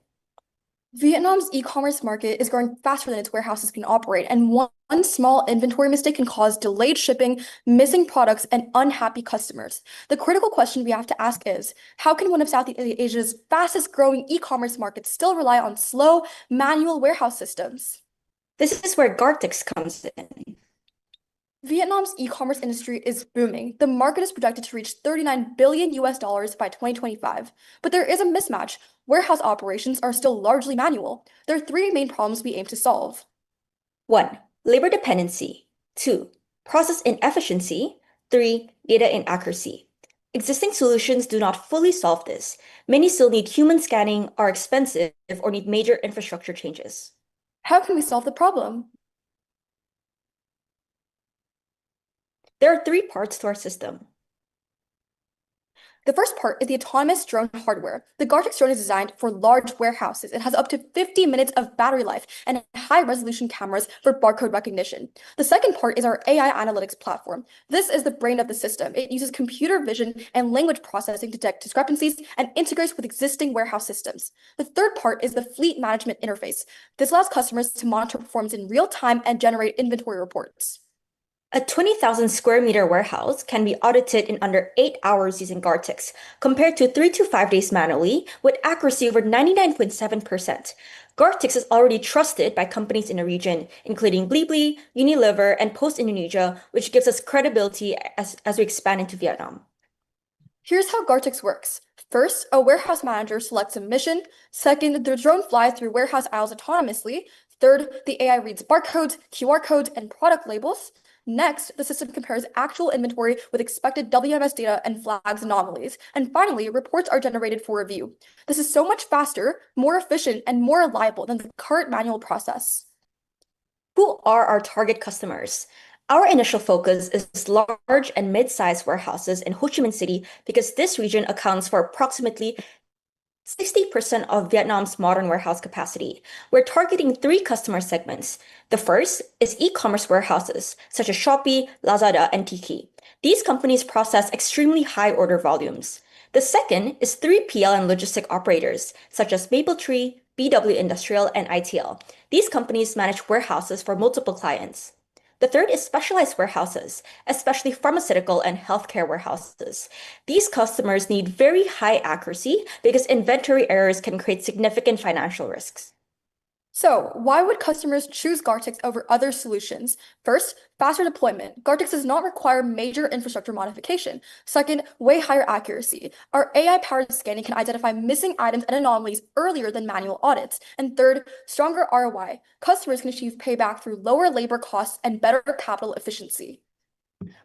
Vietnam's e-commerce market is growing faster than its warehouses can operate, and one small inventory mistake can cause delayed shipping, missing products, and unhappy customers. The critical question we have to ask is, how can one of Southeast Asia's fastest growing e-commerce markets still rely on slow, manual warehouse systems? This is where Gartix comes in. Vietnam's e-commerce industry is booming. The market is projected to reach $39 billion by 2025. But there is a mismatch. Warehouse operations are still largely manual. There are three main problems we aim to solve. 1. Labor dependency. 2. Process inefficiency. 3. Data inaccuracy. Existing solutions do not fully solve this. Many still need human scanning, are expensive, or need major infrastructure changes. How can we solve the problem? There are three parts to our system. The first part is the autonomous drone hardware. The Gartex drone is designed for large warehouses. It has up to 50 minutes of battery life and high-resolution cameras for barcode recognition. The second part is our AI analytics platform. This is the brain of the system. It uses computer vision and language processing to detect discrepancies and integrates with existing warehouse systems. The third part is the fleet management interface. This allows customers to monitor performance in real time and generate inventory reports. A 20,000 square meter warehouse can be audited in under 8 hours using Gartex, compared to 3 to 5 days manually, with accuracy over 99.7%. Gartex is already trusted by companies in the region, including Blibli, Unilever, and Post Indonesia, which gives us credibility as we expand into Vietnam. Here's how Gartex works. First, a warehouse manager selects a mission. Second, the drone flies through warehouse aisles autonomously. Third, the AI reads barcodes, QR codes, and product labels. Next, the system compares actual inventory with expected WMS data and flags anomalies. And finally, reports are generated for review. This is so much faster, more efficient, and more reliable than the current manual process. Who are our target customers? Our initial focus is large and mid-sized warehouses in Ho Chi Minh City because this region accounts for approximately 60% of Vietnam's modern warehouse capacity. We're targeting 3 customer segments. The first is e-commerce warehouses, such as Shopee, Lazada, and Tiki. These companies process extremely high order volumes. The second is 3PL and logistic operators, such as Mapletree, BW Industrial, and ITL. These companies manage warehouses for multiple clients. The third is specialized warehouses, especially pharmaceutical and healthcare warehouses. These customers need very high accuracy because inventory errors can create significant financial risks. So, why would customers choose Gartex over other solutions? First, faster deployment. Gartex does not require major infrastructure modification. Second, way higher accuracy. Our AI-powered scanning can identify missing items and anomalies earlier than manual audits. And third, stronger ROI. Customers can achieve payback through lower labor costs and better capital efficiency.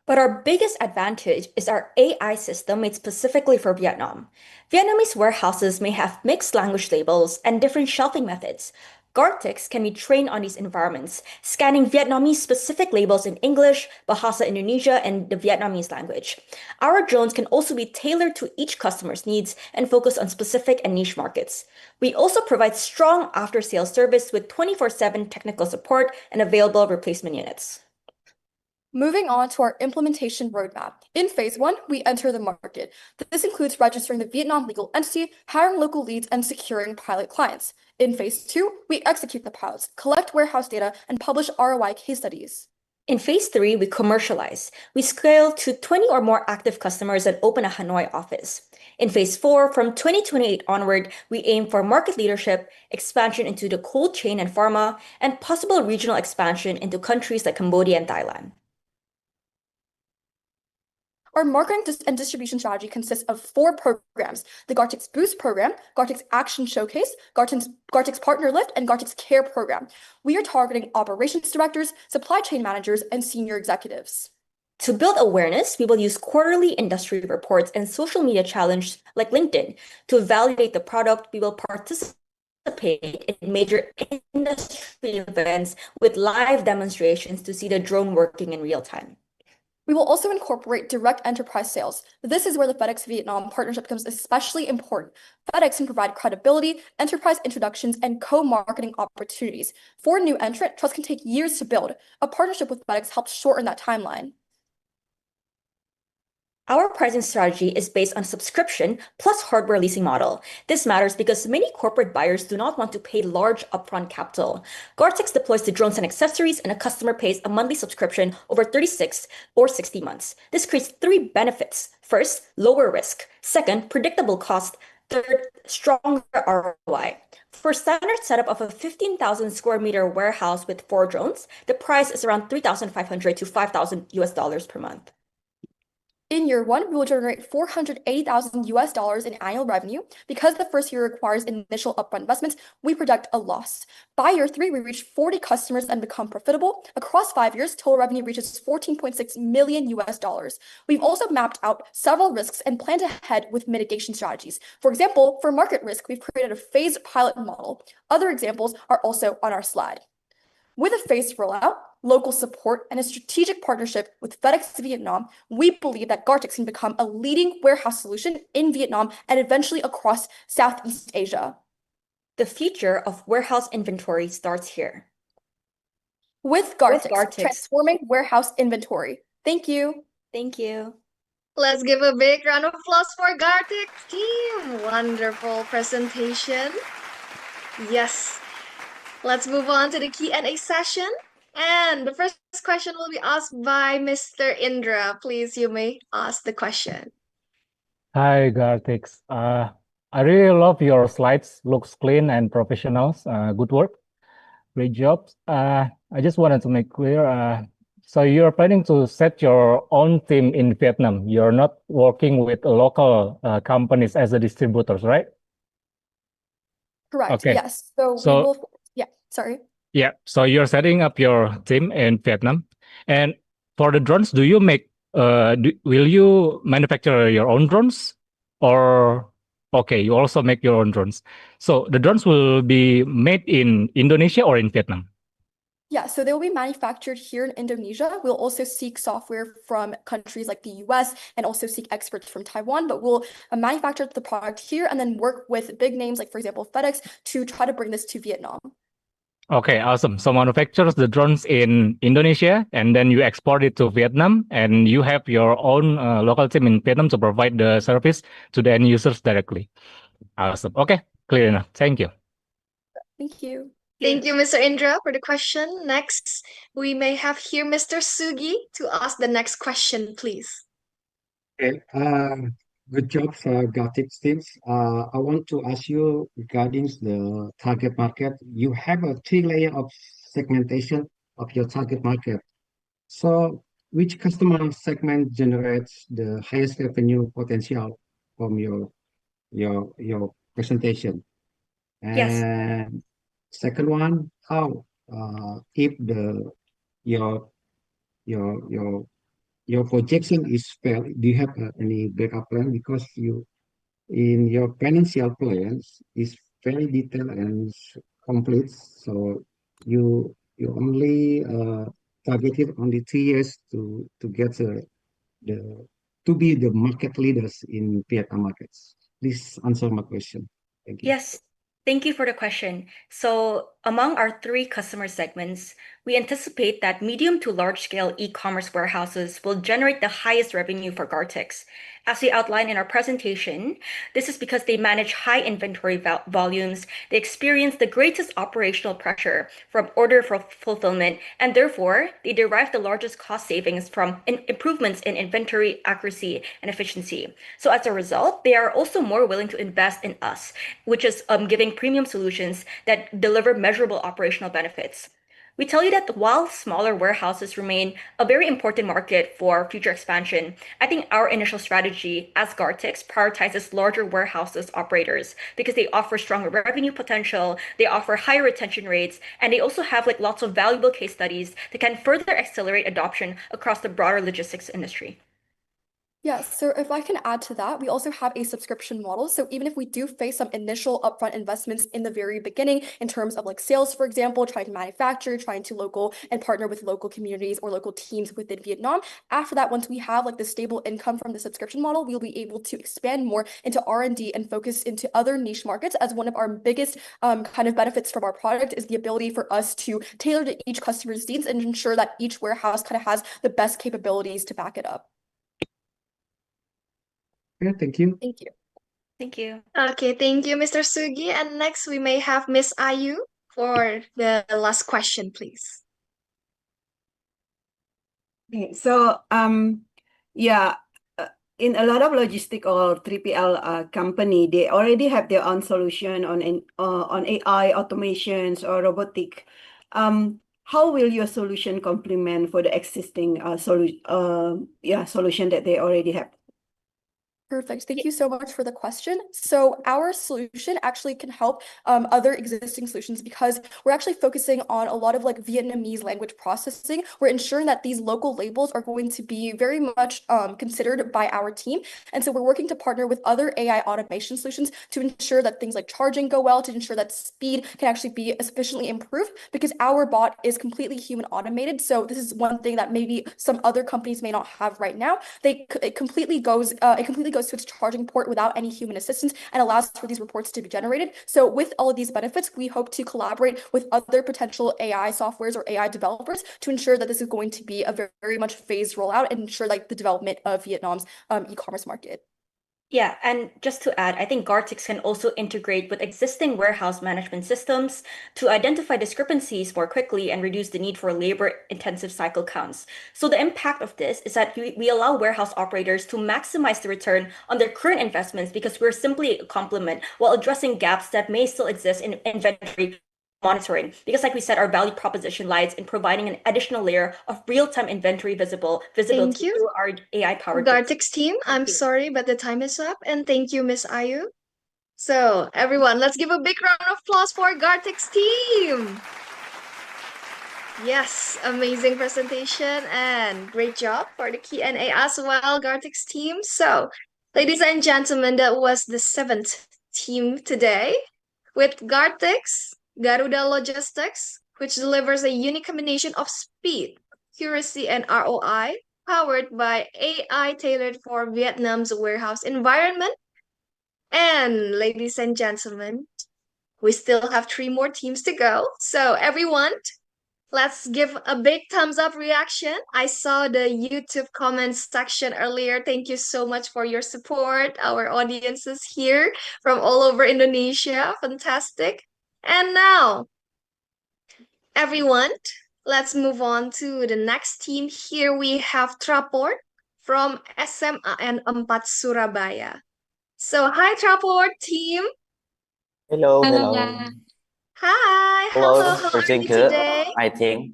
But our biggest advantage is our AI system made specifically for Vietnam. Vietnamese warehouses may have mixed language labels and different shelving methods. Gartex can be trained on these environments, scanning Vietnamese-specific labels in English, Bahasa Indonesia, and the Vietnamese language. Our drones can also be tailored to each customer's needs and focus on specific and niche markets. We also provide strong after-sales service with 24/7 technical support and available replacement units. Moving on to our implementation roadmap. In phase 1, we enter the market. This includes registering the Vietnam legal entity, hiring local leads, and securing pilot clients. In phase 2, we execute the pilots, collect warehouse data, and publish ROI case studies. In phase 3, we commercialize. We scale to 20 or more active customers and open a Hanoi office. In phase 4, from 2028 onward, we aim for market leadership, expansion into the cold chain and pharma, and possible regional expansion into countries like Cambodia and Thailand. Our marketing and distribution strategy consists of 4 programs: the Gartex Boost program, Gartex Action Showcase, Gartex Partner Lift, and Gartex Care program. We are targeting operations directors, supply chain managers, and senior executives. To build awareness, we will use quarterly industry reports and social media challenges like LinkedIn. To evaluate the product, we will participate in major industry events with live demonstrations to see the drone working in real time. We will also incorporate direct enterprise sales. This is where the FedEx Vietnam partnership becomes especially important. FedEx can provide credibility, enterprise introductions, and co-marketing opportunities. For a new entrant, trust can take years to build. A partnership with FedEx helps shorten that timeline. Our pricing strategy is based on subscription plus hardware leasing model. This matters because many corporate buyers do not want to pay large upfront capital. Gartex deploys the drones and accessories, and a customer pays a monthly subscription over 36 or 60 months. This creates 3 benefits. First, lower risk. Second, predictable cost. Third, stronger ROI. For standard setup of a 15,000 square meter warehouse with 4 drones, the price is around $3,500 to $5,000 per month. In year 1, we will generate $480,000 in annual revenue. Because the first year requires initial upfront investments, we project a loss. By year 3, we reach 40 customers and become profitable. Across 5 years, total revenue reaches $14.6 million. We've also mapped out several risks and planned ahead with mitigation strategies. For example, for market risk, we've created a phased pilot model. Other examples are also on our slide. With a phased rollout, local support, and a strategic partnership with FedEx Vietnam, we believe that Gartix can become a leading warehouse solution in Vietnam and eventually across Southeast Asia. The future of warehouse inventory starts here. With Gartix, transforming warehouse inventory. Thank you. Thank you. Let's give a big round of applause for Gartic team. Wonderful presentation. Yes. Let's move on to the Q&A session. And the first question will be asked by Mr. Indra. Please, you may ask the question. Hi, Gartix. I really love your slides. Looks clean and professional. Good work. Great job. I just wanted to make clear, so you're planning to set your own team in Vietnam. You're not working with local companies as a distributors, right? Correct. Okay. Yes. So we So will. Yeah. Sorry. yeah, so you're setting up your team in Vietnam, and for the drones, do you make? Will you manufacture your own drones, or okay, you also make your own drones? So the drones will be made in Indonesia or in Vietnam? Yeah, so they will be manufactured here in Indonesia. We'll also seek software from countries like the US and also seek experts from Taiwan, but we'll manufacture the product here and then work with big names like, for example, FedEx to try to bring this to Vietnam. Okay, awesome. So manufactures the drones in Indonesia, and then you export it to Vietnam, and you have your own local team in Vietnam to provide the service to the end users directly. Awesome. Okay, clear enough. Thank you. Thank you. Thank you, Mr. Indra, for the question. Next, we may have here Mr. Sugi to ask the next question, please. Okay, good job, Gartic teams. I want to ask you regarding the target market. You have a 3 layer of segmentation of your target market. So, which customer segment generates the highest revenue potential from your presentation? Yes. And second one, how if your your your projection is failed, do you have any backup plan? Because you in your financial plans is very detailed and complete. So you only targeted only 3 years to get the to be the market leaders in Vietnam markets. Please answer my question. Thank you. Yes. Thank you for the question. So, among our 3 customer segments, we anticipate that medium to large scale e-commerce warehouses will generate the highest revenue for Gartix. As we outlined in our presentation, this is because they manage high inventory volumes, they experience the greatest operational pressure from order fulfillment, and therefore they derive the largest cost savings from improvements in inventory accuracy and efficiency. So as a result, they are also more willing to invest in us, which is giving premium solutions that deliver measurable operational benefits. We tell you that while smaller warehouses remain a very important market for future expansion, I think our initial strategy as Gartix prioritizes larger warehouses operators because they offer stronger revenue potential, they offer higher retention rates, and they also have like lots of valuable case studies that can further accelerate adoption across the broader logistics industry. Yeah, so if I can add to that, we also have a subscription model. So even if we do face some initial upfront investments in the very beginning in terms of like sales, for example, trying to manufacture, trying to local and partner with local communities or local teams within Vietnam, after that, once we have like the stable income from the subscription model, we'll be able to expand more into R&D and focus into other niche markets, as one of our biggest kind of benefits from our product is the ability for us to tailor to each customer's needs and ensure that each warehouse kind of has the best capabilities to back it up. Yeah, thank you. Thank you. Thank you. Okay, thank you, Mr. Sugi. And next, we may have Miss Ayu for the last question, please. Okay, so yeah, in a lot of logistic or 3PL company, they already have their own solution on AI automations or robotic. How will your solution complement for the existing solution that they already have? Perfect. Thank you so much for the question. So our solution actually can help other existing solutions because we're actually focusing on a lot of like Vietnamese language processing. We're ensuring that these local labels are going to be very much considered by our team. And so we're working to partner with other AI automation solutions to ensure that things like charging go well, to ensure that speed can actually be sufficiently improved because our bot is completely human automated. So this is one thing that maybe some other companies may not have right now. It completely goes to its charging port without any human assistance and allows for these reports to be generated. So with all of these benefits, we hope to collaborate with other potential AI softwares or AI developers to ensure that this is going to be a very, very much phased rollout and ensure like the development of Vietnam's e-commerce market. Yeah, and just to add, I think Gartix can also integrate with existing warehouse management systems to identify discrepancies more quickly and reduce the need for labor-intensive cycle counts. So the impact of this is that we allow warehouse operators to maximize the return on their current investments because we're simply a complement while addressing gaps that may still exist in inventory monitoring, because like we said, our value proposition lies in providing an additional layer of real-time inventory visibility through our AI-powered Gartix team, I'm sorry, but the time is up. And thank you, Miss Ayu. So everyone, let's give a big round of applause for Gartix team. Yes, amazing presentation and great job for the Q&A as well, Gartix team. So, ladies and gentlemen, that was the 7th team today with Gartix, Garuda Logistics, which delivers a unique combination of speed, accuracy, and ROI, powered by AI tailored for Vietnam's warehouse environment. And ladies and gentlemen, we still have 3 more teams to go. So everyone, let's give a big thumbs up reaction. I saw the YouTube comments section earlier. Thank you so much for your support. Our audiences here from all over Indonesia. Fantastic. And now, everyone, let's move on to the next team. Here we have Traport from SMAN 4 Surabaya. So, hi Traport team. Hello, Halo, hello. Kak. Hi, Hello, hello, how we're are doing you good, today? I think.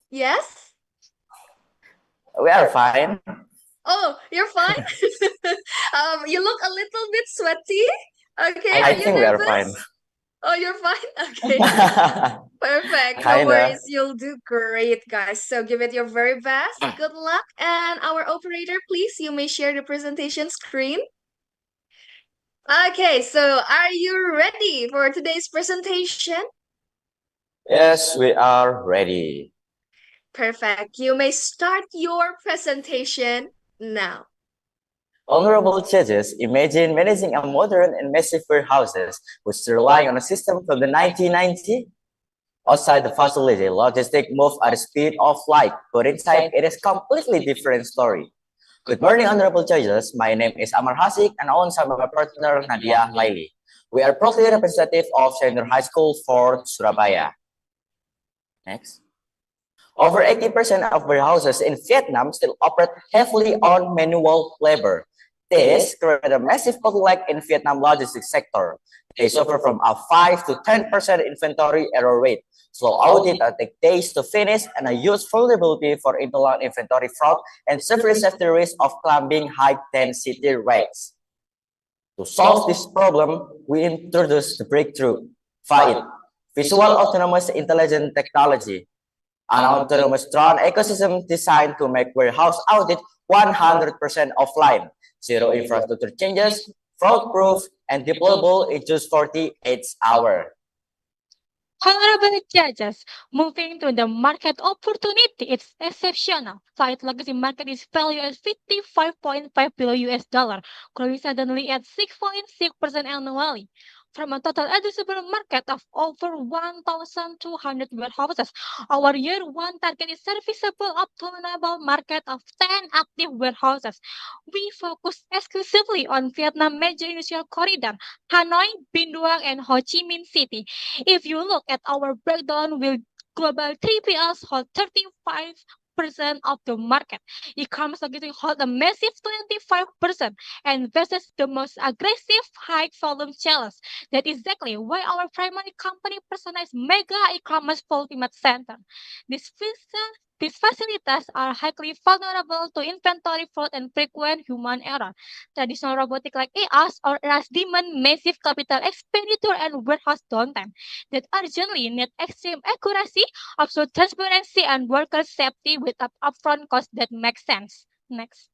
Yes? We are fine. Oh, you're fine? You look a little bit sweaty. Okay, I are you think we are fine. nervous? Oh, you're fine? Okay. Perfect. No Kinda. worries. You'll do great, guys. So give it your very best. Good luck. And our operator, please, you may share the presentation screen. Okay, so are you ready for today's presentation? Yes, we are ready. Perfect. You may start your presentation now. Honorable judges, imagine managing a modern and massive warehouses which rely on a system from the 1990s. Outside the facility, logistics move at the speed of light, but inside it is completely different story. Good morning, honorable judges. My name is Amar Hasik, and alongside my partner Nadia Laili. We are proudly representative of Senior High School for Surabaya. Next. Over 80% of warehouses in Vietnam still operate heavily on manual labor. This created a massive bottleneck in Vietnam logistics sector. They suffer from a 5 to 10% inventory error rate, slow audit that take days to finish, and a huge vulnerability for intolerant inventory fraud and severe safety risk of climbing high density rates. To solve this problem, we introduced the breakthrough, VAIT, Visual Autonomous Intelligent Technology, an autonomous drone ecosystem designed to make warehouse audit 100% offline, zero infrastructure changes, fraud-proof, and deployable in just 48 hours. Honorable judges, moving to the market opportunity, it's exceptional. Flight legacy market is valued at $55.5 billion, growing suddenly at 6.6% annually. From a total addressable market of over 1,200 warehouses, our year one target is serviceable up to an available market of 10 active warehouses. We focus exclusively on Vietnam major industrial corridor, Hanoi, Binh Duong, and Ho Chi Minh City. If you look at our breakdown, will global 3PLs hold 35% of the market. E-commerce logistics hold a massive 25%, and versus the most aggressive high volume challenge. That is exactly why our primary company personalized mega e-commerce fulfillment center. This These facilities are highly vulnerable to inventory fraud and frequent human error. Traditional robotic like AIs or AIs demand massive capital expenditure and warehouse downtime that urgently need extreme accuracy, absolute transparency, and worker safety with upfront costs that make sense. Next.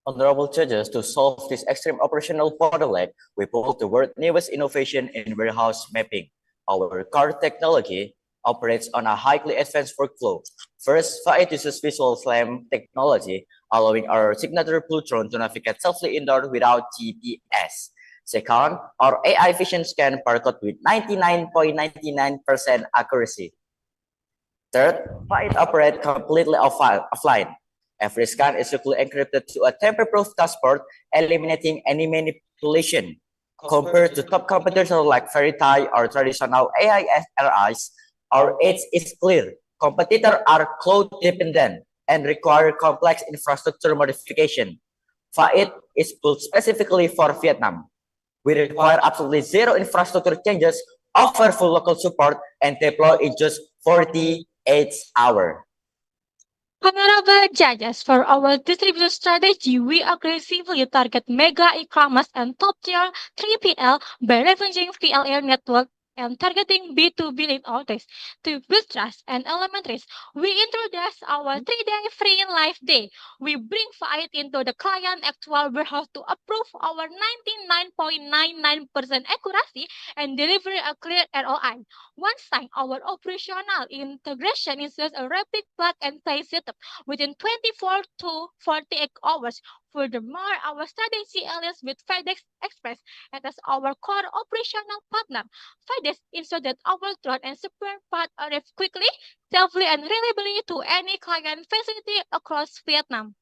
Honorable judges, to solve this extreme operational bottleneck, we pulled the world's newest innovation in warehouse mapping. Our core technology operates on a highly advanced workflow. First, FAIT uses visual SLAM technology, allowing our signature Plutron to navigate safely indoors without GPS. Second, our AI vision scan barcode with 99.99% accuracy. Third, FAIT operates completely offline. Every scan is securely encrypted to a tamper-proof dashboard, eliminating any manipulation. Compared to top competitors like Verify or traditional AI SRIs, our edge is clear. Competitors are cloud-dependent and require complex infrastructure modification. FAIT is built specifically for Vietnam. We require absolutely zero infrastructure changes, offer full local support, and deploy in just 48 hours. Honorable judges, for our distribution strategy, we aggressively target mega e-commerce and top-tier 3PL by leveraging VLA network and targeting B2B lead orders to build trust and elementaries. We introduce our 3-day free in life day. We bring FAIT into the client actual warehouse to approve our 99.99% accuracy and deliver a clear ROI. Once time, our operational integration ensures a rapid plug and play setup within 24 to 48 hours. Furthermore, our strategy aligns with FedEx Express and as our core operational partner. FedEx ensures that our drone and spare parts arrive quickly, safely, and reliably to any client facility across Vietnam.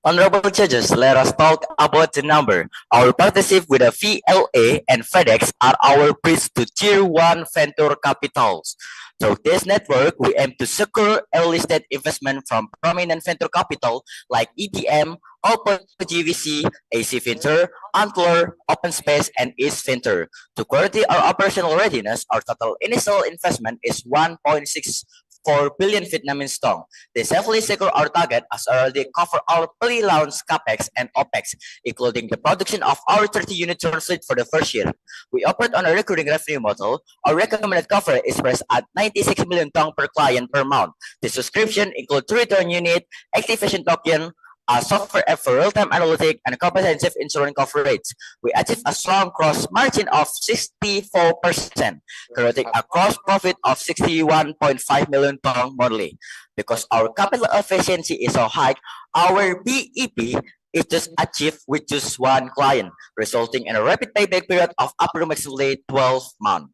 Honorable judges, let us talk about the number. Our partnership with the VLA and FedEx are our bridge to Tier 1 venture capitals. Through this network, we aim to secure early-stage investment from prominent venture capital like EBM, Open GVC, AC Venture, Antler, Open Space, and East Venture. To guarantee our operational readiness, our total initial investment is 1.64 billion Vietnamese dong. They safely secure our target as already cover our pre-launch capex and opex, including the production of our 30-unit turn fleet for the first year. We operate on a recurring revenue model. Our recommended coverage is priced at 96 million dong per client per month. The subscription includes 3 turn unit, activation token, a software app for real-time analytics, and comprehensive insurance coverage. We achieve a strong gross margin of 64%, creating a gross profit of 61.5 million dong monthly. Because our capital efficiency is so high, our BEP is just achieved with just one client, resulting in a rapid payback period of approximately 12 months.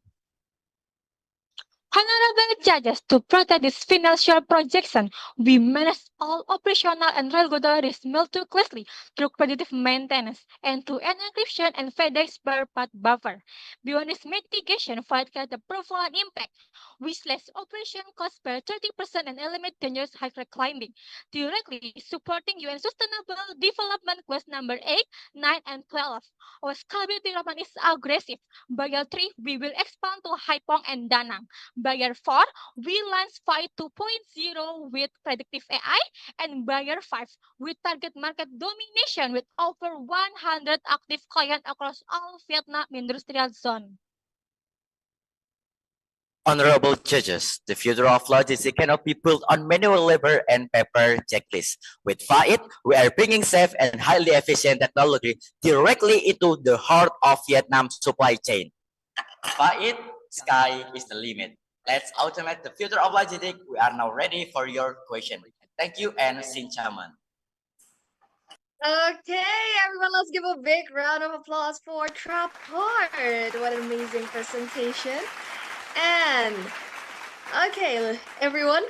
Honorable judges, to protect this financial projection, we manage all operational and regulatory risks meticulously through predictive maintenance, end-to-end encryption, and FedEx spare part buffer. Beyond this mitigation, FAIT has the profound impact. We slash operation costs by 30% and eliminate dangerous high-risk climbing, directly supporting UN Sustainable Development Goals number 8, 9, and 12. Our scalability roadmap is aggressive. By year 3, we will expand to Haiphong and Danang. By year 4, we launch FAIT 2.0 with predictive AI, and by year 5, we target market domination with over 100 active clients across all Vietnam industrial zone. Honorable judges, the future of logistics cannot be built on manual labor and paper checklists. With FAIT, we are bringing safe and highly efficient technology directly into the heart of Vietnam's supply chain. FAIT, sky is the limit. Let's automate the future of logistics. We are now ready for your question. Thank you and Xin Chairman. Okay, everyone, let's give a big round of applause for Trapart. What an amazing presentation. And okay, everyone,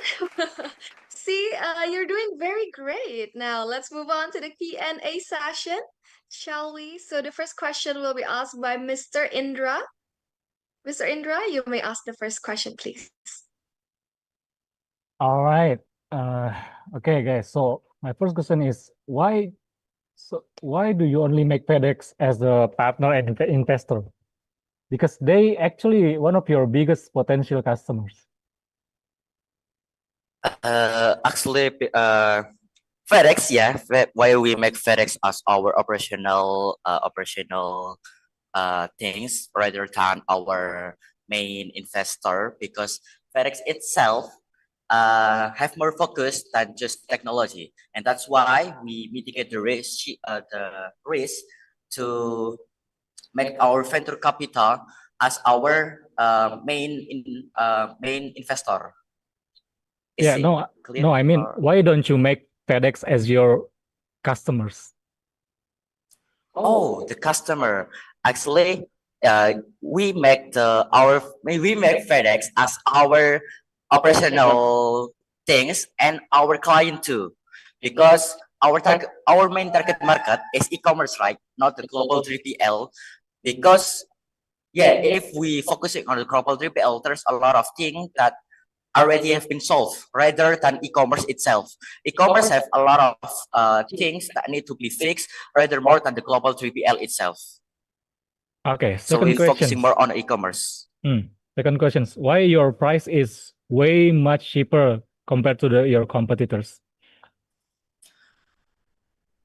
see, you're doing very great. Now let's move on to the Q&A session, shall we? So the first question will be asked by Mr. Indra. Mr. Indra, you may ask the first question, please. All right. Okay, guys. So my first question is why do you only make FedEx as a partner and investor? Because they actually one of your biggest potential customers. Actually, FedEx, yeah. Why we make FedEx as our operational things rather than our main investor, because FedEx itself have more focus than just technology, and that's why we mitigate the risk to make our venture capital as our main investor. Is Yeah, it no, clear? no, I mean, Or- why don't you make FedEx as your customers? Oh, the customer. Actually, we make FedEx as our operational things and our client too, because our main target market is e-commerce, right? Not the global 3PL. Because yeah, if we focusing on the global 3PL, there's a lot of things that already have been solved rather than e-commerce itself. E-commerce have a lot of things that need to be fixed rather more than the global 3PL itself. Okay, So second we're focusing question. more on e-commerce. Second question, why your price is way much cheaper compared to your competitors?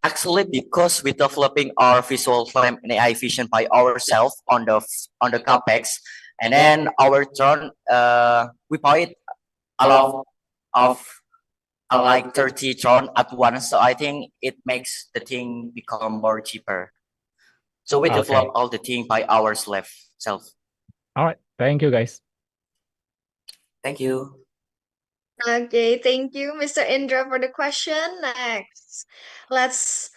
Actually, because we're developing our visual frame and AI vision by ourselves on the capex, and then our drone, we buy it a lot of like 30 drone at once. So I think it makes the thing become more cheaper. So we develop Okay. all the thing by ourselves. All right, thank you guys. Thank you. Okay, thank you, Mr. Indra, for the question. Next, let's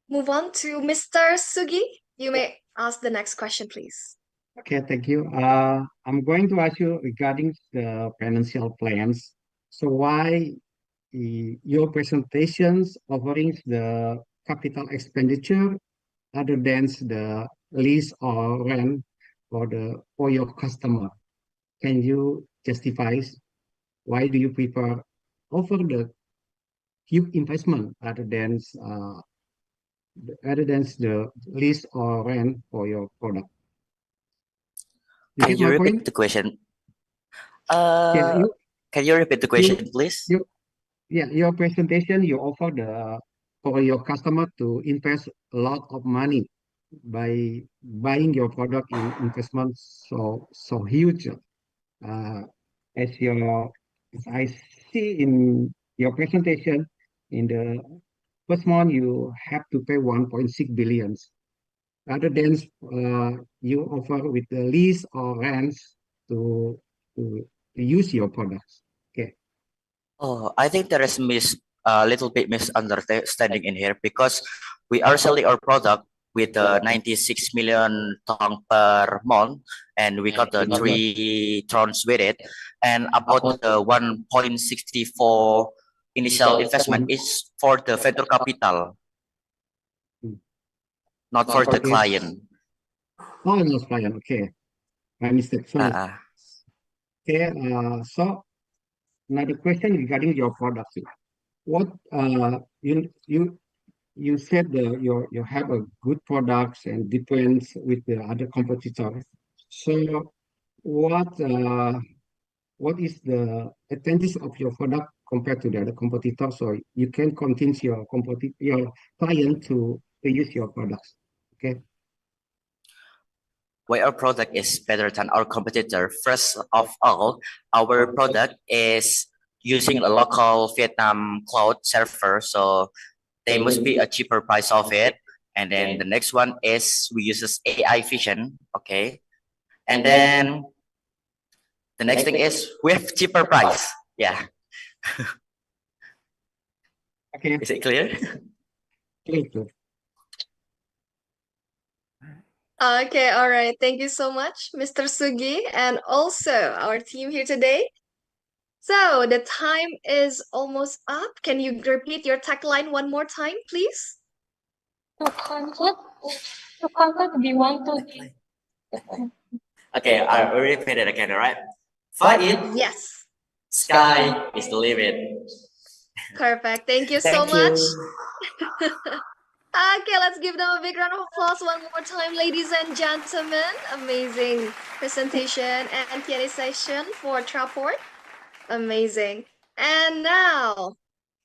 move on to Mr. Sugi. You may ask the next question, please. Okay, thank you. I'm going to ask you regarding the financial plans. So why your presentations offering the capital expenditure other than the lease or rent for your customer? Can you justify why do you prefer offer the huge investment other than the lease or rent for your product? Can you repeat Point? the question? Yeah, Can you repeat the question, please? Your presentation, you offer for your customer to invest a lot of money by buying your product in investment so huge. Uh, as I see in your presentation, in the first month you have to pay 1.6 billion. Rather than you offer with the lease or rents to to use your products. Okay. Oh, I think there is a little bit misunderstanding in here, because we are selling our product with 96 million ton per month, and we got the 3 drones with it, and about the 1.64 initial investment is for the venture capital, not for the client. Oh, no, client. Okay. My mistake. Sorry. Okay. So another question regarding your product. What you said you have a good products and difference with the other competitors. So what is the advantage of your product compared to the other competitors? So you can convince your client to use your products. Okay. Why our product is better than our competitor? First of all, our product is using a local Vietnam cloud server, so there must be a cheaper price of it. And then the next one is we uses AI vision, okay. And then the next thing is we have cheaper price. Yeah. Okay. Is it clear? Clear. Okay, all right. Thank you so much, Mr. Sugi, and also our team here today. So the time is almost up. Can you repeat your tagline one more time, please? To convert, we want to. Okay, I will repeat it again, all right? Fly it. Yes. Sky is the limit. Perfect. Thank you so Thank much. you. Okay, let's give them a big round of applause one more time, ladies and gentlemen. Amazing presentation and Q&A session for Traport. Amazing. And now,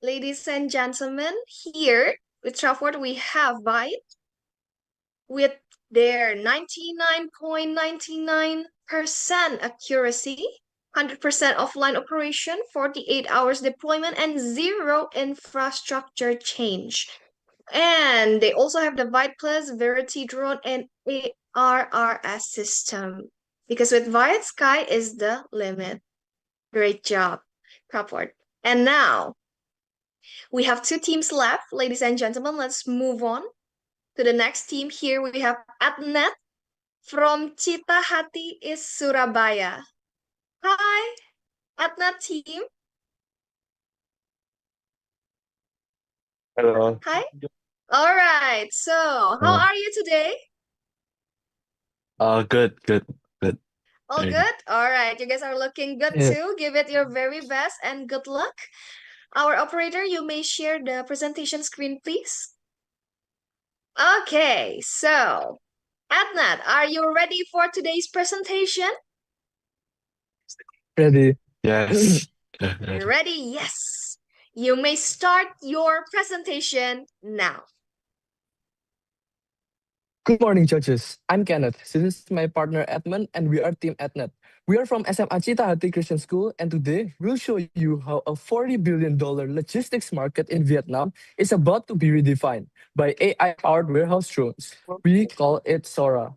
ladies and gentlemen, here with Trafford, we have Byte with their 99.99% accuracy, 100% offline operation, 48 hours deployment, and zero infrastructure change. And they also have the Byte Plus, Verity Drone, and ARRS system. Because with Byte, sky is the limit. Great job, Crawford. And now we have two teams left, ladies and gentlemen. Let's move on to the next team. Here we have Atnet from Cita Hati is Surabaya. Hi, Atnet team. Hello. Hi. All right. So, how are you today? Good. All Very good? All right. You guys are looking good Yeah. too. Give it your very best and good luck. Our operator, you may share the presentation screen, please. Okay, so Adnat, are you ready for today's presentation? Ready? Yes. You ready? Yes. You may start your presentation now. Good morning, judges. I'm Kenneth. This is my partner Edmund, and we are Team Ednet. We are from SMA Cita Hati Christian School, and today we'll show you how a $40 billion logistics market in Vietnam is about to be redefined by AI-powered warehouse drones. We call it Sora.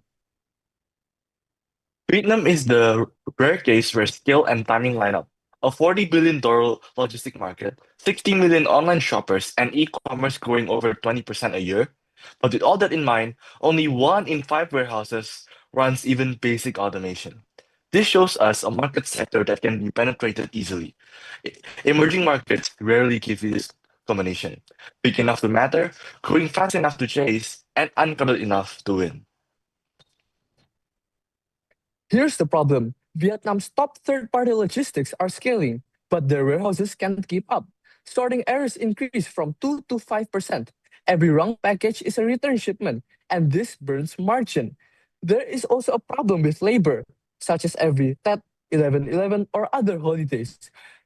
Vietnam is the rare case where skill and timing line up. A $40 billion logistic market, 60 million online shoppers, and e-commerce growing over 20% a year. But with all that in mind, only 1 in 5 warehouses runs even basic automation. This shows us a market sector that can be penetrated easily. Emerging markets rarely give you this combination. Big enough to matter, growing fast enough to chase, and uncrowded enough to win. Here's the problem. Vietnam's top third-party logistics are scaling, but their warehouses can't keep up. Sorting errors increase from 2 to 5%. Every wrong package is a return shipment, and this burns margin. There is also a problem with labor, such as every Tet, 11/11, or other holidays.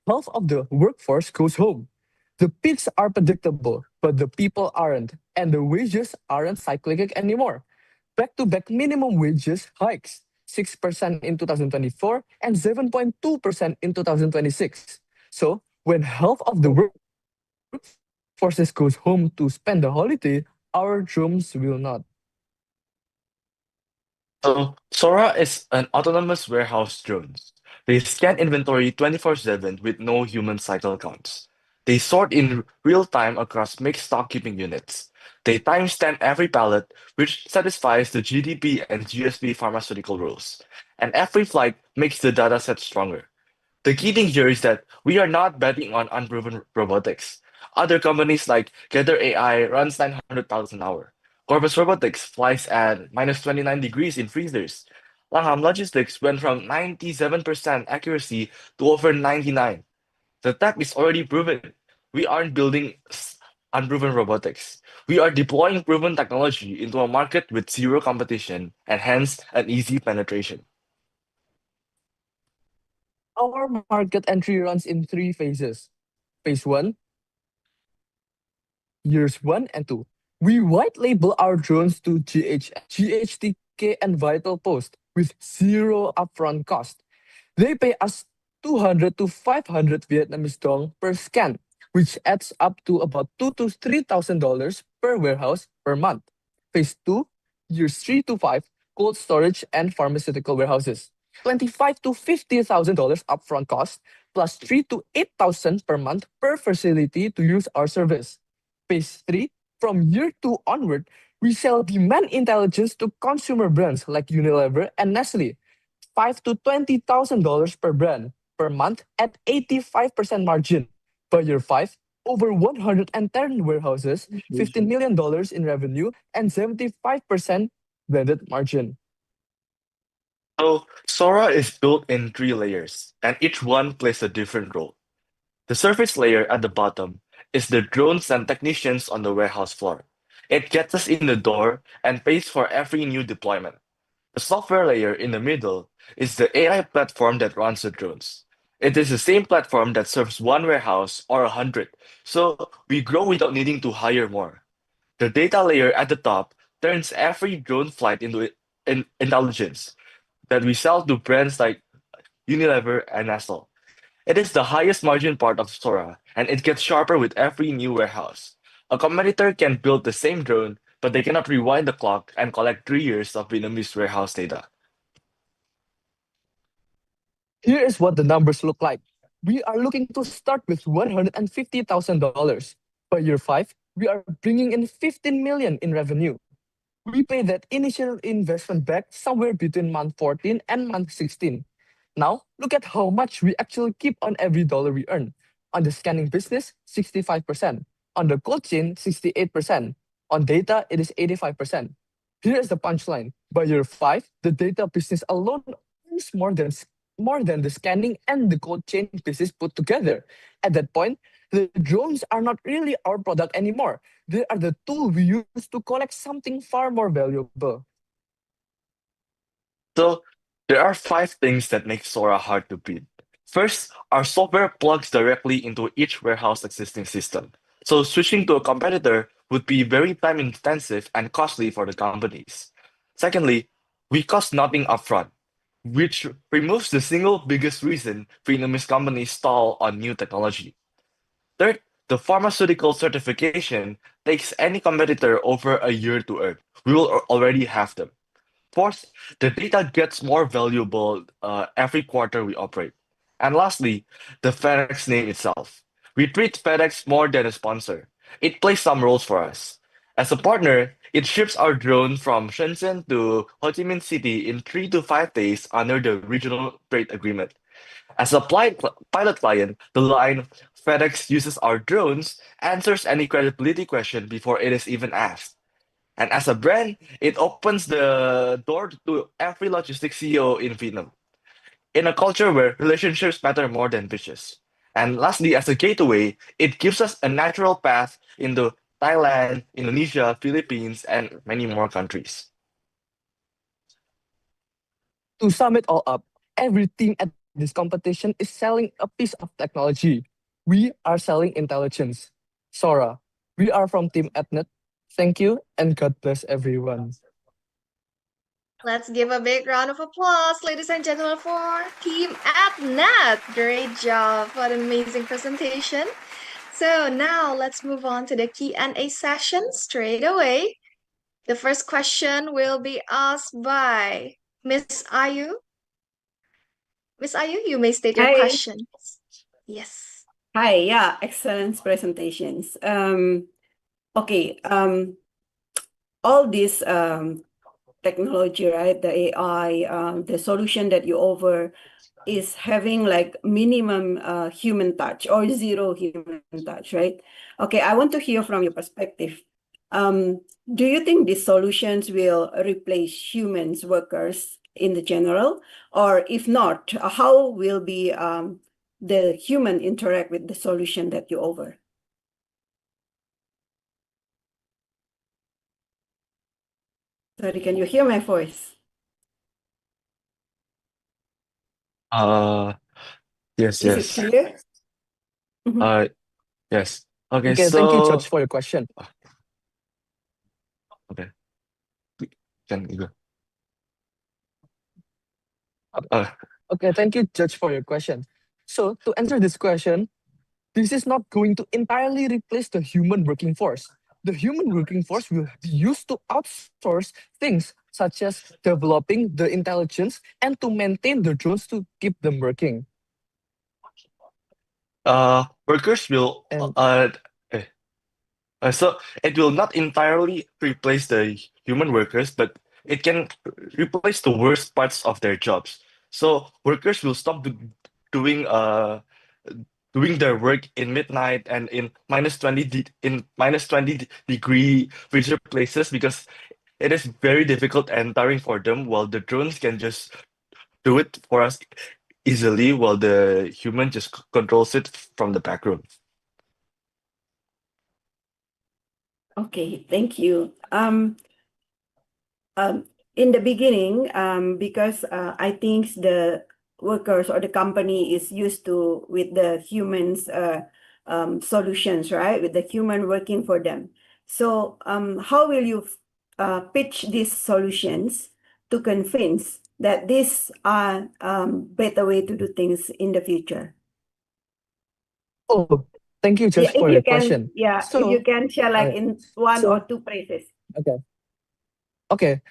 Half of the workforce goes home. The peaks are predictable, but the people aren't, and the wages aren't cyclic anymore. Back-to-back minimum wages hikes, 6% in 2024 and 7.2% in 2026. So when half of the workforce goes home to spend the holiday, our drones will not. So, Sora is an autonomous warehouse drone. They scan inventory 24/7 with no human cycle counts. They sort in real time across mixed stock keeping units. They timestamp every pallet, which satisfies the GDP and GSP pharmaceutical rules. And every flight makes the data set stronger. The key thing here is that we are not betting on unproven robotics. Other companies like Gather AI runs 900 miles an hour. Corvus Robotics flies at minus 29 degrees in freezers. Langham Logistics went from 97% accuracy to over 99. The tech is already proven. We aren't building unproven robotics. We are deploying proven technology into a market with zero competition and hence an easy penetration. Our market entry runs in 3 phases. Phase 1, years 1 and 2. We white label our drones to GHTK and Vital Post with zero upfront cost. They pay us 200 to 500 Vietnamese dong per scan, which adds up to about $2,000 to $3,000 per warehouse per month. Phase 2, years 3 to 5, cold storage and pharmaceutical warehouses. $25,000 to $50,000 upfront cost, plus $3,000 to $8,000 per month per facility to use our service. Phase 3, from year 2 onward, we sell demand intelligence to consumer brands like Unilever and Nestle. $5,000 to $20,000 per brand per month at 85% margin. By year 5, over 110 warehouses, $15 million in revenue, and 75% blended margin. So, Sora is built in 3 layers, and each one plays a different role. The surface layer at the bottom is the drones and technicians on the warehouse floor. It gets us in the door and pays for every new deployment. The software layer in the middle is the AI platform that runs the drones. It is the same platform that serves one warehouse or 100, so we grow without needing to hire more. The data layer at the top turns every drone flight into intelligence that we sell to brands like Unilever and Nestle. It is the highest margin part of Sora, and it gets sharper with every new warehouse. A competitor can build the same drone, but they cannot rewind the clock and collect 3 years of Vietnamese warehouse data. Here is what the numbers look like. We are looking to start with $150,000. By year 5, we are bringing in 15 million in revenue. We pay that initial investment back somewhere between month 14 and month 16. Now, look at how much we actually keep on every dollar we earn. On the scanning business, 65%. On the cold chain, 68%. On data, it is 85%. Here is the punchline. By year 5, the data business alone earns more than the scanning and the cold chain business put together. At that point, the drones are not really our product anymore. They are the tool we use to collect something far more valuable. So, there are 5 things that make Sora hard to beat. First, our software plugs directly into each warehouse existing system. So, switching to a competitor would be very time intensive and costly for the companies. Secondly, we cost nothing upfront, which removes the single biggest reason Vietnamese companies stall on new technology. Third, the pharmaceutical certification takes any competitor over a year to earn. We will already have them. Fourth, the data gets more valuable every quarter we operate. And lastly, the FedEx name itself. We treat FedEx more than a sponsor. It plays some roles for us. As a partner, it ships our drone from Shenzhen to Ho Chi Minh City in 3 to 5 days under the regional trade agreement. As a pilot client, the line FedEx uses our drones answers any credibility question before it is even asked. And as a brand, it opens the door to every logistics CEO in Vietnam, in a culture where relationships matter more than pitches. And lastly, as a gateway, it gives us a natural path into Thailand, Indonesia, Philippines, and many more countries. To sum it all up, every team at this competition is selling a piece of technology. We are selling intelligence. Sora, we are from Team Etnet. Thank you and God bless everyone. Let's give a big round of applause, ladies and gentlemen, for Team AppNet. Great job. What an amazing presentation. So now let's move on to the Q&A session straight away. The first question will be asked by Miss Ayu. Miss Ayu, you may state your Hi. question. Yes. Hi, yeah, excellent presentations. Okay, all this technology, right? The AI, the solution that you offer is having like minimum human touch or zero human touch, right? Okay, I want to hear from your perspective. Do you think these solutions will replace humans, workers in the general? Or if not, how will be the human interact with the solution that you offer? Sorry, can you hear my voice? Yes, Is it yes. clear? Mhm. Yes. Okay, Okay, thank you, so Judge, for your question. okay. Can you go? Uh, Okay, thank you, Judge, for your question. So, to answer this question, this is not going to entirely replace the human working force. The human working force will be used to outsource things such as developing the intelligence and to maintain the drones to keep them working. workers will And eh, so it will not entirely replace the human workers, but it can replace the worst parts of their jobs. So workers will stop doing doing their work in midnight and in -20 degree winter places because it is very difficult and tiring for them, while the drones can just do it for us easily, while the human just controls it from the back room. Okay, thank you. In the beginning, because I think the workers or the company is used to with the humans solutions, right? With the human working for them. So how will you pitch these solutions to convince that these are better way to do things in the future? Oh, thank you, Yeah, Josh, if for you your can, question. yeah, if you So, can share like in one or so two phrases. okay, okay.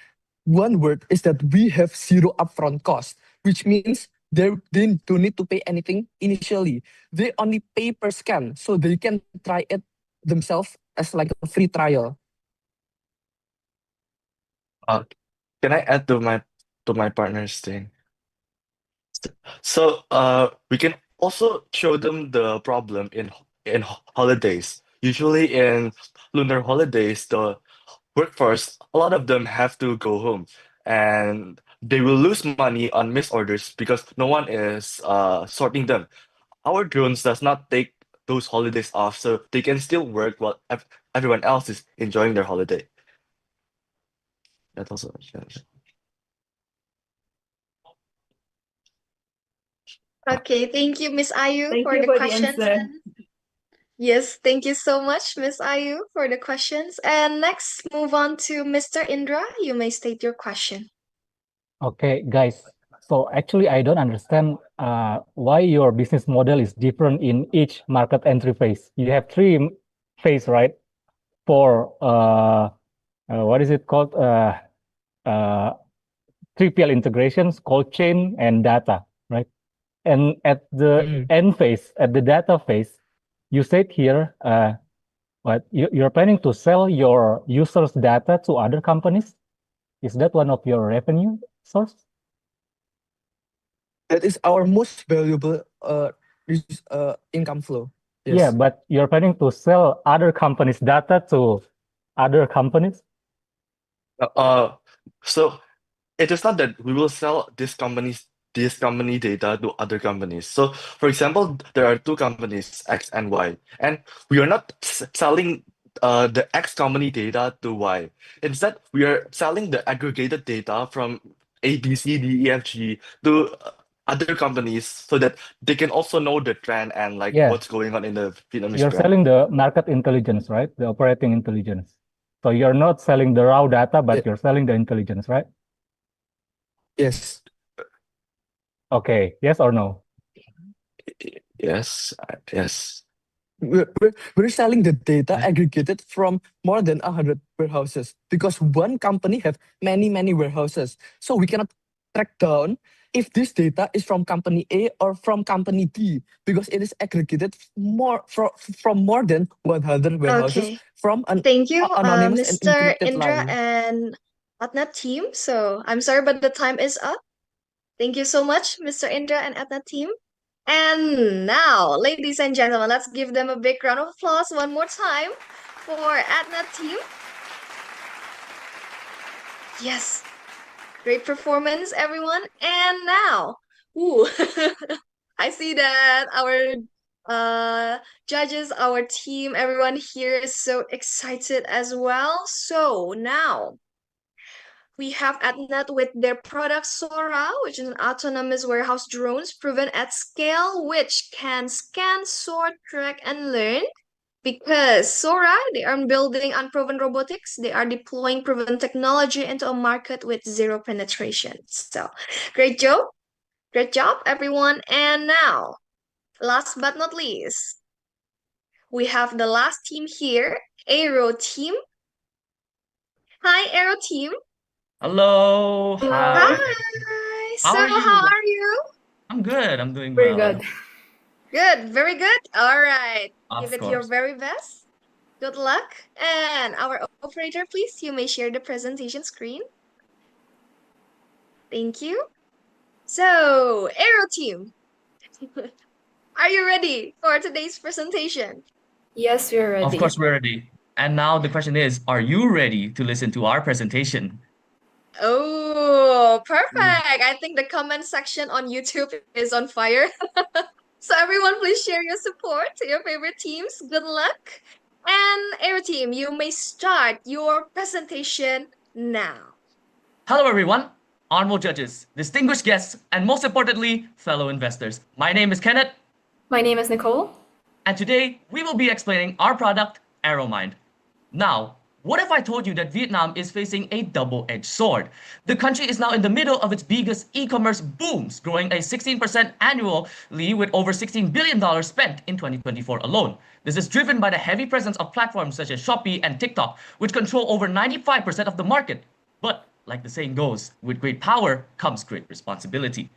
One word is that we have zero upfront cost, which means they don't need to pay anything initially. They only pay per scan, so they can try it themselves as like a free trial. Uh, can I add to my partner's thing? So we can also show them the problem in holidays. Usually in lunar holidays, the workforce, a lot of them have to go home and they will lose money on missed orders because no one is sorting them. Our drones does not take those holidays off, so they can still work while everyone else is enjoying their holiday. That also, yeah. Okay, thank you, Miss Ayu, Thank for you the for the questions. answer. And yes, thank you so much, Miss Ayu, for the questions. And next, move on to Mr. Indra. You may state your question. Okay, guys. So actually, I don't understand why your business model is different in each market entry phase. You have three phase, right? For what is it called? 3PL integrations, cold chain, and data, right? And at the end phase, at the data phase, you said here, what you're planning to sell your users' data to other companies? Is that one of your revenue source? That is our most valuable income flow. Yeah, Yes. but you're planning to sell other companies' data to other companies? So it is not that we will sell this company data to other companies. So, for example, there are two companies, X and Y, and we are not selling the X company data to Y. Instead, we are selling the aggregated data from A, B, C, D, E, F, G to other companies so that they can also know the trend and like Yeah. what's going on in the Vietnamese You're brand. selling the market intelligence, right? The operating intelligence. So you're not selling the raw data, but you're selling the intelligence, right? Yes. Okay. Yes or no? Yes. Yes. We're selling the data aggregated from more than 100 warehouses because one company have many warehouses. So we cannot track down if this data is from company A or from company D because it is aggregated from more than 100 warehouses Okay. from an Thank you, anonymous and Mr. encrypted Indra line. and Atna team. So I'm sorry, but the time is up. Thank you so much, Mr. Indra and Atna team. And now, ladies and gentlemen, let's give them a big round of applause one more time for Atna team. Yes, great performance, everyone. And now, ooh, I see that our judges, our team, everyone here is so excited as well. So now we have Adnet with their product Sora, which is an autonomous warehouse drones proven at scale, which can scan, sort, track, and learn. Because Sora, they are building unproven robotics. They are deploying proven technology into a market with zero penetration. So, great job. Great job, everyone. And now, last but not least, we have the last team here, Aero team. Hi, Aero team. Hello. Hi. Hi. How So, are how you? are you? I'm good. I'm doing Very well. good. Good, very good. All right. Of Give it your course. very best. Good luck. And our operator, please, you may share the presentation screen. Thank you. So, Aero team, are you ready for today's presentation? Yes, we're Of ready. course, we're ready. And now the question is, are you ready to listen to our presentation? Oh, perfect. I think the comment section on YouTube is on fire. So everyone, please share your support to your favorite teams. Good luck. And Aero team, you may start your presentation now. Hello, everyone. honorable judges, distinguished guests, and most importantly, fellow investors. My name is Kenneth. My name is Nicole. And today, we will be explaining our product, AeroMind. Now, what if I told you that Vietnam is facing a double-edged sword? The country is now in the middle of its biggest e-commerce booms, growing a 16% annually with over $16 billion spent in 2024 alone. This is driven by the heavy presence of platforms such as Shopee and TikTok, which control over 95% of the market. But like the saying goes, with great power comes great responsibility.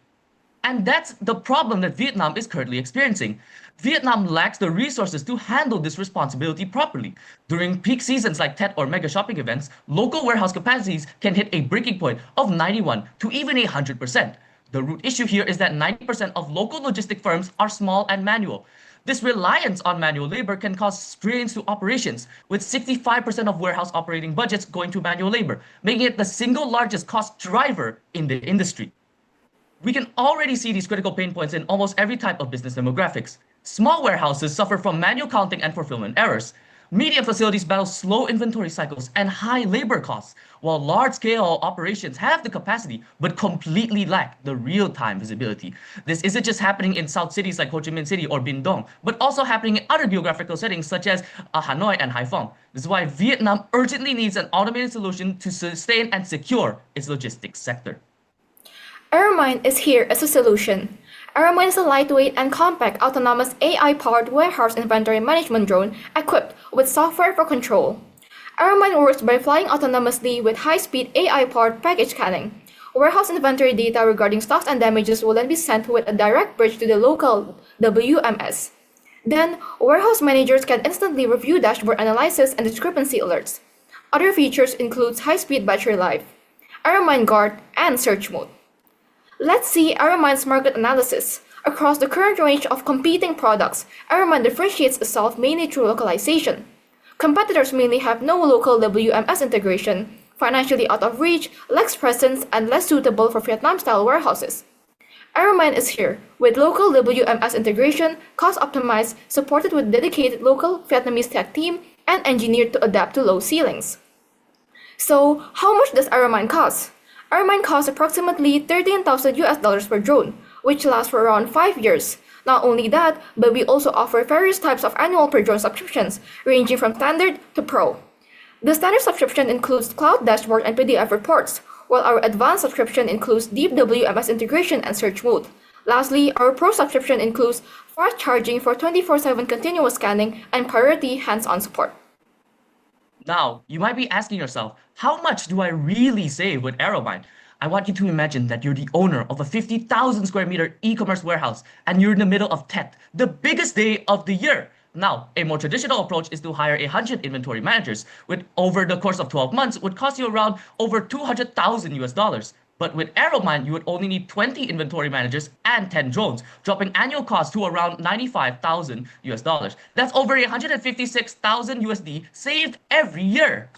And that's the problem that Vietnam is currently experiencing. Vietnam lacks the resources to handle this responsibility properly. During peak seasons like Tet or mega shopping events, local warehouse capacities can hit a breaking point of 91 to even 100%. The root issue here is that 90% of local logistic firms are small and manual. This reliance on manual labor can cause strains to operations, with 65% of warehouse operating budgets going to manual labor, making it the single largest cost driver in the industry. We can already see these critical pain points in almost every type of business demographics. Small warehouses suffer from manual counting and fulfillment errors. Medium facilities battle slow inventory cycles and high labor costs, while large-scale operations have the capacity but completely lack the real-time visibility. This isn't just happening in South cities like Ho Chi Minh City or Binh Dong, but also happening in other geographical settings such as Hanoi and Haiphong. This is why Vietnam urgently needs an automated solution to sustain and secure its logistics sector. AeroMind is here as a solution. AeroMind is a lightweight and compact autonomous AI-powered warehouse inventory management drone equipped with software for control. AeroMind works by flying autonomously with high-speed AI-powered package scanning. Warehouse inventory data regarding stocks and damages will then be sent with a direct bridge to the local WMS. Then, warehouse managers can instantly review dashboard analysis and discrepancy alerts. Other features include high-speed battery life, AeroMind Guard, and search mode. Let's see AeroMind's market analysis. Across the current range of competing products, AeroMind differentiates itself mainly through localization. Competitors mainly have no local WMS integration, financially out of reach, lacks presence, and less suitable for Vietnam-style warehouses. AeroMind is here, with local WMS integration, cost-optimized, supported with dedicated local Vietnamese tech team, and engineered to adapt to low ceilings. So, how much does AeroMind cost? AeroMind costs approximately $13,000 per drone, which lasts for around 5 years. Not only that, but we also offer various types of annual per drone subscriptions, ranging from standard to pro. The standard subscription includes cloud dashboard and PDF reports, while our advanced subscription includes deep WMS integration and search mode. Lastly, our pro subscription includes fast charging for 24/7 continuous scanning and priority hands-on support. Now, you might be asking yourself, how much do I really save with AeroMind? I want you to imagine that you're the owner of a 50,000 square meter e-commerce warehouse and you're in the middle of Tet, the biggest day of the year. Now, a more traditional approach is to hire 100 inventory managers, which over the course of 12 months would cost you around over 200,000 US dollars. But with AeroMind, you would only need 20 inventory managers and 10 drones, dropping annual cost to around 95,000 US dollars. That's over 156,000 USD saved every year.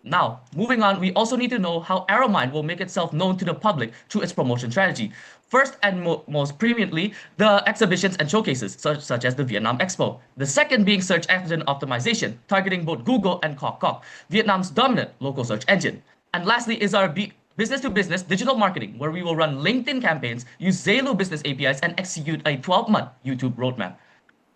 Now, moving on, we also need to know how AeroMind will make itself known to the public through its promotion strategy. First and most preeminently, the exhibitions and showcases, such as the Vietnam Expo. The second being search engine optimization, targeting both Google and Kok, Vietnam's dominant local search engine. And lastly is our business-to-business digital marketing, where we will run LinkedIn campaigns, use Zalo business APIs, and execute a 12-month YouTube roadmap.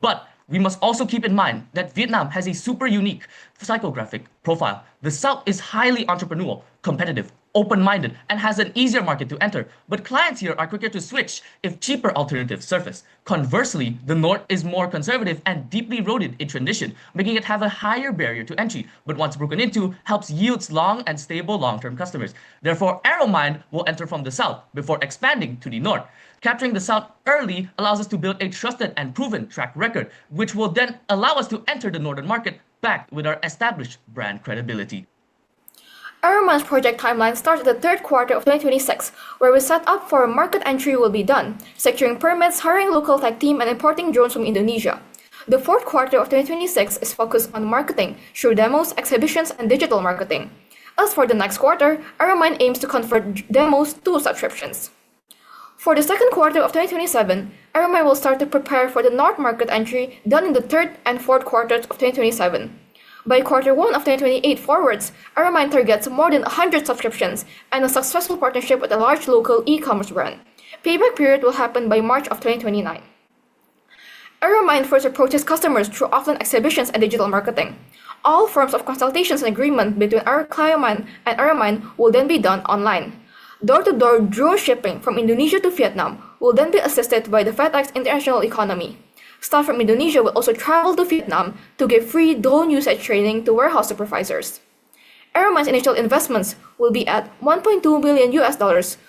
But we must also keep in mind that Vietnam has a super unique psychographic profile. The South is highly entrepreneurial, competitive, open-minded, and has an easier market to enter, but clients here are quicker to switch if cheaper alternatives surface. Conversely, the North is more conservative and deeply rooted in tradition, making it have a higher barrier to entry, but once broken into, helps yield long and stable long-term customers. Therefore, AeroMind will enter from the South before expanding to the North. Capturing the South early allows us to build a trusted and proven track record, which will then allow us to enter the Northern market backed with our established brand credibility. AeroMind's project timeline starts at the third quarter of 2026, where we set up for market entry will be done, securing permits, hiring local tech team, and importing drones from Indonesia. The fourth quarter of 2026 is focused on marketing through demos, exhibitions, and digital marketing. As for the next quarter, AeroMind aims to convert demos to subscriptions. For the second quarter of 2027, AeroMind will start to prepare for the North market entry done in the third and fourth quarters of 2027. By Q1 of 2028 forwards, Aramine targets more than 100 subscriptions and a successful partnership with a large local e-commerce brand. Payback period will happen by March of 2029. Aramine first approaches customers through offline exhibitions and digital marketing. All forms of consultations and agreement between our client and Aramine will then be done online. Door-to-door drone shipping from Indonesia to Vietnam will then be assisted by the FedEx International Economy. Staff from Indonesia will also travel to Vietnam to give free drone usage training to warehouse supervisors. Aramine's initial investments will be at $1.2 billion,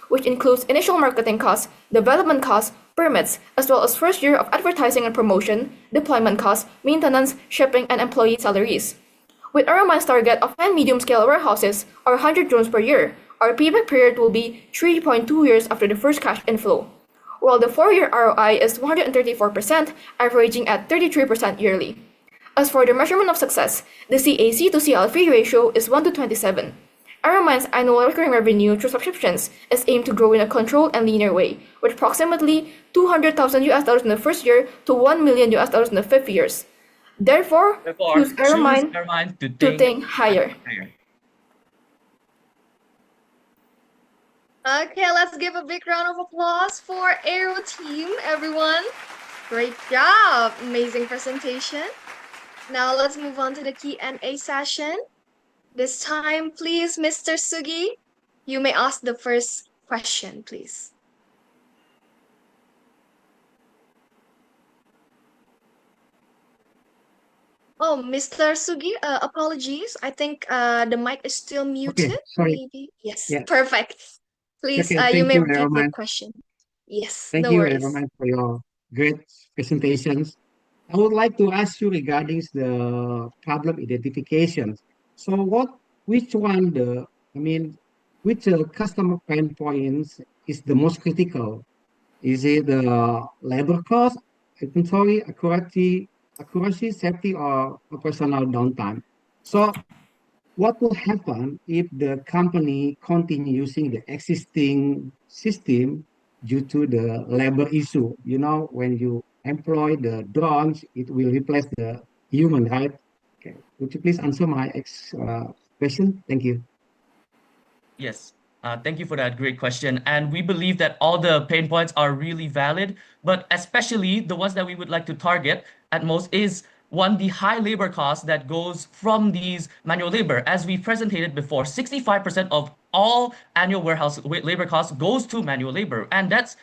which includes initial marketing costs, development costs, permits, as well as first year of advertising and promotion, deployment costs, maintenance, shipping, and employee salaries. With Aramine's target of 10 medium-scale warehouses or 100 drones per year, our payback period will be 3.2 years after the first cash inflow, while the 4-year ROI is 134%, averaging at 33% yearly. As for the measurement of success, the CAC to CLV ratio is 1 to 27. Aramine's annual recurring revenue through subscriptions is aimed to grow in a controlled and linear way, with approximately $200,000 in the first year to $1 million in the 5 years. Therefore, choose Aramine to think higher. Okay, let's give a big round of applause for Aero team, everyone. Great job. Amazing presentation. Now let's move on to the Q&A session. This time, please, Mr. Sugi, you may ask the first question, please. Oh, Mr. Sugi, apologies. I think the mic is still muted. Okay, sorry. Maybe. Yes, Yeah. perfect. Please, Okay, you thank may you, repeat the Roman. question. Yes, Thank no you, worries. Roman, for your great presentations. I would like to ask you regarding the problem identification. So which one which customer pain points is the most critical? Is it the labor cost, inventory, accuracy, safety, or operational downtime? So what will happen if the company continue using the existing system due to the labor issue? You know, when you employ the drones, it will replace the human, right? Okay. Would you please answer my question? Thank you. Yes. Thank you for that great question. And we believe that all the pain points are really valid, but especially the ones that we would like to target at most is one, the high labor cost that goes from these manual labor. As we presented before, 65% of all annual warehouse labor costs goes to manual labor. And that's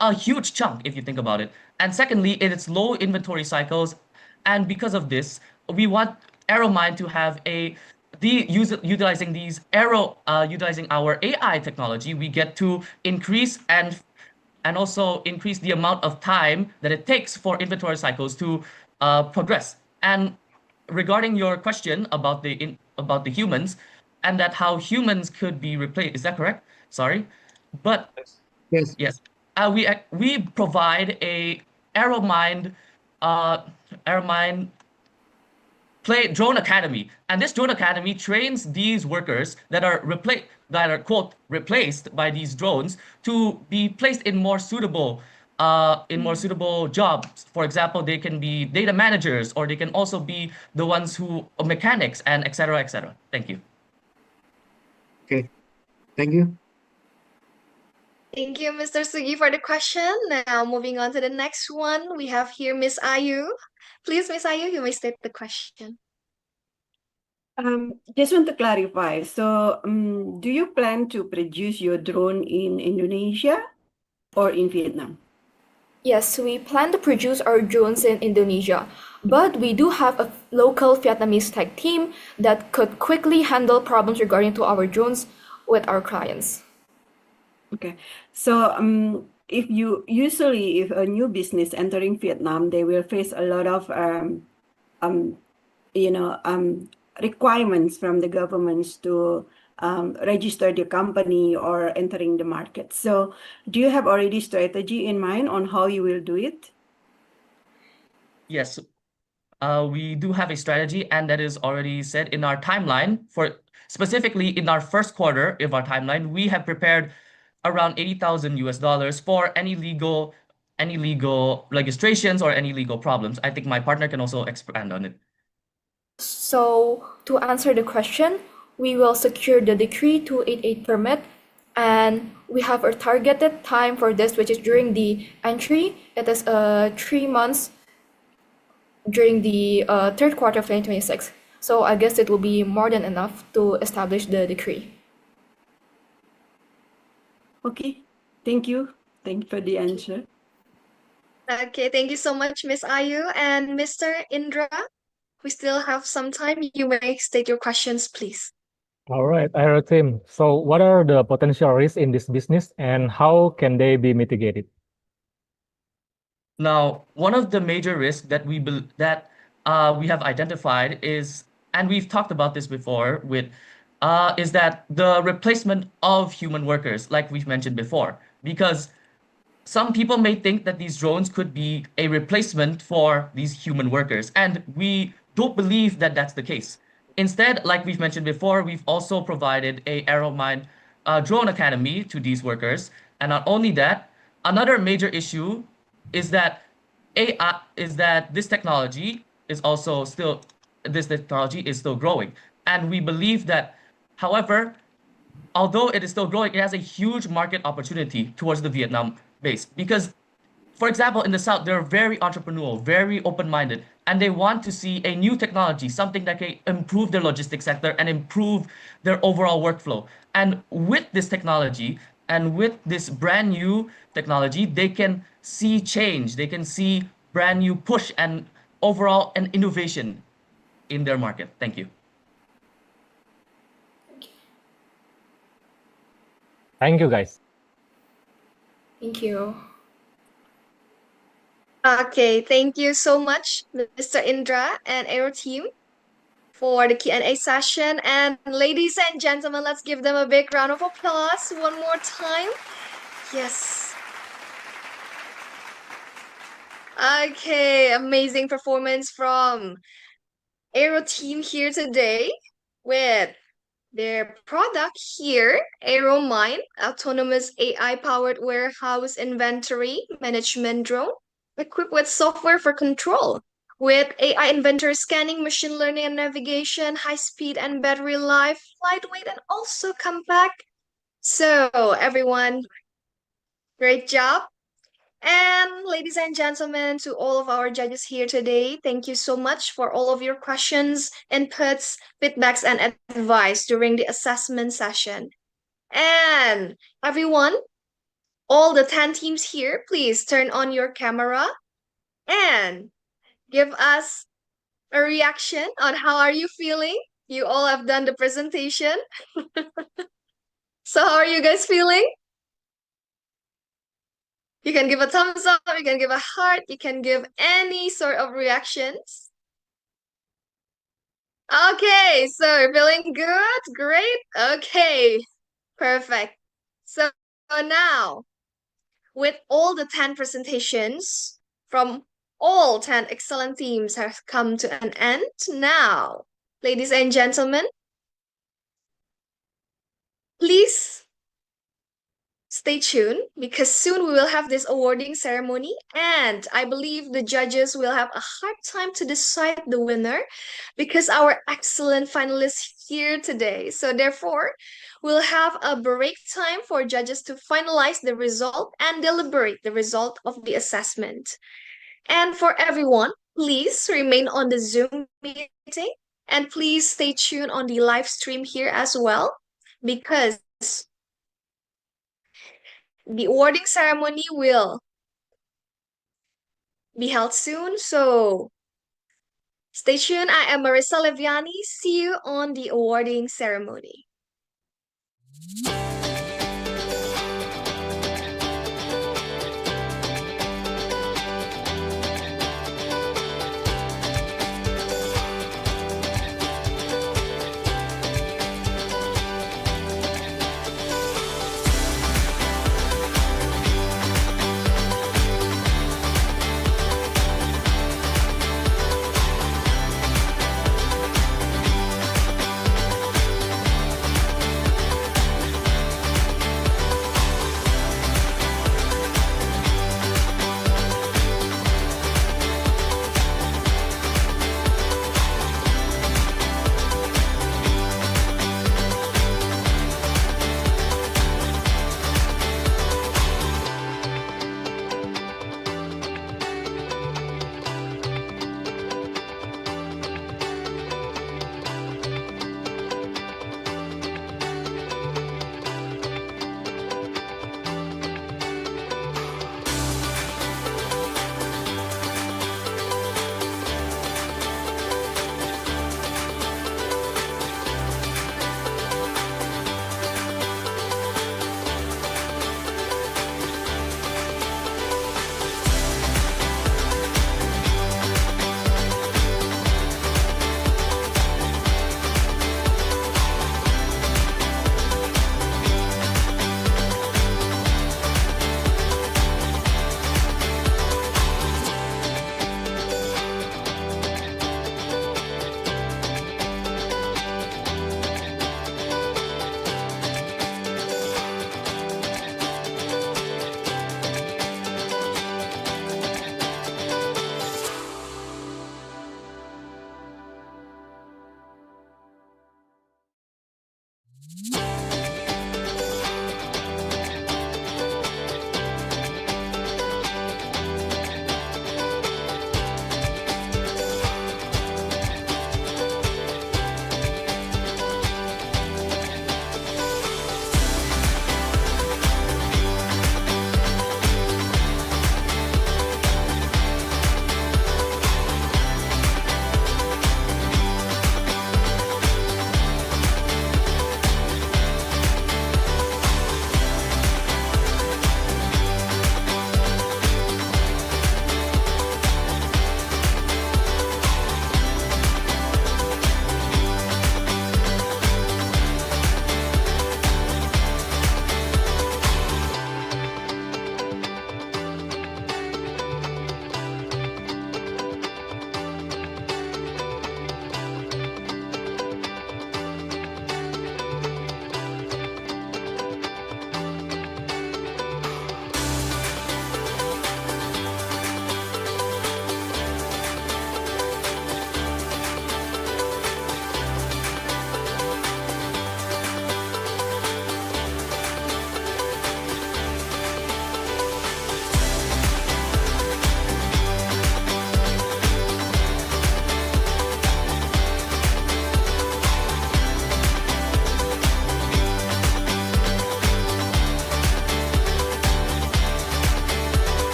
a huge chunk if you think about it. And secondly, it's low inventory cycles. And because of this, we want Aeromine to have utilizing our AI technology, we get to increase and also increase the amount of time that it takes for inventory cycles to progress. And regarding your question about the humans and that how humans could be replaced, is that correct? Sorry, but yes, yes, we provide a Aeromine Play Drone Academy, and this drone academy trains these workers that are quote replaced by these drones to be placed in more suitable jobs. For example, they can be data managers, or they can also be the ones who mechanics and etc. etc. Thank you. Okay, thank you. Thank you, Mr. Sugi, for the question. Now, moving on to the next one, we have here Miss Ayu. Please, Miss Ayu, you may state the question. Just want to clarify. So, do you plan to produce your drone in Indonesia or in Vietnam? Yes, we plan to produce our drones in Indonesia, but we do have a local Vietnamese tech team that could quickly handle problems regarding to our drones with our clients. Okay, so if a new business entering Vietnam, they will face a lot of requirements from the governments to register the company or entering the market. So do you have already strategy in mind on how you will do it? Yes, we do have a strategy, and that is already set in our timeline. Specifically in our first quarter of our timeline, we have prepared around $80,000 for any legal registrations or any legal problems. I think my partner can also expand on it. So to answer the question, we will secure the Decree 288 permit, and we have a targeted time for this, which is during the entry. It is 3 months during the third quarter of 2026. So I guess it will be more than enough to establish the decree. Okay, thank you. Thank you for the answer. Okay, thank you so much, Miss Ayu. And Mr. Indra, we still have some time. You may state your questions, please. All right, Aero team. So what are the potential risks in this business and how can they be mitigated? Now, one of the major risks that we have identified is, and we've talked about this before, is that the replacement of human workers, like we've mentioned before, because some people may think that these drones could be a replacement for these human workers, and we don't believe that that's the case. Instead, like we've mentioned before, we've also provided a AeroMine drone academy to these workers, and not only that, another major issue is that this technology is still growing, and we believe that, however, although it is still growing, it has a huge market opportunity towards the Vietnam base. Because, for example, in the South, they're very entrepreneurial, very open-minded, and they want to see a new technology, something that can improve their logistics sector and improve their overall workflow. And with this technology, and with this brand new technology, they can see change, they can see brand new push and overall an innovation in their market. Thank you. Thank you, guys. Thank you. Okay, thank you so much, Mr. Indra and Aero team, for the Q&A session. And ladies and gentlemen, let's give them a big round of applause one more time. Yes. Okay, amazing performance from Aero team here today with their product here, AeroMine, autonomous AI-powered warehouse inventory management drone, equipped with software for control, with AI inventory scanning, machine learning and navigation, high speed and battery life, lightweight and also compact. So everyone, great job. And ladies and gentlemen, to all of our judges here today, thank you so much for all of your questions, inputs, feedbacks, and advice during the assessment session. And everyone, all the 10 teams here, please turn on your camera and give us a reaction on how are you feeling. You all have done the presentation. So how are you guys feeling? You can give a thumbs up, you can give a heart, you can give any sort of reactions. Okay, so feeling good? Great. Okay, perfect. So now, with all the 10 presentations from all 10 excellent teams have come to an end. Now, ladies and gentlemen, please stay tuned because soon we will have this awarding ceremony, and I believe the judges will have a hard time to decide the winner because our excellent finalists here today. So therefore, we'll have a break time for judges to finalize the result and deliberate the result of the assessment. And for everyone, please remain on the Zoom meeting and please stay tuned on the live stream here as well because the awarding ceremony will be held soon, so stay tuned. I am Marissa Leviani. See you on the awarding ceremony.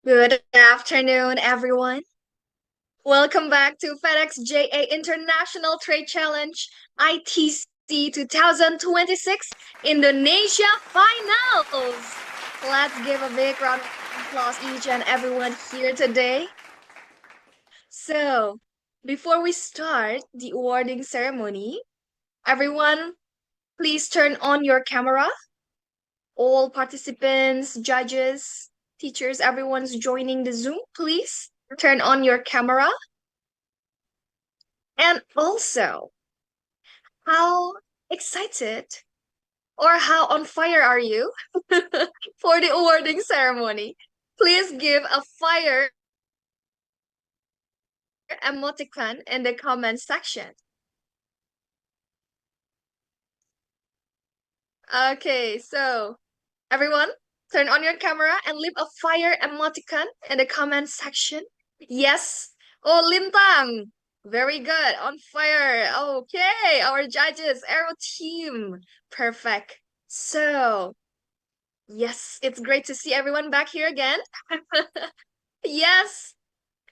Good afternoon, everyone. Welcome back to FedEx JA International Trade Challenge ITC 2026 Indonesia Finals. Let's give a big round of applause each and everyone here today. So, before we start the awarding ceremony, everyone, please turn on your camera. All participants, judges, teachers, everyone's joining the Zoom, please turn on your camera. And also, how excited or how on fire are you for the awarding ceremony? Please give a fire emoticon in the comment section. Okay, so everyone, turn on your camera and leave a fire emoticon in the comment section. Yes. Oh, Lintang. Very good. On fire. Okay, our judges, Aero team. Perfect. So, yes, it's great to see everyone back here again. Yes.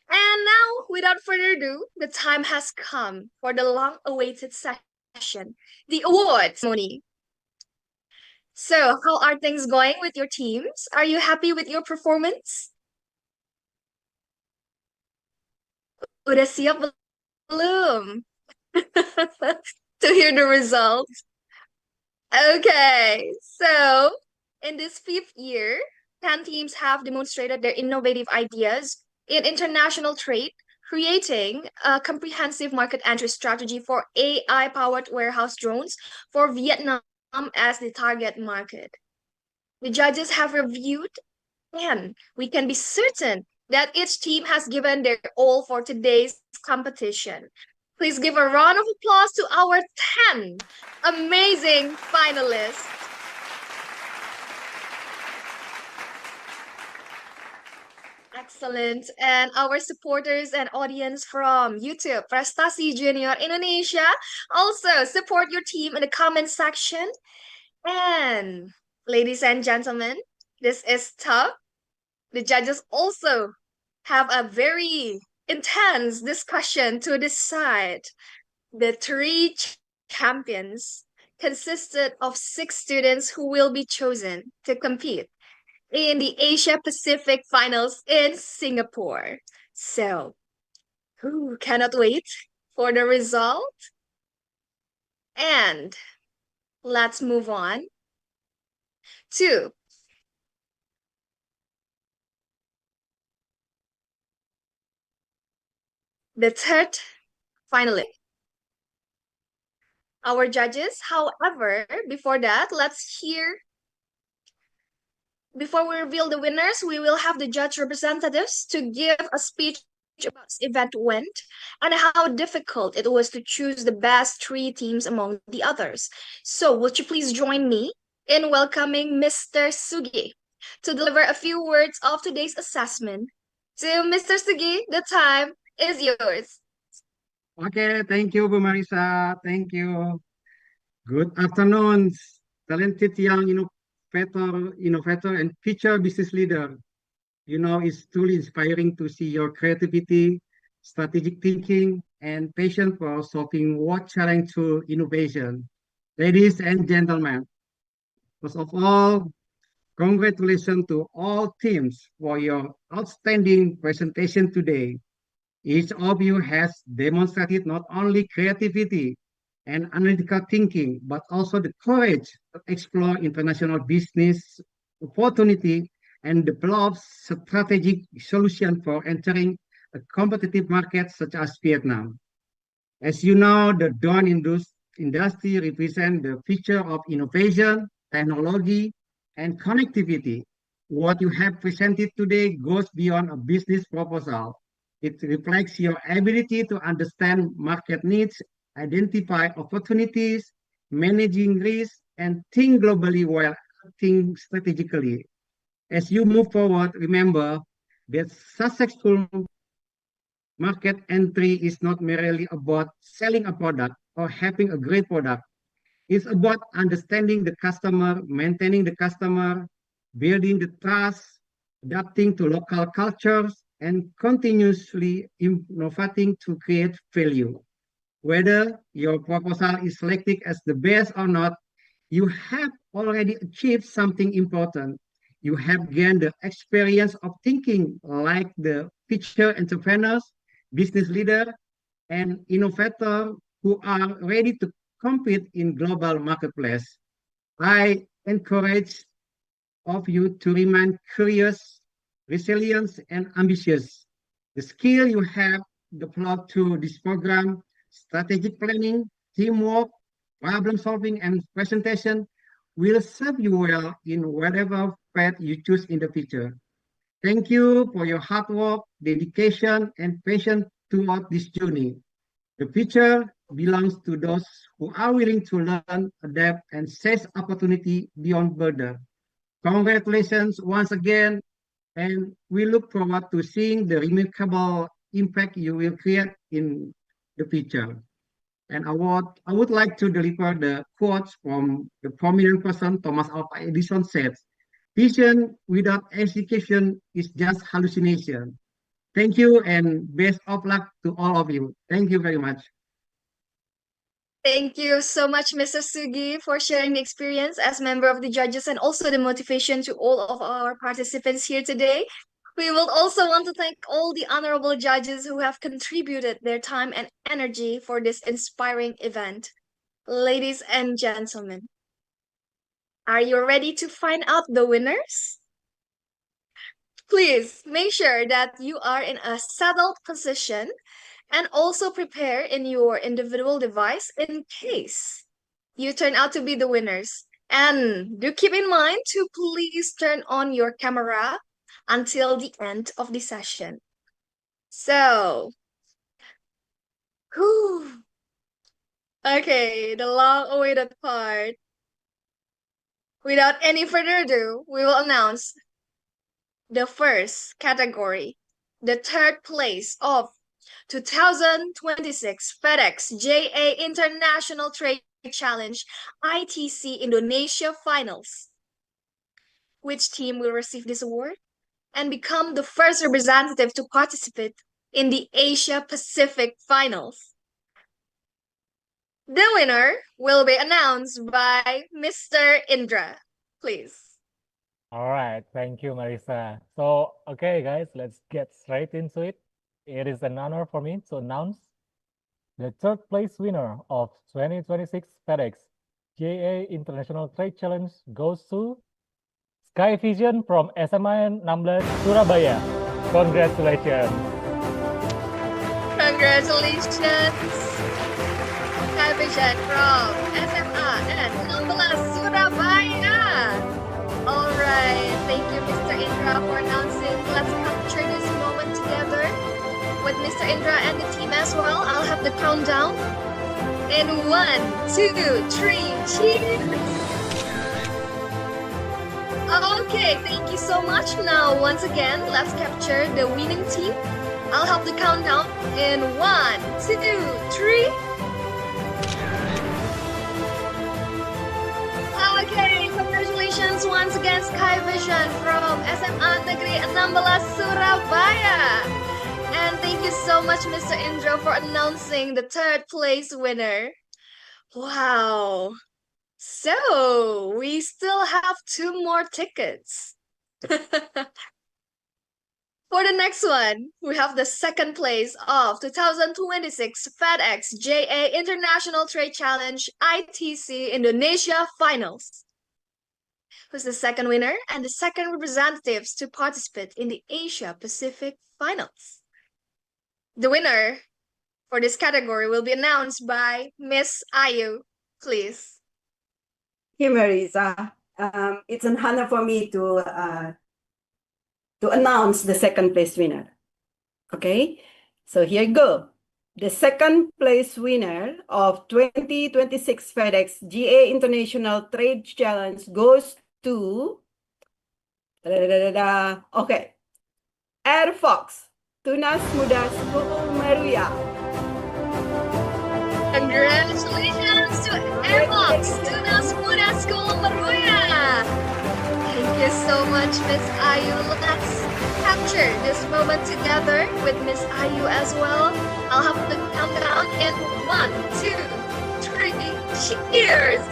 And now, without further ado, the time has come for the long-awaited session, the award ceremony. So, how are things going with your teams? Are you happy with your performance? Udah siap belum? To hear the results. Okay, so in this 5th year, 10 teams have demonstrated their innovative ideas in international trade, creating a comprehensive market entry strategy for AI-powered warehouse drones for Vietnam as the target market. The judges have reviewed, and we can be certain that each team has given their all for today's competition. Please give a round of applause to our 10 amazing finalists. Excellent. And our supporters and audience from YouTube, Prestasi Junior Indonesia, also support your team in the comment section. And ladies and gentlemen, this is tough. The judges also have a very intense discussion to decide. The three champions consisted of 6 students who will be chosen to compete in the Asia Pacific Finals in Singapore. So, who cannot wait for the result? And let's move on to the third finalist. Our judges, however, before that, before we reveal the winners, we will have the judge representatives to give a speech about this event went and how difficult it was to choose the best 3 teams among the others. So would you please join me in welcoming Mr. Sugi to deliver a few words of today's assessment. To Mr. Sugi, the time is yours. Okay, thank you, Bu Marisa. Thank you. Good afternoon, talented young innovator, and future business leader. It's truly inspiring to see your creativity, strategic thinking, and passion for solving what challenge through innovation. Ladies and gentlemen, first of all, congratulations to all teams for your outstanding presentation today. Each of you has demonstrated not only creativity and analytical thinking, but also the courage to explore international business opportunity and develop strategic solutions for entering a competitive market such as Vietnam. As you know, the drone industry represents the future of innovation, technology, and connectivity. What you have presented today goes beyond a business proposal. It reflects your ability to understand market needs, identify opportunities, managing risk, and think globally while acting strategically. As you move forward, remember that successful market entry is not merely about selling a product or having a great product. It's about understanding the customer, maintaining the customer, building the trust, adapting to local cultures, and continuously innovating to create value. Whether your proposal is selected as the best or not, you have already achieved something important. You have gained the experience of thinking like the future entrepreneurs, business leaders, and innovators who are ready to compete in global marketplace. I encourage of you to remain curious, resilient, and ambitious. The skill you have developed through this program, strategic planning, teamwork, problem solving, and presentation will serve you well in whatever path you choose in the future. Thank you for your hard work, dedication, and passion throughout this journey. The future belongs to those who are willing to learn, adapt, and seize opportunity beyond border. Congratulations once again, and we look forward to seeing the remarkable impact you will create in the future. And I would like to deliver the quotes from the prominent person Thomas Alva Edison said, vision without execution is just hallucination. Thank you and best of luck to all of you. Thank you very much. Thank you so much, Mr. Sugi, for sharing the experience as member of the judges and also the motivation to all of our participants here today. We will also want to thank all the honorable judges who have contributed their time and energy for this inspiring event. Ladies and gentlemen, are you ready to find out the winners? Please make sure that you are in a settled position and also prepare in your individual device in case you turn out to be the winners. And do keep in mind to please turn on your camera until the end of the session. So, whew. Okay, the long-awaited part. Without any further ado, we will announce the first category, the third place of 2026 FedEx JA International Trade Challenge ITC Indonesia Finals. Which team will receive this award and become the first representative to participate in the Asia Pacific Finals? The winner will be announced by Mr. Indra. Please. All right, thank you, Marisa. So, okay, guys, let's get straight into it. It is an honor for me to announce the third place winner of 2026 FedEx JA International Trade Challenge goes to Sky Vision from SMA 16 Surabaya. Congratulations. Congratulations, Sky Vision from SMA 16 Surabaya. All right, thank you, Mr. Indra, for announcing. Let's capture this moment together with Mr. Indra and the team as well. I'll have the countdown. In 1, 2, 3, cheers! Okay, thank you so much. Now, once again, let's capture the winning team. I'll have the countdown in 1, 2, 3. Okay, congratulations once again, Sky Vision from SMA Negeri 16 Surabaya. And thank you so much, Mr. Indra, for announcing the third place winner. Wow. So, we still have 2 more tickets. For the next one, we have the second place of 2026 FedEx JA International Trade Challenge ITC Indonesia Finals. Who's the second winner and the second representatives to participate in the Asia Pacific Finals? The winner for this category will be announced by Miss Ayu. Please. Hey, Marisa. It's an honor for me to announce the second place winner. Okay, so here you go. The second place winner of 2026 FedEx GA International Trade Challenge goes to okay, Air Fox, Tunas Muda School Meruya. Congratulations to Air Fox, Tunas Muda School Meruya. Thank you you so much, Miss Ayu. Let's capture this moment together with Miss Ayu as well. I'll have the countdown in 1, 2, 3. Cheers!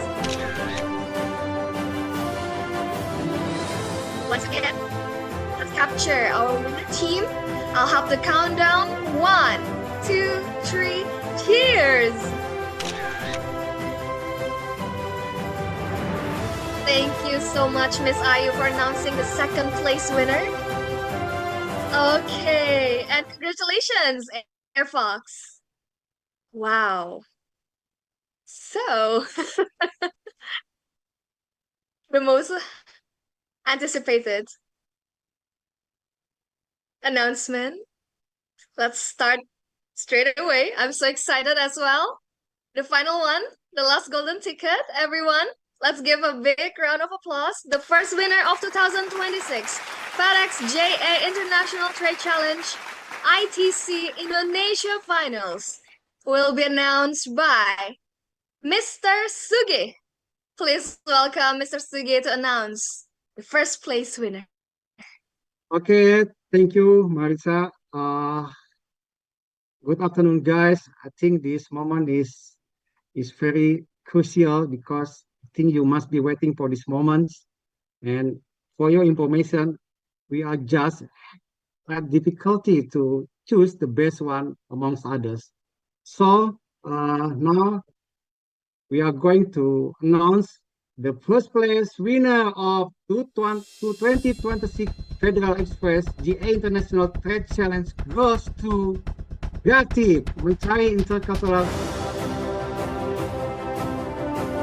Once again, let's capture our winner team. I'll have the countdown. 1, 2, 3. Cheers! Thank you so much, Miss Ayu, for announcing the second place winner. Okay, and congratulations, Air Fox. Wow. So, the most anticipated announcement. Let's start straight away. I'm so excited as well. The final one, the last golden ticket, everyone. Let's give a big round of applause. The first winner of 2026 FedEx JA International Trade Challenge ITC Indonesia Finals will be announced by Mr. Sugi. Please welcome Mr. Sugi to announce the first place winner. Okay, thank you, Marisa. Good afternoon, guys. I think this moment is very crucial because I think you must be waiting for this moment. And for your information, we are just had difficulty to choose the best one amongst others. So now we are going to announce the first place winner of 2026 Federal Express GA International Trade Challenge goes to Gati Mencari Intercultural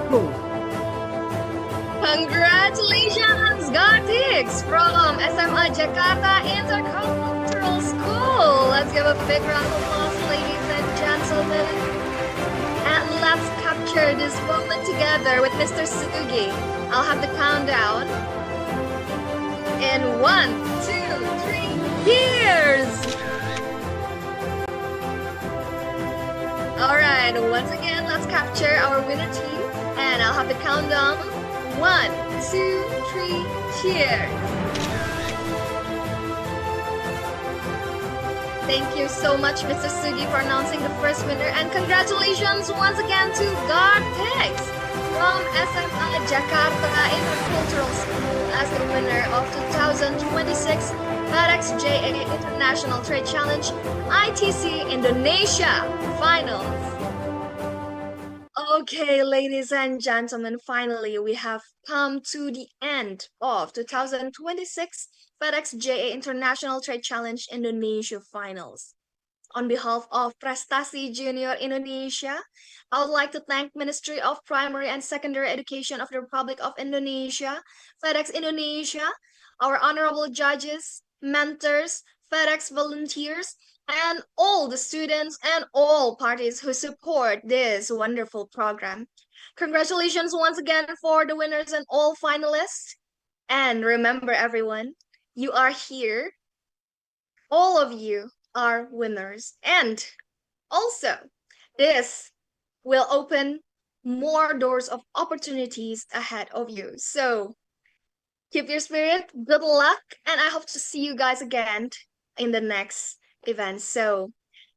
School. Congratulations, Gartix from SMA Jakarta Intercultural School. Let's give a big round of applause, ladies and gentlemen. And let's capture this moment together with Mr. Sugi. I'll have the countdown. In 1, 2, 3, cheers! Alright, once again, let's capture our winner team. And I'll have the countdown. 1, 2, 3, cheers! Thank you so much, Mr. Sugi, for announcing the first winner. And congratulations once again to Gartex from SMA Jakarta Intercultural School as the winner of 2026 FedEx JA International Trade Challenge ITC Indonesia Finals. Okay, ladies and gentlemen, finally we have come to the end of 2026 FedEx JA International Trade Challenge Indonesia Finals. On behalf of Prestasi Junior Indonesia, I would like to thank Ministry of Primary and Secondary Education of the Republic of Indonesia, FedEx Indonesia, our honorable judges, mentors, FedEx volunteers, and all the students and all parties who support this wonderful program. Congratulations once again for the winners and all finalists. And remember, everyone, you are here. All of you are winners. And also, this will open more doors of opportunities ahead of you. So keep your spirit, good luck, and I hope to see you guys again in the next event. So,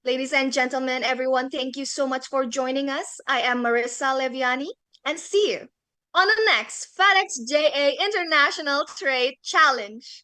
ladies and gentlemen, everyone, thank you so much for joining us. I am Marissa Leviani, and see you on the next FedEx JA International Trade Challenge.